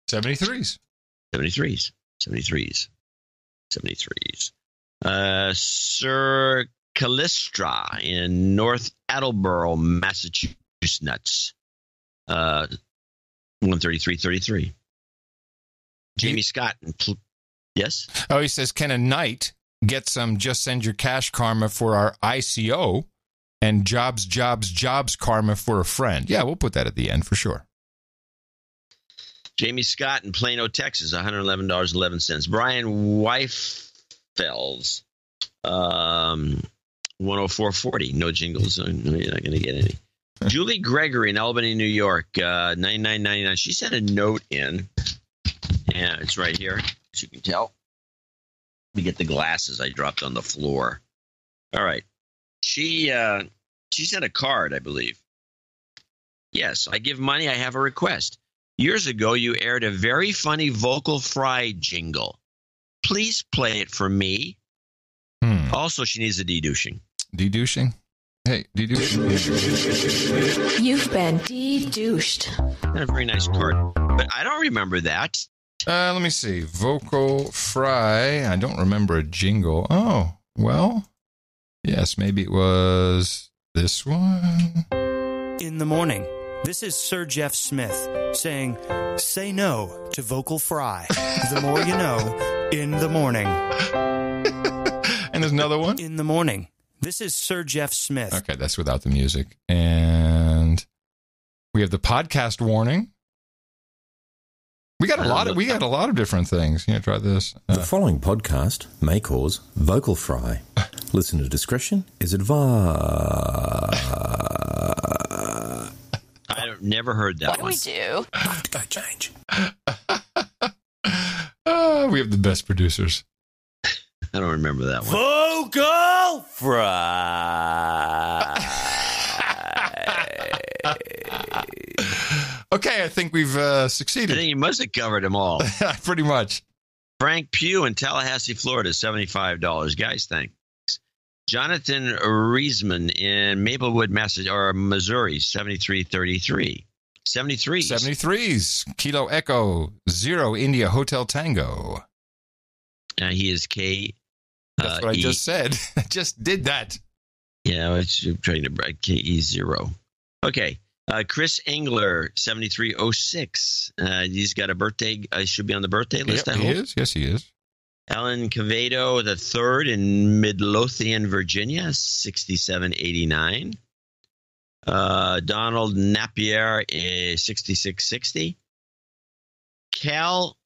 73s. 73s. 73s. 73s. Sir Callistra in North Attleboro, Massachusetts. 133.33. Jamie Scott. Yes? Oh, he says, can a knight get some just send your cash karma for our ICO and jobs karma for a friend? Yeah, we'll put that at the end for sure. Jamie Scott in Plano, Texas, $111.11. Brian Weifels, 104.40. No jingles. So you're not going to get any. Julie Gregory in Albany, New York, $99.99. She sent a note in. Yeah, it's right here, as you can tell. Let me get the glasses I dropped on the floor. All right. She sent a card, I believe. Yes, I give money. I have a request. Years ago, you aired a very funny Vocal Fry jingle. Please play it for me. Also, she needs a de-douching. De-douching? Hey, de-douching. You've been de-douched. A very nice card. But I don't remember that. Let me see. Vocal Fry. I don't remember a jingle. Oh, well, yes, maybe it was this one. In the morning, this is Sir Jeff Smith saying, say no to Vocal Fry. The more you know, in the morning. And there's another one? In the morning. This is Sir Jeff Smith. Okay, that's without the music. And we have the podcast warning. We got a lot of different things. Yeah, try this. The following podcast may cause vocal fry. Listener discretion is advised. I've never heard that one. We do. Have to go change. We have the best producers. I don't remember that one. Vocal Fry. Okay, I think we've succeeded. I think you must have covered them all. Pretty much. Frank Pugh in Tallahassee, Florida, $75. Guys, thanks. Jonathan Reisman in Maplewood, Missouri, $73.33. 73s. 73s. Kilo Echo 0 India Hotel Tango. He is K. That's what I just said. I just did that. Yeah, I'm trying to break KE0. Okay. Chris Engler, 7306. He's got a birthday. Should be on the birthday list, I hope. He is. Yes, he is. Alan Cavedo III in Midlothian, Virginia, 6789. Donald Napier, 6660. Cal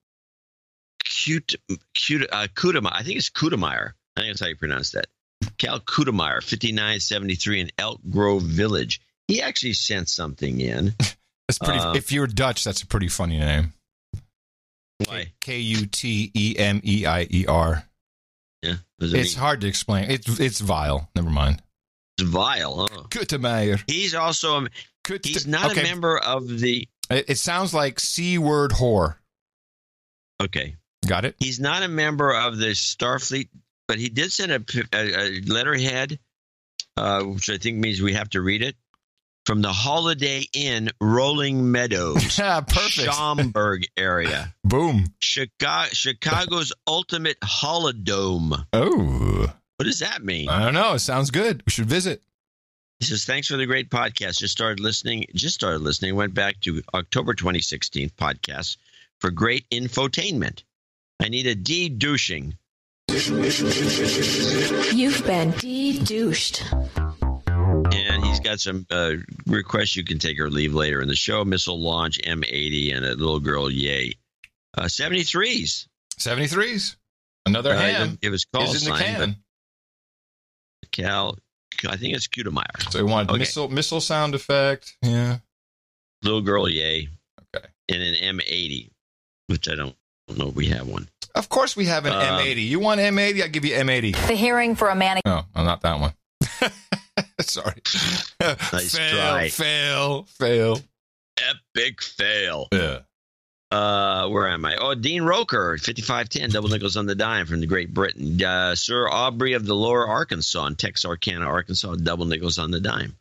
Kudemeyer. I think it's Kudemeyer. I think that's how you pronounce that. Cal Kudemeyer, 5973 in Elk Grove Village. He actually sent something in. That's pretty. If you're Dutch, that's a pretty funny name. Why? Kutemeier. Yeah. It's hard to explain. It's vile. Never mind. It's vile. Oh. Kutemeyer. He's also. He's not a member of the. It sounds like C-word whore. Okay. Got it? He's not a member of the Starfleet, but he did send a letterhead, which I think means we have to read it, from the Holiday Inn, Rolling Meadows, Schaumburg area. Boom. Chicago's ultimate holodome. Oh. What does that mean? I don't know. It sounds good. We should visit. He says, thanks for the great podcast. Just started listening. Went back to October 2016 podcast for great infotainment. I need a de-douching. You've been de-douched. And he's got some requests you can take or leave later in the show. Missile launch, M80, and a little girl, yay. 73s. 73s. Another ham. It was call is in the sign, can. Cal, I think it's Kudemeyer. So we want missile sound effect. Yeah. Little girl, yay. Okay. And an M80, which I don't know if we have one. Of course we have an M80. You want M80? I'll give you M80. The hearing for a man. No, not that one. Sorry. Nice try. Fail. Epic fail. Yeah. Where am I? Oh, Dean Roker, 5510, double nickels on the dime from the Great Britain. Sir Aubrey of the Lower Arkansas in Texarkana, Arkansas, double nickels on the dime.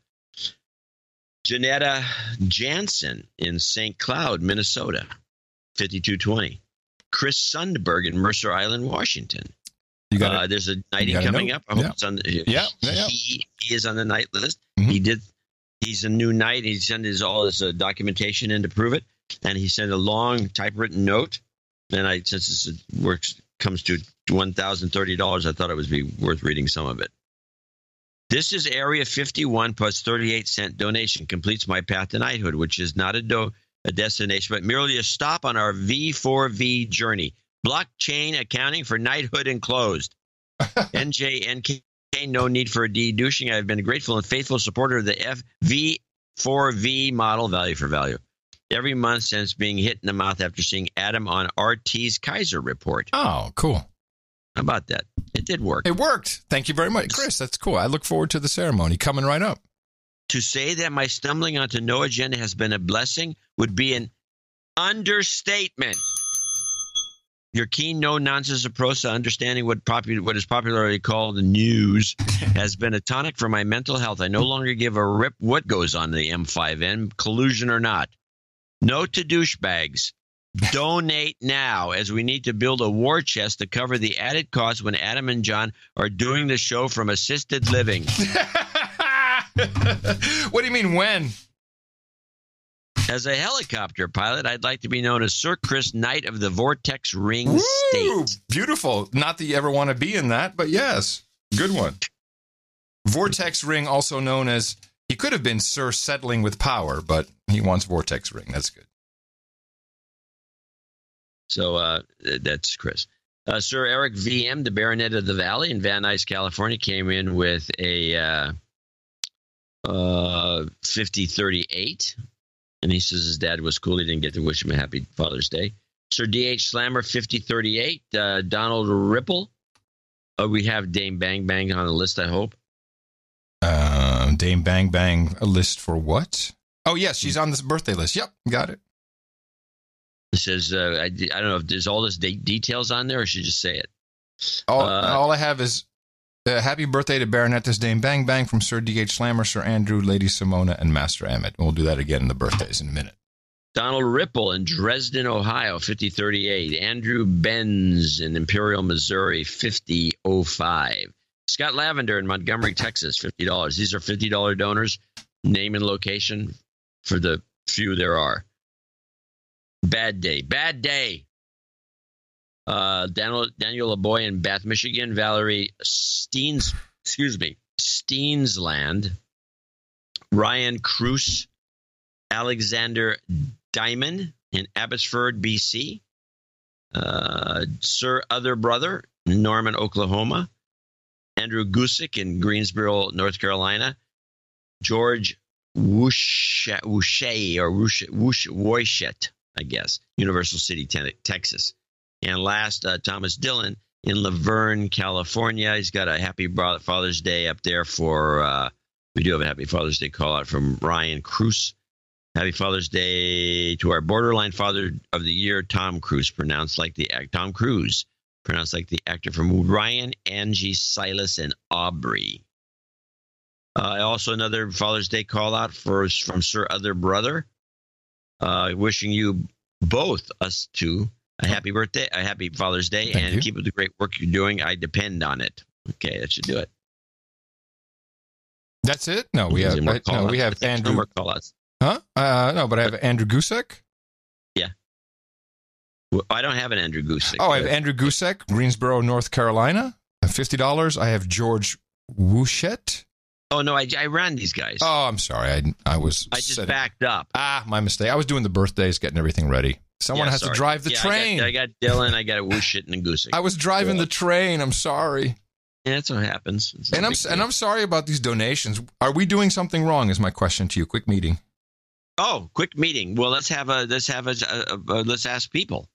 Janetta Jansen in St. Cloud, Minnesota, 5220. Chris Sundberg in Mercer Island, Washington. You got there's a nighting coming up. I hope it's on the, He is on the night list. Mm-hmm. He's a new knight. He sent all his documentation in to prove it. And he sent a long typewritten note. And since this comes to $1,030, I thought it would be worth reading some of it. This is Area 51 plus 38-cent donation completes my path to knighthood, which is not a destination, but merely a stop on our V4V journey. Blockchain accounting for knighthood enclosed. NJNK, no need for a de-douching. I've been a grateful and faithful supporter of the V4V model, value for value, every month since being hit in the mouth after seeing Adam on RT's Kaiser report. Oh, cool. How about that? It did work. It worked. Thank you very much, Chris. That's cool. I look forward to the ceremony coming right up. To say that my stumbling onto No Agenda has been a blessing would be an understatement. Your keen, no-nonsense approach to understanding what is popularly called the news has been a tonic for my mental health. I no longer give a rip what goes on in the M5N, collusion or not. Note to douchebags. Donate now, as we need to build a war chest to cover the added cost when Adam and John are doing the show from assisted living. What do you mean when? As a helicopter pilot, I'd like to be known as Sir Chris, Knight of the Vortex Ring State. Beautiful. Not that you ever want to be in that, but yes. Good one. Vortex Ring, also known as, he could have been Sir Settling with Power, but he wants Vortex Ring. That's good. So that's Chris. Sir Eric VM, the Baronet of the Valley in Van Nuys, California, came in with a 5038. And he says his dad was cool. He didn't get to wish him a happy Father's Day. Sir D.H. Slammer, 5038. Donald Ripple. We have Dame Bang Bang on the list, I hope. Dame Bang Bang, a list for what? Oh, yes, she's on this birthday list. Yep, got it. It says, I don't know if there's all this details on there, or should just say it. All I have is happy birthday to Baronetess Dame Bang Bang from Sir D.H. Slammer, Sir Andrew, Lady Simona, and Master Emmett. We'll do that again in the birthdays in a minute. Donald Ripple in Dresden, Ohio, 5038. Andrew Benz in Imperial, Missouri, 5005. Scott Lavender in Montgomery, Texas, $50. These are $50 donors. Name and location for the few there are. Bad day. Daniel LeBoy in Bath, Michigan. Valerie Steensland. Ryan Cruz. Alexander Diamond in Abbotsford, BC. Sir Other Brother in Norman, Oklahoma. Andrew Gusick in Greensboro, North Carolina. George Wouchet, I guess, Universal City, Texas. And last, Thomas Dillon in Laverne, California. He's got a happy Father's Day up there for, we do have a happy Father's Day call out from Ryan Cruz. Happy Father's Day to our borderline father of the year, Tom Cruise, pronounced like the actor from Ryan, Angie, Silas, and Aubrey. Also another Father's Day call out from Sir Other Brother. Wishing you both, us two, a happy birthday, a happy Father's Day, and keep up the great work you're doing. I depend on it. Okay, that should do it. That's it? No, we have Andrew. No more call-outs. Huh? No, but I have Andrew Gusick. Yeah. Well, I don't have an Andrew Gusick. Oh, I have Andrew Gusick, Greensboro, North Carolina. $50. I have George Wouchet. Oh, no, I ran these guys. Oh, I'm sorry. I just backed up. My mistake. I was doing the birthdays, getting everything ready. Someone has to drive the train. I got Dylan. I got Woo Shit and Goosey. I was driving the train. I'm sorry. Yeah, that's what happens. And I'm sorry about these donations. Are we doing something wrong? Is my question to you. Quick meeting. Oh, quick meeting. Well, let's ask people.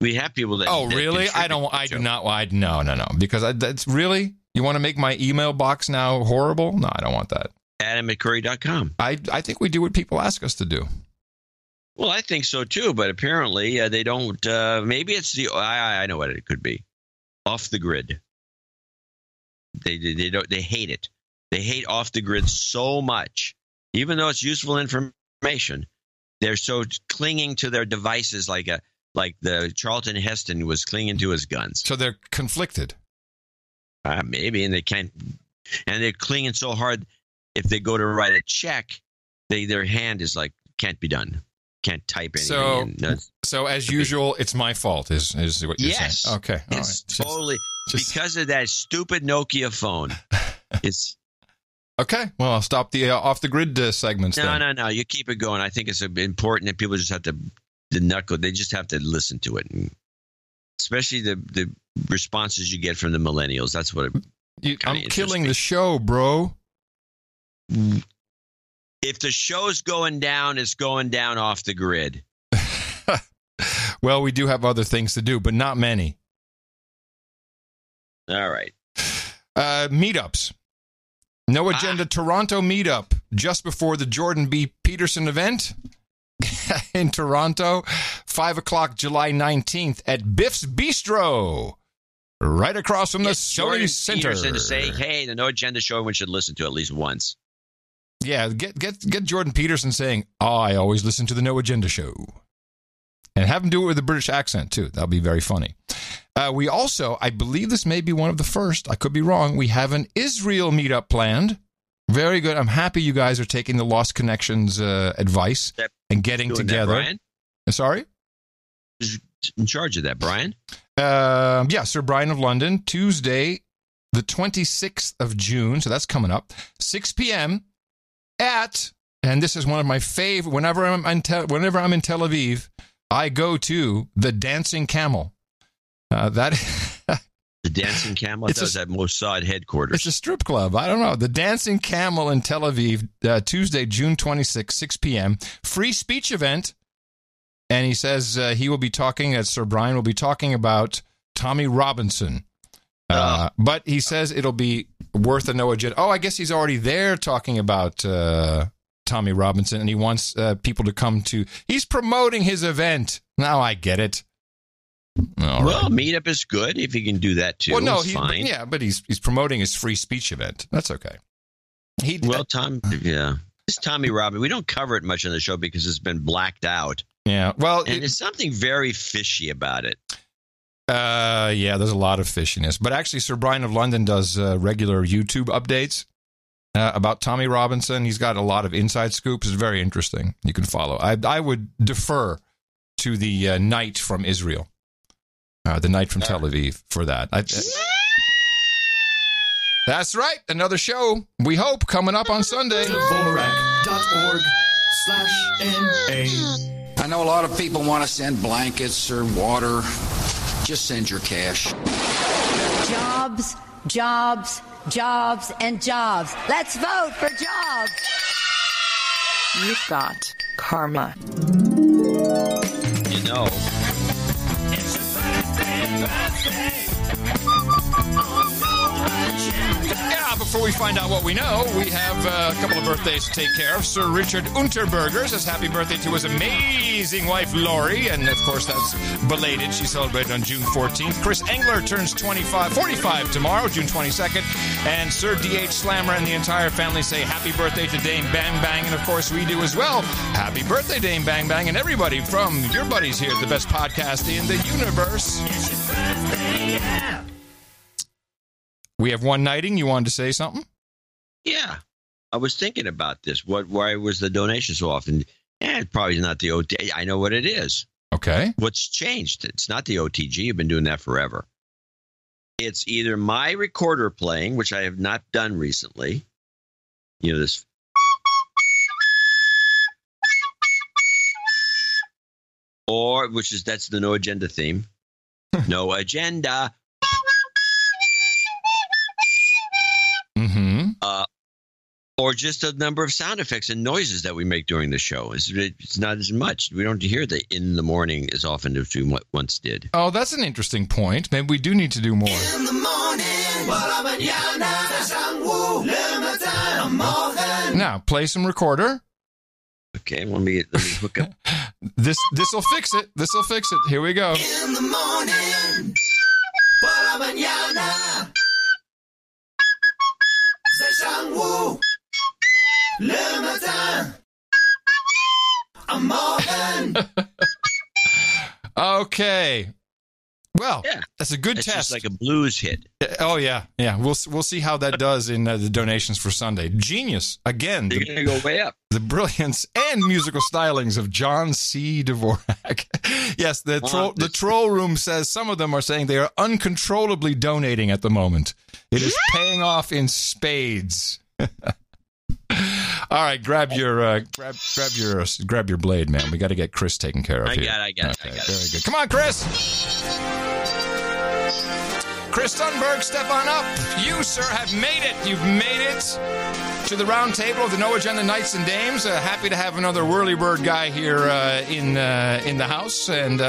We have people that. Oh, really? No. Because that's really, you want to make my email box now horrible? No, I don't want that. Adam@curry.com. I think we do what people ask us to do. Well, I think so too, but apparently they don't. Maybe it's I know what it could be. Off the grid. They hate it. They hate off the grid so much, even though it's useful information. They're so clinging to their devices like the Charlton Heston was clinging to his guns. So they're conflicted. Maybe, and they can't, and they're clinging so hard. If they go to write a check, their hand is like can't be done. Can't type anything. So as usual, it's my fault. Is what you're saying? Okay, all it's right. Totally because of that stupid Nokia phone. It's okay. Well, I'll stop the off the grid segments. No. You keep it going. I think it's important that people just have to They just have to listen to it, and especially the responses you get from the millennials. That's what I'm killing the show, bro. If the show's going down, it's going down off the grid. Well, we do have other things to do, but not many. All right. Meetups. No Agenda Toronto meetup just before the Jordan B. Peterson event in Toronto. 5 o'clock, July 19th at Biff's Bistro. Right across from the Sony Center. Peterson to say, hey, the No Agenda show we should listen to at least once. Yeah, get Jordan Peterson saying, I always listen to the No Agenda show. And have him do it with a British accent, too. That'll be very funny. We also, I believe this may be one of the first, I could be wrong, we have an Israel meetup planned. Very good. I'm happy you guys are taking the Lost Connections advice and getting together. That, Brian? Sorry? Who's in charge of that, Brian? Yeah, Sir Brian of London, Tuesday, the 26th of June, so that's coming up, 6 p.m., and this is one of my favorite, whenever I'm in Tel Aviv, I go to the Dancing Camel. The Dancing Camel? That was at Mossad headquarters. It's a strip club. I don't know. The Dancing Camel in Tel Aviv, Tuesday, June 26, 6 p.m. Free speech event. And he says he will be talking, Sir Brian will be talking about Tommy Robinson. But he says it'll be worth a No Agenda. Oh, I guess he's already there talking about Tommy Robinson, and he wants people to come to. He's promoting his event. Now I get it. All right. Meetup is good if he can do that too. Well, no, fine. Yeah, but he's promoting his free speech event. That's okay. It's Tommy Robinson. We don't cover it much on the show because it's been blacked out. Yeah, well, and there's something very fishy about it. Yeah, there's a lot of fishiness. But actually, Sir Brian of London does regular YouTube updates about Tommy Robinson. He's got a lot of inside scoops. It's very interesting. You can follow. I would defer to the Knight from Israel, the Knight from Tel Aviv for that. That's right. Another show, we hope, coming up on Sunday. Dvorak.org/NA. I know a lot of people want to send blankets or water. Just send your cash. Jobs, jobs, jobs, and jobs. Let's vote for jobs. You've got karma. You know. It's a birthday. Yeah, before we find out what we know, we have a couple of birthdays to take care of. Sir Richard Unterberger says happy birthday to his amazing wife, Lori. And, of course, that's belated. She celebrated on June 14th. Chris Engler turns 45 tomorrow, June 22nd. And Sir D.H. Slammer and the entire family say happy birthday to Dame Bang Bang. And, of course, we do as well. Happy birthday, Dame Bang Bang. And everybody from your buddies here at the best podcast in the universe. It's your birthday, yeah. We have one nighting. You wanted to say something? Yeah. I was thinking about this. Why was the donation so often? It's probably not the OTG. I know what it is. Okay. What's changed? It's not the OTG. You've been doing that forever. It's either my recorder playing, which I have not done recently. You know, this. Or, that's the no agenda theme. No agenda. Mm-hmm. Or just a number of sound effects and noises that we make during the show. It's not as much. We don't hear the in the morning as often as we once did. Oh, that's an interesting point. Maybe we do need to do more. In the morning, now, play some recorder. Okay, let me hook up. This'll fix it. This'll fix it. Here we go. In the morning, por la mañana, c'est Shangwu. Le matin, I'm morning. Okay. Well, that's a good test. Just like a blues hit. Oh yeah. We'll see how that does in the donations for Sunday. Genius again. They're going to go way up. The brilliance and musical stylings of John C. Dvorak. Yes, the troll room says some of them are saying they are uncontrollably donating at the moment. It is paying off in spades. All right, grab your blade, man. We got to get Chris taken care of here. I got it. Very good. Come on, Chris. Chris Sundberg, step on up. You, sir, have made it. You've made it to the round table of the No Agenda Knights and Dames. Happy to have another whirlybird guy here in the house, and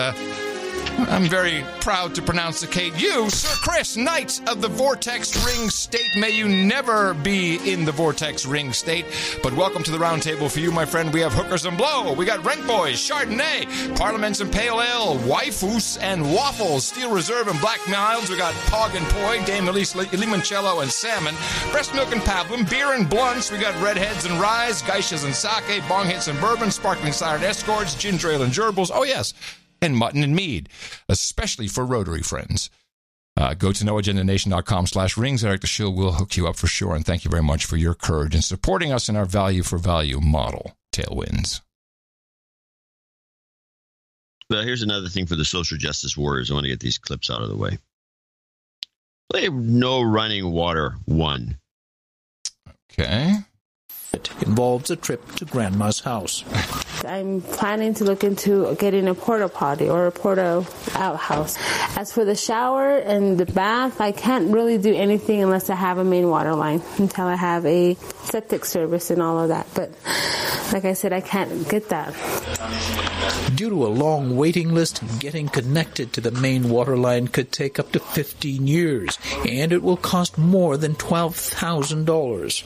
I'm very proud to pronounceate you, Sir Chris, Knight of the Vortex Ring State. May you never be in the Vortex Ring State. But welcome to the round table for you, my friend. We have Hookers and Blow. We got Rent Boys, Chardonnay, Parliaments and Pale Ale, Waifus and Waffles, Steel Reserve and Black Milds. We got Pog and Poi, Dame Elise Limoncello and Salmon, Breast Milk and Pablum, Beer and Blunts. We got Redheads and Rye, Geishas and Sake, Bong Hits and Bourbon, Sparkling Cider Escorts, Ginger Ale and Gerbils. Oh, yes. And mutton and mead, especially for Rotary friends. Go to noagendanation.com/rings. Eric the Shield will hook you up for sure. And thank you very much for your courage in supporting us in our value for value model, Tailwinds. Well, here's another thing for the social justice warriors. I want to get these clips out of the way. Play No Running Water 1. Okay. It involves a trip to Grandma's house. I'm planning to look into getting a porta potty or a porta outhouse. As for the shower and the bath, I can't really do anything unless I have a main water line, until I have a septic service and all of that. But like I said, I can't get that. Due to a long waiting list, getting connected to the main water line could take up to 15 years, and it will cost more than $12,000.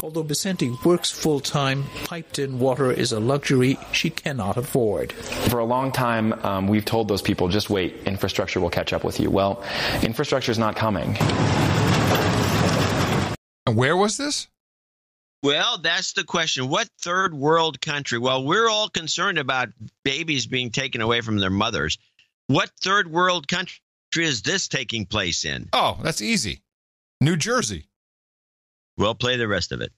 Although Vicente works full-time, piped-in water is a luxury she cannot afford. For a long time, we've told those people, just wait, infrastructure will catch up with you. Well, infrastructure is not coming. And where was this? Well, that's the question. What third world country? Well, we're all concerned about babies being taken away from their mothers. What third world country is this taking place in? Oh, that's easy. New Jersey. Well, play the rest of it.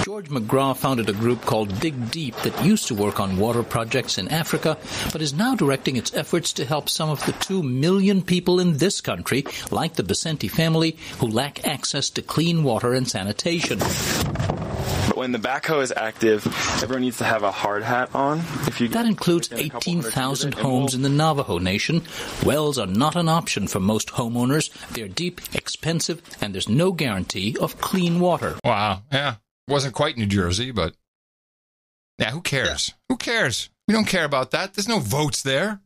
George McGraw founded a group called Dig Deep that used to work on water projects in Africa, but is now directing its efforts to help some of the 2 million people in this country, like the Vicente family, who lack access to clean water and sanitation. But when the backhoe is active, everyone needs to have a hard hat on. That includes 18,000 homes in the Navajo Nation. Wells are not an option for most homeowners. They're deep, expensive, and there's no guarantee of clean water. Wow, yeah. Wasn't quite New Jersey, but yeah, who cares? Yeah. Who cares? We don't care about that. There's no votes there.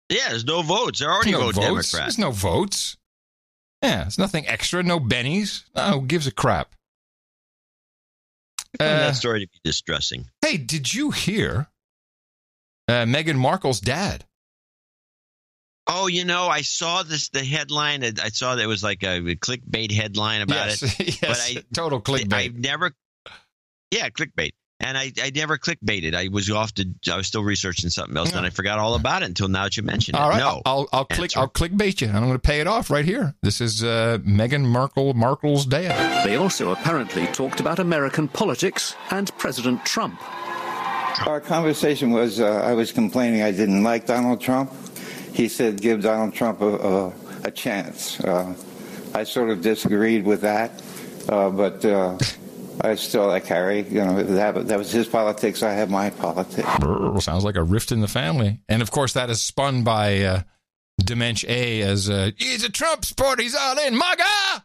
Yeah, there's no votes. There already vote Democrat. There's no votes. Yeah, there's nothing extra. No bennies. Oh, who gives a crap? I find that story to be distressing. Hey, did you hear Meghan Markle's dad? Oh, I saw the headline. I saw that it was like a clickbait headline about it. Yes, but total clickbait. Clickbait. And I never clickbaited. I was still researching something else, and I forgot all about it until now that you mentioned it. All right, no, I'll clickbait you, and I'm going to pay it off right here. This is Meghan Markle's dad. They also apparently talked about American politics and President Trump. Our conversation was, I was complaining I didn't like Donald Trump. He said, give Donald Trump a chance. I sort of disagreed with that, but I still like Harry. That was his politics. I have my politics. Sounds like a rift in the family. And, of course, that is spun by Demench A as he's a Trump supporter. He's all in. MAGA!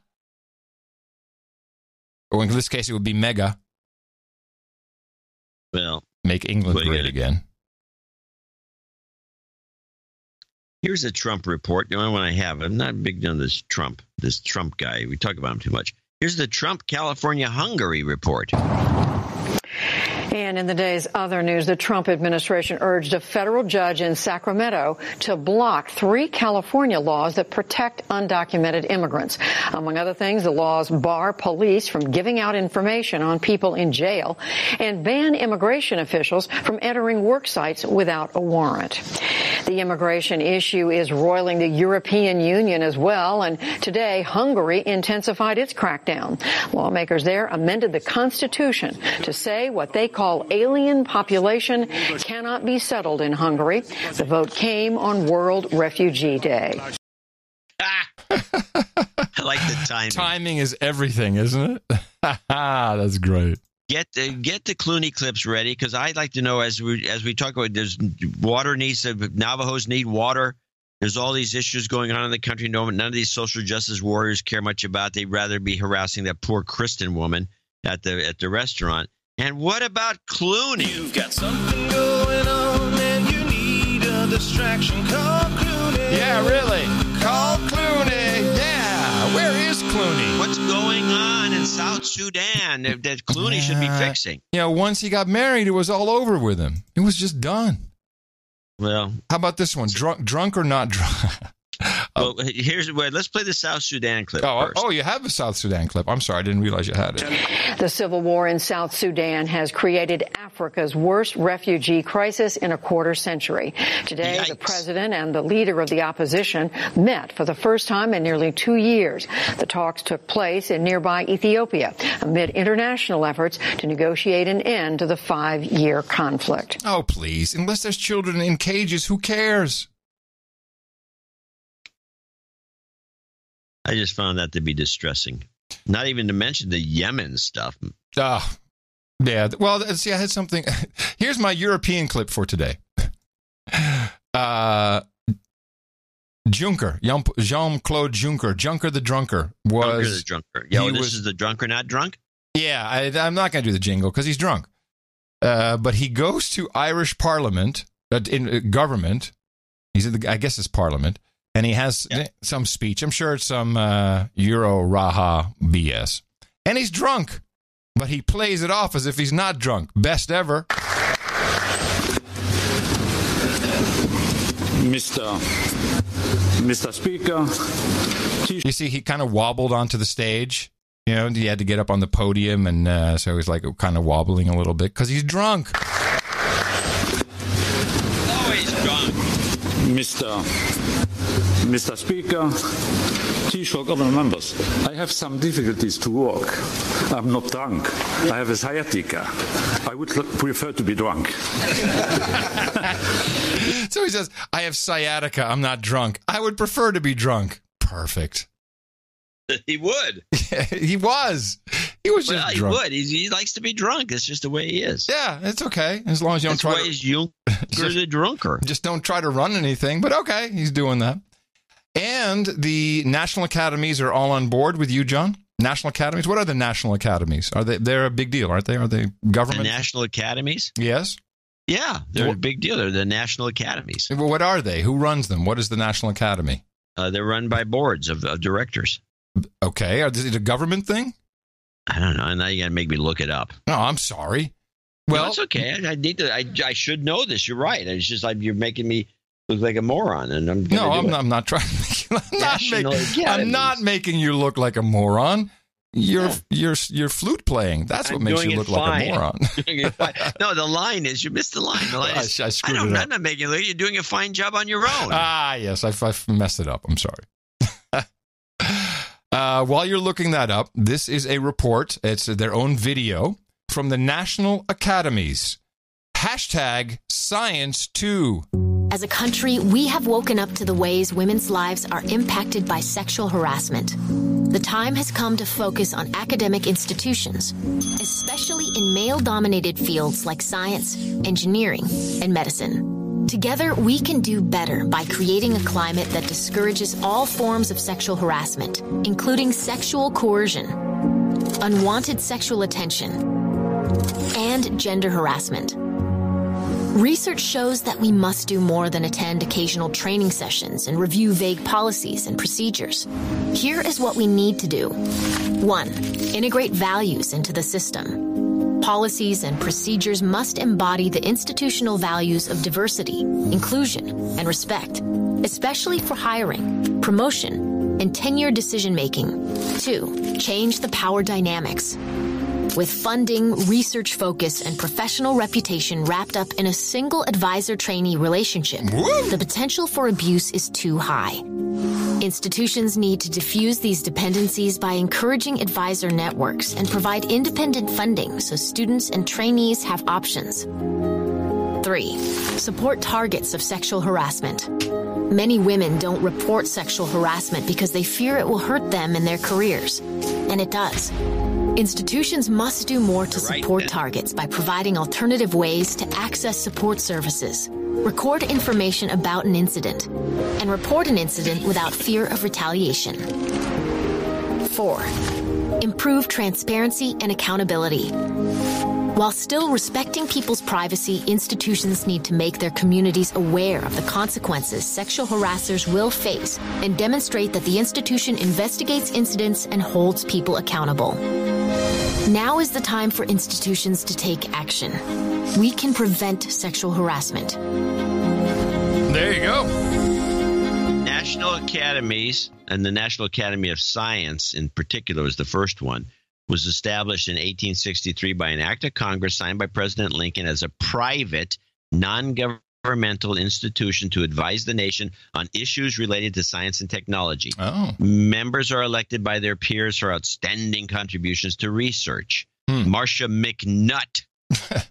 Or in this case, it would be mega. Well, make England great again. Here's a Trump report. The only one I have. I'm not big on this Trump guy. We talk about him too much. Here's the Trump California-Hungary report. And in the day's other news, the Trump administration urged a federal judge in Sacramento to block 3 California laws that protect undocumented immigrants. Among other things, the laws bar police from giving out information on people in jail and ban immigration officials from entering work sites without a warrant. The immigration issue is roiling the European Union as well, and today Hungary intensified its crackdown. Lawmakers there amended the Constitution to say what they call alien population cannot be settled in Hungary. The vote came on World Refugee Day. I like the timing. Timing is everything, isn't it? That's great. Get the Clooney clips ready, because I'd like to know, as we talk about, there's water needs, Navajos need water. There's all these issues going on in the country. None of these social justice warriors care much about. They'd rather be harassing that poor Kristen woman at the restaurant. And what about Clooney? You've got something going on and you need a distraction. Call Clooney. Yeah, really. Call Clooney. Yeah. Where is Clooney? What's going on in South Sudan that Clooney should be fixing? Once he got married, it was all over with him. It was just done. Well, how about this one? Drunk or not drunk? Well, let's play the South Sudan clip first. Oh, you have a South Sudan clip. I'm sorry, I didn't realize you had it. The civil war in South Sudan has created Africa's worst refugee crisis in a quarter century. Today, the president and the leader of the opposition met for the first time in nearly 2 years. The talks took place in nearby Ethiopia amid international efforts to negotiate an end to the 5-year conflict. Oh, please. Unless there's children in cages, who cares? I just found that to be distressing. Not even to mention the Yemen stuff. Yeah. Well, see, I had something. Here's my European clip for today. Juncker, Jean-Claude Juncker, Juncker the Drunker was. Juncker the Drunker. Yeah, this is the drunker not drunk? Yeah, I'm not going to do the jingle because he's drunk. But he goes to Irish Parliament, in government. He's in I guess it's Parliament. And he has some speech. I'm sure it's some Euro Raha BS. And he's drunk. But he plays it off as if he's not drunk. Best ever. Mr. Speaker. You see, he kind of wobbled onto the stage. He had to get up on the podium. And so he's like kind of wobbling a little bit because he's drunk. Always drunk. Mr. Speaker, Taoiseach, other members, I have some difficulties to walk. I'm not drunk. I have a sciatica. I would prefer to be drunk. So he says, I have sciatica. I'm not drunk. I would prefer to be drunk. Perfect. He would. He was. He was just drunk. He would. He likes to be drunk. It's just the way he is. Yeah, it's okay. As long as you don't try to... That's why he's Juncker the drunker. Just don't try to run anything. But okay, he's doing that. And the National Academies are all on board with you, John? National Academies? What are the National Academies? They're a big deal, aren't they? Are they government? The National Academies? Yes. Yeah, they're a big deal. They're the National Academies. Well, what are they? Who runs them? What is the National Academy? They're run by boards of directors. Okay. Is it a government thing? I don't know. Now you got to make me look it up. No, I'm sorry. Well, no, it's okay. I need to. I should know this. You're right. It's just like you're making me look like a moron, and I'm not trying to make you. I'm not making you look like a moron. You're flute playing. That's what makes you look like a moron. No, the line is you missed the line. The line is, I screwed it up. I'm not making you look. You're doing a fine job on your own. Yes, I messed it up. I'm sorry. While you're looking that up, this is a report. It's their own video from the National Academies. #Science2. As a country, we have woken up to the ways women's lives are impacted by sexual harassment. the time has come to focus on academic institutions, especially in male-dominated fields like science, engineering, and medicine. Together, we can do better by creating a climate that discourages all forms of sexual harassment, including sexual coercion, unwanted sexual attention, and gender harassment. Research shows that we must do more than attend occasional training sessions and review vague policies and procedures. Here is what we need to do. 1. Integrate values into the system. Policies and procedures must embody the institutional values of diversity, inclusion, and respect, especially for hiring, promotion, and tenure decision-making. 2. Change the power dynamics. With funding, research focus, and professional reputation wrapped up in a single advisor-trainee relationship, the potential for abuse is too high. Institutions need to diffuse these dependencies by encouraging advisor networks and provide independent funding so students and trainees have options. 3. Support targets of sexual harassment. Many women don't report sexual harassment because they fear it will hurt them in their careers, and it does. Institutions must do more to support targets by providing alternative ways to access support services, record information about an incident, and report an incident without fear of retaliation. 4. Improve transparency and accountability. While still respecting people's privacy, institutions need to make their communities aware of the consequences sexual harassers will face and demonstrate that the institution investigates incidents and holds people accountable. Now is the time for institutions to take action. We can prevent sexual harassment. There you go. National academies, and the National Academy of Science in particular was the first one, was established in 1863 by an act of Congress signed by President Lincoln as a private, non-governmental institution to advise the nation on issues related to science and technology. Members are elected by their peers for outstanding contributions to research. Marcia McNutt,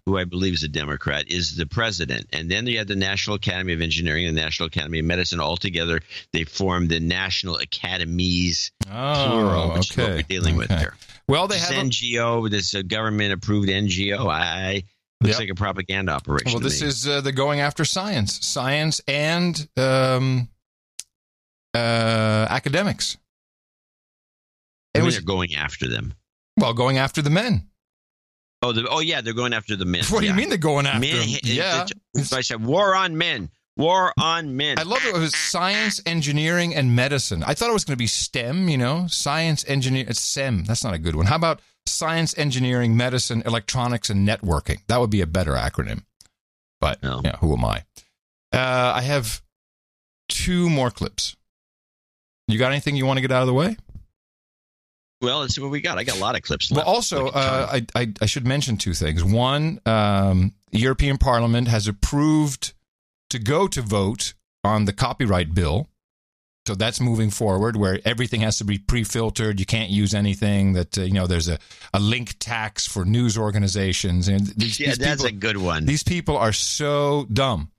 who I believe is a Democrat, is the president. And then you have the National Academy of Engineering and the National Academy of Medicine. All together, they form the National Academies, plural, which is what we're dealing with here. Well, they this have NGO, this government-approved NGO. Looks like a propaganda operation. Well, this is the going after science and academics. They're going after them. Well, going after the men. Oh, yeah, they're going after the men. What do you mean they're going after men? them? Yeah. I said war on men. War on men. I love it. It was science, engineering, and medicine. I thought it was going to be STEM, science, engineering. It's STEM. That's not a good one. How about science, engineering, medicine, electronics, and networking? That would be a better acronym. But, yeah, who am I? I have 2 more clips. You got anything you want to get out of the way? Well, let's see what we got. I got a lot of clips left. Well, also, I should mention 2 things. One, the European Parliament has approved to go to vote on the copyright bill. So that's moving forward, where everything has to be pre-filtered. You can't use anything that, there's a link tax for news organizations. And these that's people, a good one. These people are so dumb.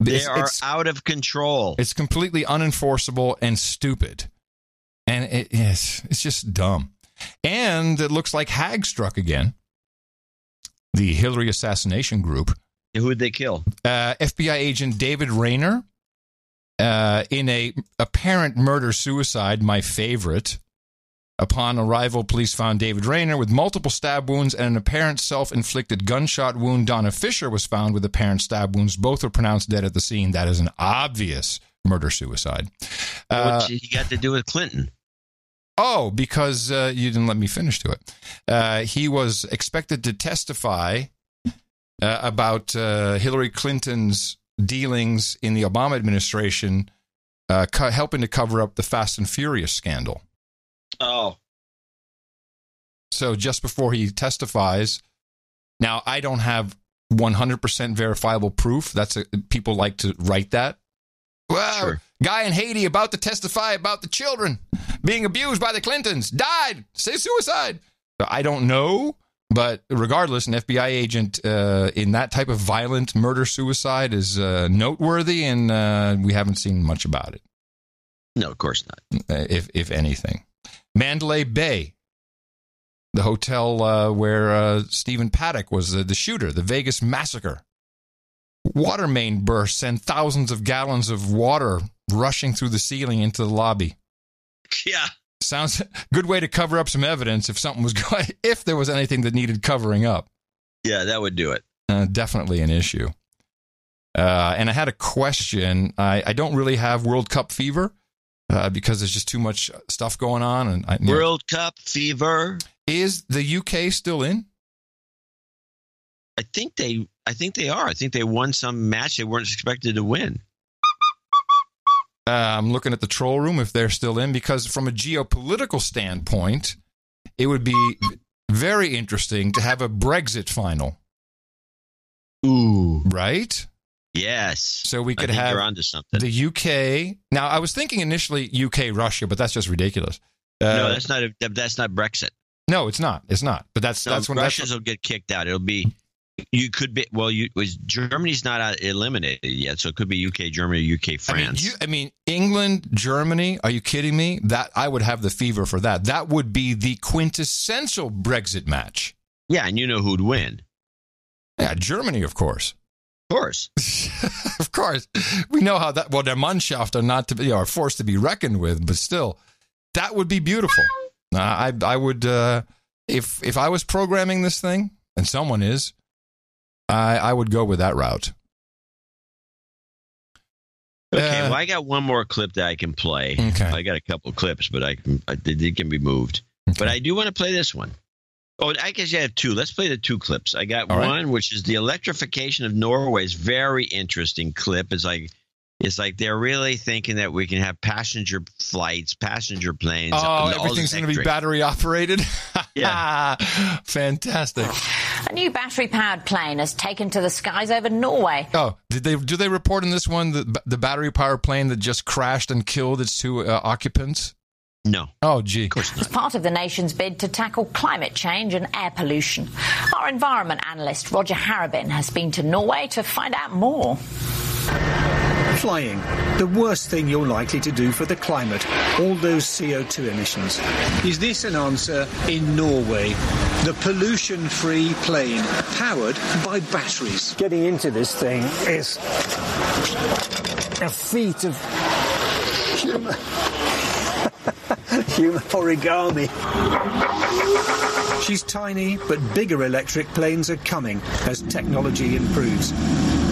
They are out of control. It's completely unenforceable and stupid. And it's just dumb. And it looks like Hague struck again. The Hillary assassination group. Who would they kill? FBI agent David Rayner. In a apparent murder-suicide, my favorite. Upon arrival, police found David Rayner with multiple stab wounds and an apparent self-inflicted gunshot wound. Donna Fisher was found with apparent stab wounds. Both were pronounced dead at the scene. That is an obvious murder-suicide. What he got to do with Clinton? Oh, because you didn't let me finish to it. He was expected to testify about Hillary Clinton's dealings in the Obama administration, helping to cover up the Fast and Furious scandal. Oh. So just before he testifies, now I don't have 100% verifiable proof. People like to write that. Well, sure. Guy in Haiti about to testify about the children being abused by the Clintons. Died. Say suicide. So I don't know. But regardless, an FBI agent in that type of violent murder-suicide is noteworthy, and we haven't seen much about it. No, of course not. If anything. Mandalay Bay, the hotel where Stephen Paddock was the shooter, the Vegas massacre. Water main burst sent thousands of gallons of water rushing through the ceiling into the lobby. Yeah. Sounds a good way to cover up some evidence if something was going, if there was anything that needed covering up. Yeah, that would do it. Definitely an issue. And I had a question. I don't really have World Cup fever because there's just too much stuff going on. And World Cup fever. Is the UK still in? I think they are. I think they won some match they weren't expected to win. I'm looking at the troll room if they're still in, because from a geopolitical standpoint, it would be very interesting to have a Brexit final. Ooh. Right? Yes. So we could have you're onto something. The UK. Now, I was thinking initially UK-Russia, but that's just ridiculous. No, that's not Brexit. No, it's not. It's not. But that's when Russians will get kicked out. It'll be. Germany's not eliminated yet, so it could be UK, Germany, UK, France. I mean, England, Germany. Are you kidding me? That I would have the fever for that. That would be the quintessential Brexit match. Yeah, and you know who'd win? Yeah, Germany, of course. Of course, of course. We know how that. Well, their Mannschaft are not to be, are forced to be reckoned with, but still, that would be beautiful. I would, if I was programming this thing, and someone is. I would go with that route. Okay, well, I got one more clip that I can play. Okay. I got a couple clips, but it can be moved. Okay. But I do want to play this one. Oh, I guess you have two. Let's play the two clips. I got All one, right. which is the electrification of Norway's very interesting clip. It's like they're really thinking that we can have passenger flights, passenger planes. Oh, everything's going to be battery operated? Yeah. Fantastic. A new battery-powered plane has taken to the skies over Norway. Oh, do they report in this one the battery-powered plane that just crashed and killed its two occupants? No. Oh, gee. Of course not. It's part of the nation's bid to tackle climate change and air pollution. Our environment analyst, Roger Harabin, has been to Norway to find out more. Flying, the worst thing you're likely to do for the climate, all those CO2 emissions. Is this an answer in Norway? The pollution-free plane, powered by batteries. Getting into this thing is a feat of human origami. She's tiny, but bigger electric planes are coming as technology improves.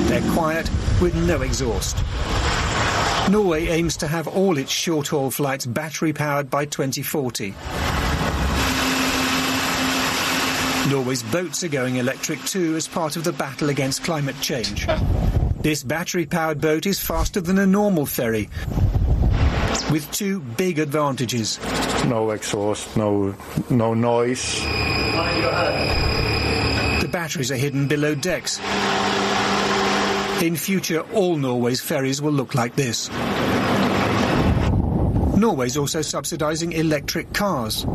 They're quiet, with no exhaust. Norway aims to have all its short-haul flights battery-powered by 2040. Norway's boats are going electric too as part of the battle against climate change. This battery-powered boat is faster than a normal ferry, with two big advantages. No exhaust, no noise. The batteries are hidden below decks. In future, all Norway's ferries will look like this. Norway's also subsidising electric cars.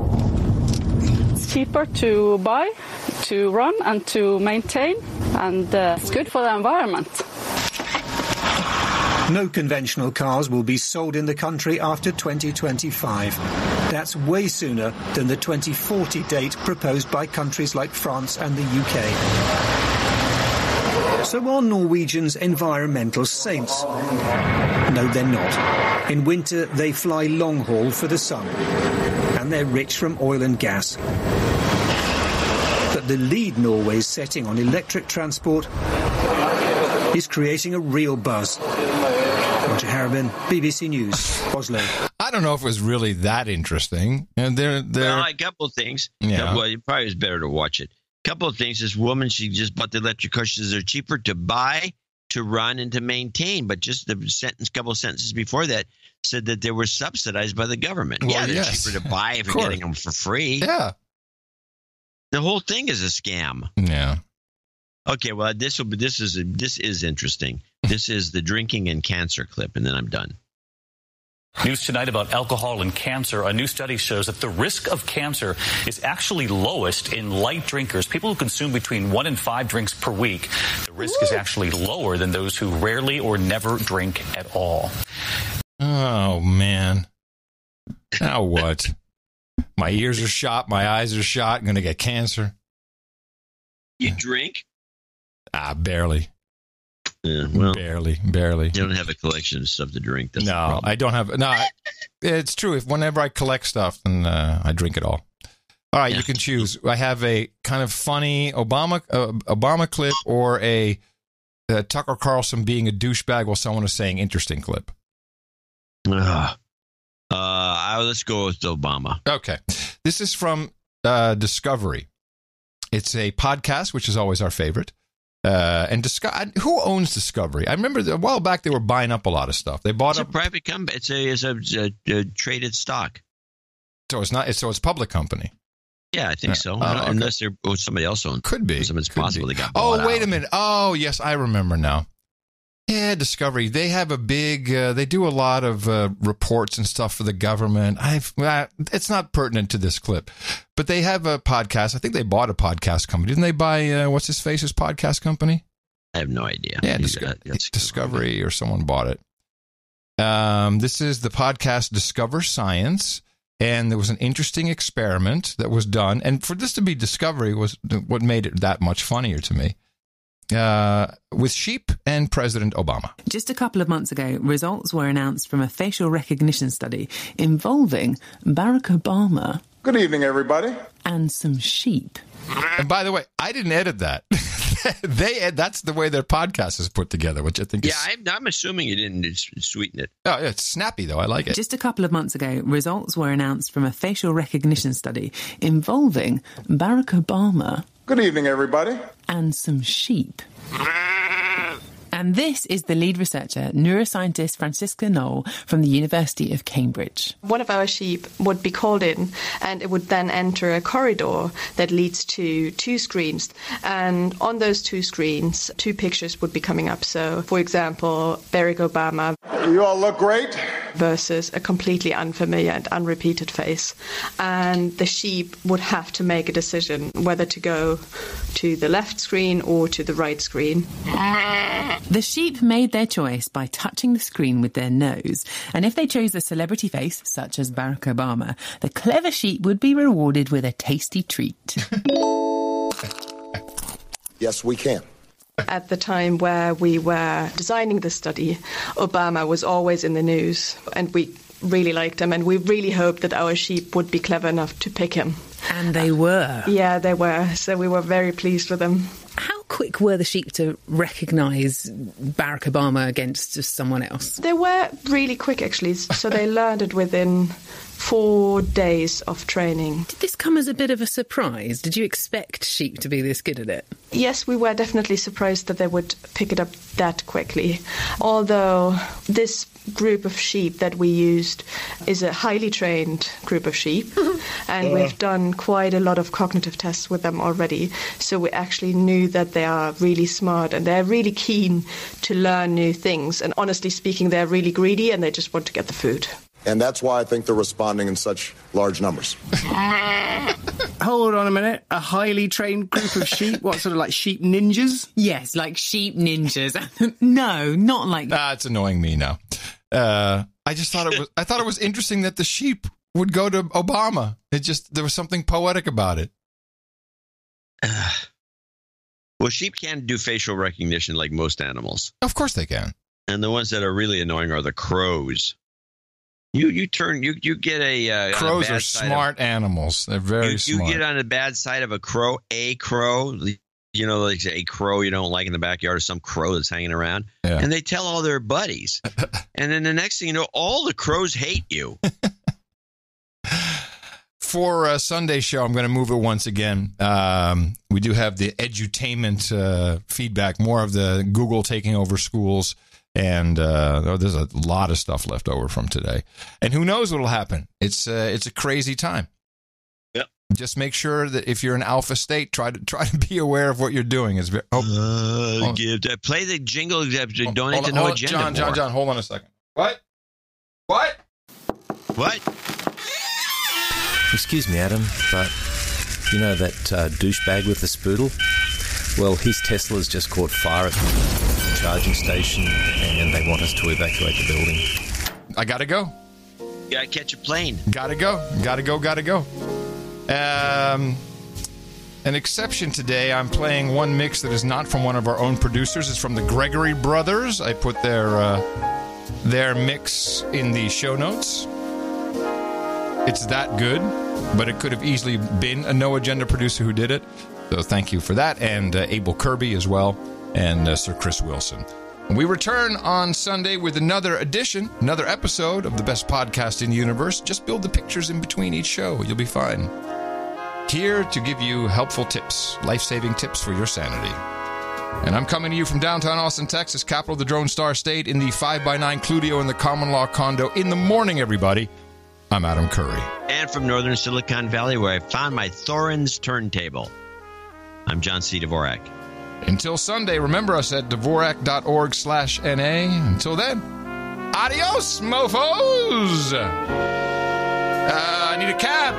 It's cheaper to buy, to run and to maintain, and it's good for the environment. No conventional cars will be sold in the country after 2025. That's way sooner than the 2040 date proposed by countries like France and the UK. So are Norwegians environmental saints? No, they're not. In winter, they fly long haul for the sun, and they're rich from oil and gas. But the lead Norway's setting on electric transport is creating a real buzz. Roger Harabin, BBC News, Oslo. I don't know if it was really that interesting. And Well, a couple of things. Yeah. Well, it probably was better to watch it. A couple of things. This woman, she just bought the electric car. She says they're cheaper to buy, to run, and to maintain. But just the couple of sentences before that said that they were subsidized by the government. Well, yeah, they're yes. cheaper to buy if you're getting them for free. Yeah. The whole thing is a scam. Yeah. Okay, well, this is interesting. This is the drinking and cancer clip, and then I'm done. News tonight about alcohol and cancer. A new study shows that the risk of cancer is actually lowest in light drinkers, people who consume between 1 and 5 drinks per week. The risk is actually lower than those who rarely or never drink at all. Oh, man. Now what? My ears are shot. My eyes are shot. I'm going to get cancer. You drink? Barely. Yeah, well, barely. You don't have a collection of stuff to drink. That's the problem. I don't have. No, it's true. Whenever I collect stuff, then I drink it all. All right, you can choose. I have a kind of funny Obama clip or a Tucker Carlson being a douchebag while someone is saying interesting clip. Let's go with Obama. Okay. This is from Discovery. It's a podcast, which is always our favorite. And who owns Discovery? I remember a while back they were buying up a lot of stuff. They bought a private company. It's a traded stock. So it's not. It's a public company. Yeah, I think so. Okay. Unless somebody else owns. Could be. It's possible they got bought out. Oh, wait a minute. Oh, yes, I remember now. Yeah, Discovery. They have a big. They do a lot of reports and stuff for the government. It's not pertinent to this clip, but they have a podcast. I think they bought a podcast company. Didn't they buy what's his face's podcast company? I have no idea. Yeah, Discovery or someone bought it. This is the podcast Discover Science. And there was an interesting experiment that was done. And for this to be Discovery was what made it that much funnier to me. With sheep and President Obama. Just a couple of months ago, results were announced from a facial recognition study involving Barack Obama. Good evening, everybody. And some sheep. And by the way, I didn't edit that. That's the way their podcast is put together, which I think is... Yeah, I'm assuming you didn't sweeten it. Oh, yeah, it's snappy, though. I like it. Just a couple of months ago, results were announced from a facial recognition study involving Barack Obama. Good evening, everybody. And some sheep. And this is the lead researcher, neuroscientist Francisca Knoll from the University of Cambridge. One of our sheep would be called in and it would then enter a corridor that leads to two screens. And on those two screens, two pictures would be coming up. So, for example, Barack Obama. You all look great. Versus a completely unfamiliar and unrepeated face. And the sheep would have to make a decision whether to go to the left screen or to the right screen. The sheep made their choice by touching the screen with their nose, and if they chose a celebrity face, such as Barack Obama, the clever sheep would be rewarded with a tasty treat. Yes, we can. At the time where we were designing the study, Obama was always in the news, and we really liked him, and we really hoped that our sheep would be clever enough to pick him. And they were. Yeah, they were. So we were very pleased with them. How quick were the sheep to recognise Barack Obama against just someone else? They were really quick, actually. So they learned it within 4 days of training. Did this come as a bit of a surprise? Did you expect sheep to be this good at it? Yes, we were definitely surprised that they would pick it up that quickly. Although this group of sheep that we used is a highly trained group of sheep, and we've done quite a lot of cognitive tests with them already, so we actually knew that they are really smart and they're really keen to learn new things, and honestly speaking, they're really greedy and they just want to get the food. And that's why I think they're responding in such large numbers. Hold on a minute. A highly trained group of sheep? What, sort of like sheep ninjas? Yes, like sheep ninjas. No, not like that. It's annoying me now. I just thought it was interesting that the sheep would go to Obama. There was something poetic about it. Well, sheep can't do facial recognition like most animals. Of course they can. And the ones that are really annoying are the crows. You get a crows are smart animals. They're very smart. You get on the bad side of a crow, you know, like a crow you don't like in the backyard, or some crow that's hanging around, and they tell all their buddies, and then the next thing you know, all the crows hate you. For a Sunday show, I'm going to move it once again. We do have the edutainment feedback, more of the Google taking over schools. And there's a lot of stuff left over from today. And who knows what will happen. It's a crazy time. Yep. Just make sure that if you're in alpha state, try to be aware of what you're doing. It's very, play the jingle. Donate to No Agenda. John, hold on a second. What? Excuse me, Adam, but you know that douchebag with the spoodle? Well, his Tesla's just caught fire at the charging station, and they want us to evacuate the building. I gotta go. Gotta catch a plane. Gotta go. An exception today, I'm playing one mix that is not from one of our own producers. It's from the Gregory Brothers. I put their mix in the show notes. It's that good, but it could have easily been a No Agenda producer who did it. So thank you for that, and Abel Kirby as well, and Sir Chris Wilson. We return on Sunday with another episode of the best podcast in the universe. Just build the pictures in between each show. You'll be fine. Here to give you helpful tips, life-saving tips for your sanity. And I'm coming to you from downtown Austin, Texas, capital of the Drone Star State, in the 5x9 Cludio in the common law condo. In the morning, everybody, I'm Adam Curry. And from northern Silicon Valley, where I found my Thorin's turntable, I'm John C. Dvorak. Until Sunday, remember us at Dvorak.org/NA. Until then, adios, mofos! I need a cab.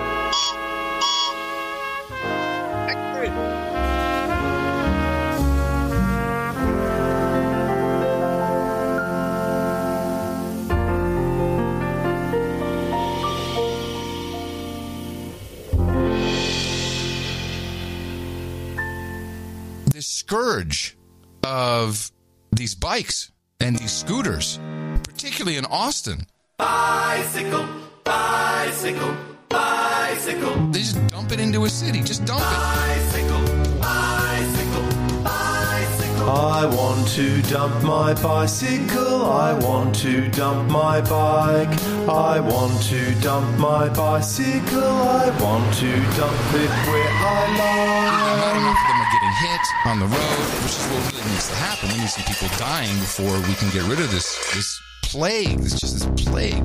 This scourge of these bikes and these scooters, particularly in Austin. Bicycle, bicycle, bicycle. They just dump it into a city. Just dump it. Bicycle, bicycle, bicycle. I want to dump my bicycle. I want to dump my bike. I want to dump my bicycle. I want to dump it where I like. Not enough of them are getting hit on the road, which is what really needs to happen. We need some people dying before we can get rid of this plague. It's just this plague.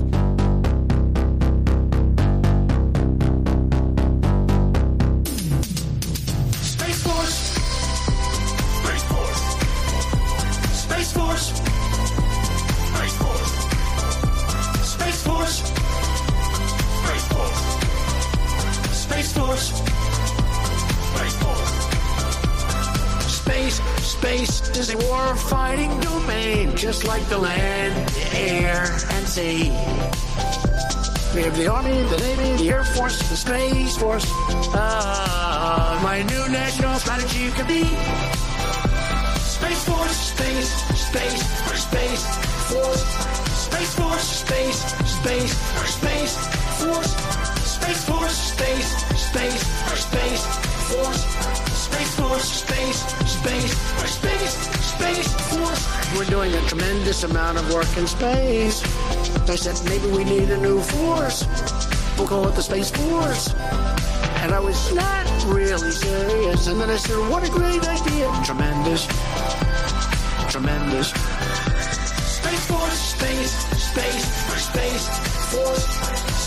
Space Force. Space Force. Space Force. Space Force. Space Force. Space Force. Space Force. Space Force. Space is a war-fighting domain, just like the land, air, and sea. We have the Army, the Navy, the Air Force, the Space Force. My new national strategy could be Space Force, Space Force, Space Force, Space Force, Space Force, Space Force, Space Force. We're doing a tremendous amount of work in space. I said maybe we need a new force. We'll call it the Space Force. And I was not really serious. And then I said, what a great idea. Tremendous. Space Force, Space Force, Space Force,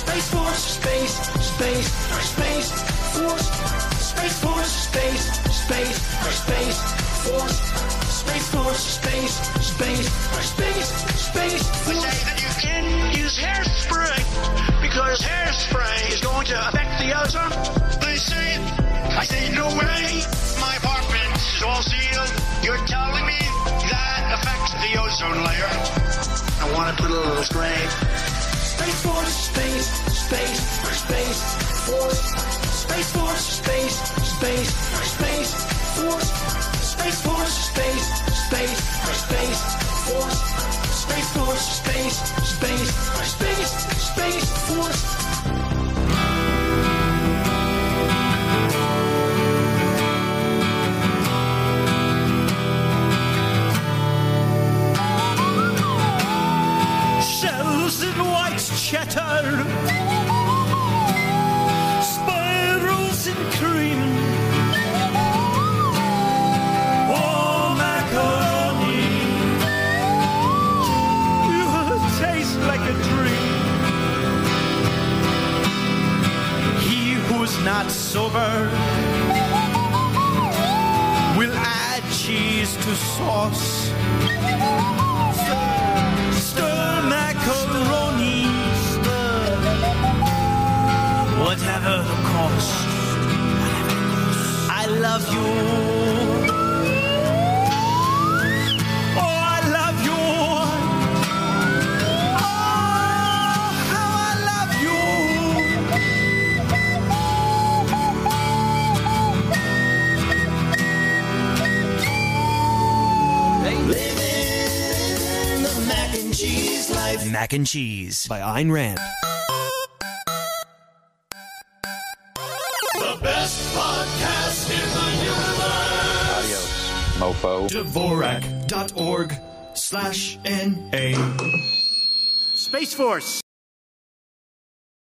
Space Force, Space Force, Space Force, Space Force. We say that you can't use hairspray because hairspray is going to affect the ozone. They say it. I say no way. My apartment is all sealed. You're telling me that affects the ozone layer. I want to put a little spray. Space Force, Space Force, Space Force, Space Force, Space Force, Space Force, Space Force. Shells in white cheddar, spirals in cream. Oh, macaroni, you taste like a dream. He who's not sober will add cheese to sauce. Stir macaroni, stir. Whatever the cost, I love you. Oh, I love you. Oh, how I Mac and Cheese by Ayn Rand. The best podcast in the universe. Adios, mofo. Dvorak.org/NA. Space Force.